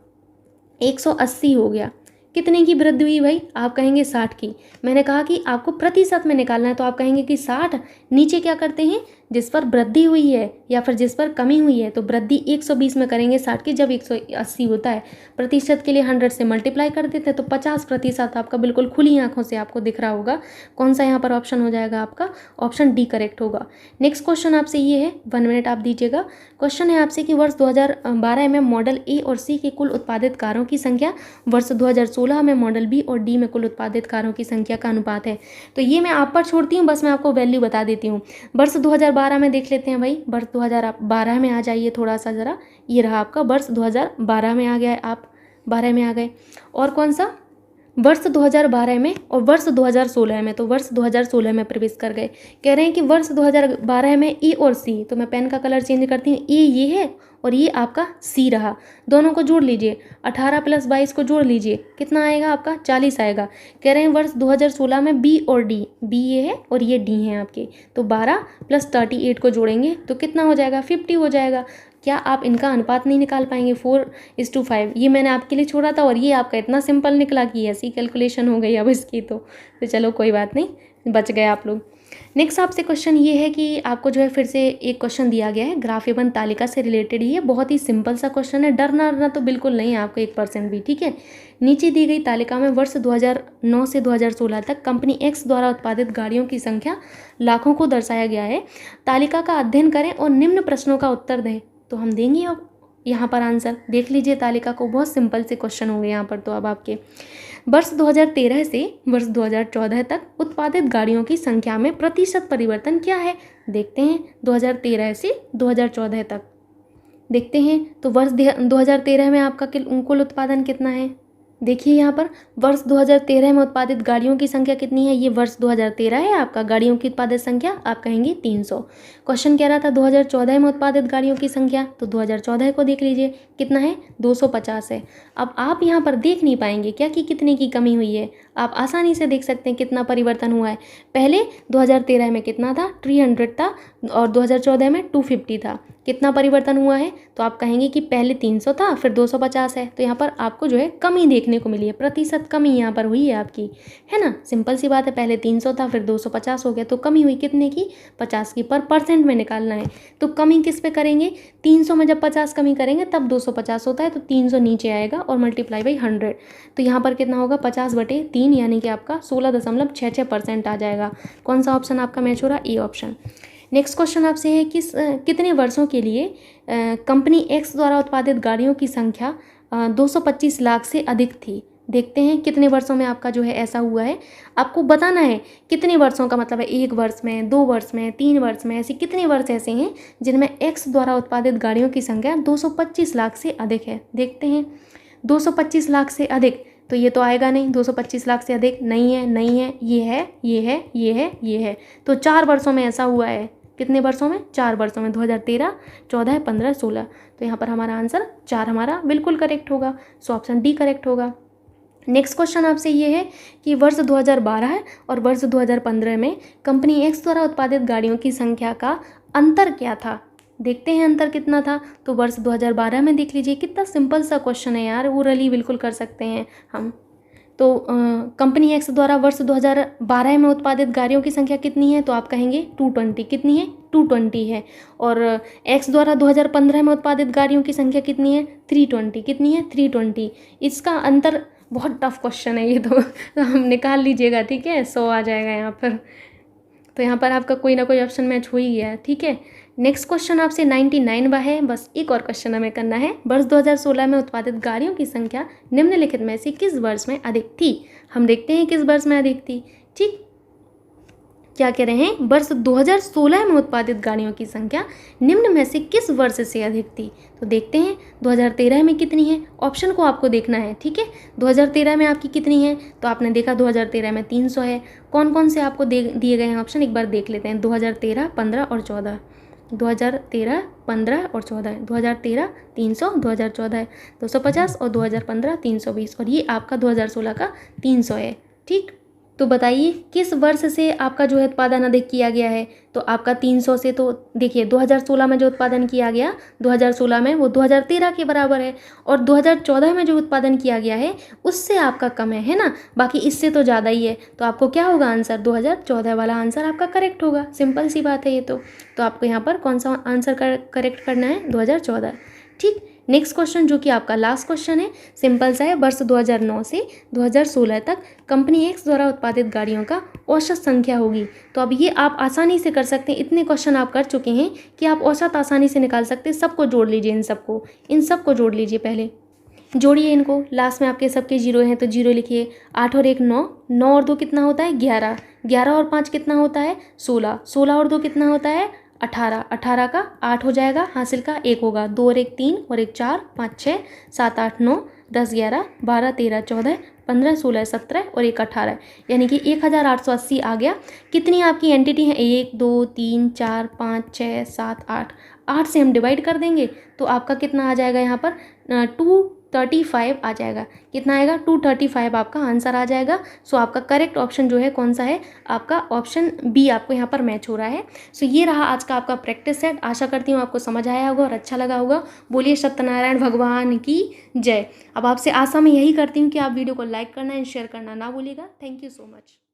180 हो गया। कितने की वृद्धि हुई भाई, आप कहेंगे 60 की। मैंने कहा कि आपको प्रतिशत में निकालना है तो आप कहेंगे कि 60। नीचे क्या करते हैं, जिस पर वृद्धि हुई है या फिर जिस पर कमी हुई है तो वृद्धि 120 में करेंगे 60 की, जब 180 होता है। प्रतिशत के लिए 100 से मल्टीप्लाई कर देते हैं तो 50% आपका बिल्कुल खुली आंखों से आपको दिख रहा होगा। कौन सा यहाँ पर ऑप्शन हो जाएगा आपका, ऑप्शन डी करेक्ट होगा। नेक्स्ट क्वेश्चन आपसे ये है, 1 मिनट आप दीजिएगा। क्वेश्चन है आपसे कि वर्ष 2012 में मॉडल ए और सी के कुल उत्पादित कारों की संख्या वर्ष 2016 में मॉडल बी और डी में कुल उत्पादित कारों की संख्या का अनुपात है। तो ये मैं आप पर छोड़ती हूँ, बस मैं आपको वैल्यू बता देती हूँ। वर्ष 2012 में देख लेते हैं भाई, वर्ष 2012 में आ जाइए थोड़ा सा ज़रा। ये रहा आपका वर्ष 2012 में आ गया है, आप 12 में आ गए। और कौन सा, वर्ष 2012 में और वर्ष 2016 में, तो वर्ष 2016 में प्रवेश कर गए। कह रहे हैं कि वर्ष 2012 में ए और सी, तो मैं पेन का कलर चेंज करती हूँ। ए ये है और ये आपका सी रहा, दोनों को जोड़ लीजिए, 18 + 22 को जोड़ लीजिए, कितना आएगा आपका 40 आएगा। कह रहे हैं वर्ष 2016 में बी और डी, बी ये है और ये डी है आपके, तो 12 + 38 को जोड़ेंगे तो कितना हो जाएगा 50 हो जाएगा। क्या आप इनका अनुपात नहीं निकाल पाएंगे, 4:5। ये मैंने आपके लिए छोड़ा था और ये आपका इतना सिंपल निकला कि ऐसी कैलकुलेशन हो गई अब इसकी। तो चलो कोई बात नहीं, बच गए आप लोग। नेक्स्ट आपसे क्वेश्चन ये है कि आपको जो है फिर से एक क्वेश्चन दिया गया है, ग्राफ एवं तालिका से रिलेटेड ही है। बहुत ही सिंपल सा क्वेश्चन है, डरना डरना तो बिल्कुल नहीं है आपको 1% भी, ठीक है। नीचे दी गई तालिका में वर्ष 2009 से 2016 तक कंपनी एक्स द्वारा उत्पादित गाड़ियों की संख्या लाखों को दर्शाया गया है। तालिका का अध्ययन करें और निम्न प्रश्नों का उत्तर दें। तो हम देंगे अब यहाँ पर आंसर देख लीजिए तालिका को, बहुत सिंपल से क्वेश्चन होंगे यहाँ पर तो अब आपके। वर्ष 2013 से वर्ष 2014 तक उत्पादित गाड़ियों की संख्या में प्रतिशत परिवर्तन क्या है? देखते हैं 2013 से 2014 तक देखते हैं। तो वर्ष 2013 में आपका कुल उत्पादन कितना है? देखिए यहाँ पर वर्ष 2013 में उत्पादित गाड़ियों की संख्या कितनी है? ये वर्ष 2013 है आपका। गाड़ियों की उत्पादित संख्या आप कहेंगे 300। क्वेश्चन कह रहा था 2014 में उत्पादित गाड़ियों की संख्या, तो 2014 को देख लीजिए कितना है, 250 है। अब आप यहाँ पर देख नहीं पाएंगे क्या कि कितने की कमी हुई है, आप आसानी से देख सकते हैं कितना परिवर्तन हुआ है। पहले 2013 में कितना था, 300 था, और 2014 में 250 था। कितना परिवर्तन हुआ है? तो आप कहेंगे कि पहले 300 था, फिर 250 है। तो यहाँ पर आपको जो है कमी देखने को मिली है, प्रतिशत कमी यहाँ पर हुई है आपकी, है ना। सिंपल सी बात है, पहले 300 था, फिर 250 हो गया, तो कमी हुई कितने की, 50 की। पर परसेंट में निकालना है, तो कमी किस पे करेंगे, 300 में जब 50 कमी करेंगे तब 250 होता है, तो 300 नीचे आएगा और मल्टीप्लाई बाई 100। तो यहाँ पर कितना होगा, 50/3, यानी कि आपका 16.66% आ जाएगा। कौन सा ऑप्शन आपका मैच हो रहा, ए ऑप्शन। नेक्स्ट क्वेश्चन आपसे है कि कितने वर्षों के लिए कंपनी एक्स द्वारा उत्पादित गाड़ियों की संख्या 225 लाख से अधिक थी? देखते हैं कितने वर्षों में आपका जो है ऐसा हुआ है। आपको बताना है कितने वर्षों का मतलब है, 1 वर्ष में, 2 वर्ष में, 3 वर्ष में, ऐसे कितने वर्ष ऐसे हैं जिनमें एक्स द्वारा उत्पादित गाड़ियों की संख्या 225 लाख से अधिक है। देखते हैं 225 लाख से अधिक, तो ये तो आएगा नहीं, 225 लाख से अधिक नहीं है, नहीं है, ये है, ये है, ये है, ये है। तो 4 वर्षों में ऐसा हुआ है। कितने वर्षों में, 4 वर्षों में, 2013, 14, 15, 16। तो यहाँ पर हमारा आंसर 4 हमारा बिल्कुल करेक्ट होगा। सो ऑप्शन डी करेक्ट होगा। नेक्स्ट क्वेश्चन आपसे ये है कि वर्ष 2012 और वर्ष 2015 में कंपनी एक्स द्वारा उत्पादित गाड़ियों की संख्या का अंतर क्या था? देखते हैं अंतर कितना था। तो वर्ष 2012 में देख लीजिए, कितना सिंपल सा क्वेश्चन है यार, ओरली बिल्कुल कर सकते हैं हम। तो कंपनी एक्स द्वारा वर्ष 2012 में उत्पादित गाड़ियों की संख्या कितनी है? तो आप कहेंगे 220। कितनी है? 220 है। और एक्स द्वारा 2015 में उत्पादित गाड़ियों की संख्या कितनी है? 320। कितनी है? 320। इसका अंतर बहुत टफ क्वेश्चन है ये तो हम निकाल लीजिएगा, ठीक है, 100 आ जाएगा यहाँ पर। तो यहाँ पर आपका कोई ना कोई ऑप्शन मैच हो ही गया, ठीक है। नेक्स्ट क्वेश्चन आपसे 99वां है, बस एक और क्वेश्चन हमें करना है। वर्ष 2016 में उत्पादित गाड़ियों की संख्या निम्नलिखित में से किस वर्ष में अधिक थी? हम देखते हैं किस वर्ष में अधिक थी। ठीक, क्या कह रहे हैं, वर्ष 2016 में उत्पादित गाड़ियों की संख्या निम्न में से किस वर्ष से अधिक थी? तो देखते हैं 2013 में कितनी है, ऑप्शन को आपको देखना है, ठीक है। 2013 में आपकी कितनी है? तो आपने देखा 2013 में 300 है। कौन कौन से आपको दिए गए हैं ऑप्शन, एक बार देख लेते हैं। 2013, 15 और 14, 2013, 15 और 14, 2013 300, 2014 250 और 2015 320, और ये आपका 2016 का 300 है। ठीक, तो बताइए किस वर्ष से आपका जो है उत्पादन अधिक किया गया है? तो आपका 300 से, तो देखिए 2016 में जो उत्पादन किया गया 2016 में वो 2013 के बराबर है, और 2014 में जो उत्पादन किया गया है उससे आपका कम है ना, बाकी इससे तो ज़्यादा ही है। तो आपको क्या होगा आंसर, 2014 वाला आंसर आपका करेक्ट होगा। सिंपल सी बात है ये तो आपको यहाँ पर कौन सा आंसर करेक्ट करना है, 2014। ठीक, नेक्स्ट क्वेश्चन जो कि आपका लास्ट क्वेश्चन है, सिंपल सा है। वर्ष 2009 से 2016 तक कंपनी एक्स द्वारा उत्पादित गाड़ियों का औसत संख्या होगी। तो अब ये आप आसानी से कर सकते हैं, इतने क्वेश्चन आप कर चुके हैं कि आप औसत आसानी से निकाल सकते हैं। सबको जोड़ लीजिए, इन सबको जोड़ लीजिए, पहले जोड़िए इनको। लास्ट में आपके सबके 0 हैं तो 0 लिखिए। 8 और 1 9, 9 और 2 कितना होता है, 11, 11 और 5 कितना होता है, 16, 16 और 2 कितना होता है, 18, 18 का 8 हो जाएगा, हासिल का 1 होगा, 2 और 1 3 और 1 4 5 6 7 8 9 10 11 12 13 14 15 16 17 और 1 18, यानी कि 1880 आ गया। कितनी आपकी एंटिटी है, 1 2 3 4 5 6 7 8, 8 से हम डिवाइड कर देंगे तो आपका कितना आ जाएगा यहाँ पर 235 आ जाएगा। कितना आएगा, 235 आपका आंसर आ जाएगा। सो आपका करेक्ट ऑप्शन जो है कौन सा है, आपका ऑप्शन बी आपको यहाँ पर मैच हो रहा है। सो ये रहा आज का आपका प्रैक्टिस सेट। आशा करती हूँ आपको समझ आया होगा और अच्छा लगा होगा। बोलिए सत्यनारायण भगवान की जय। अब आपसे आशा मैं यही करती हूँ कि आप वीडियो को लाइक करना एंड शेयर करना ना भूलिएगा। Thank you so much.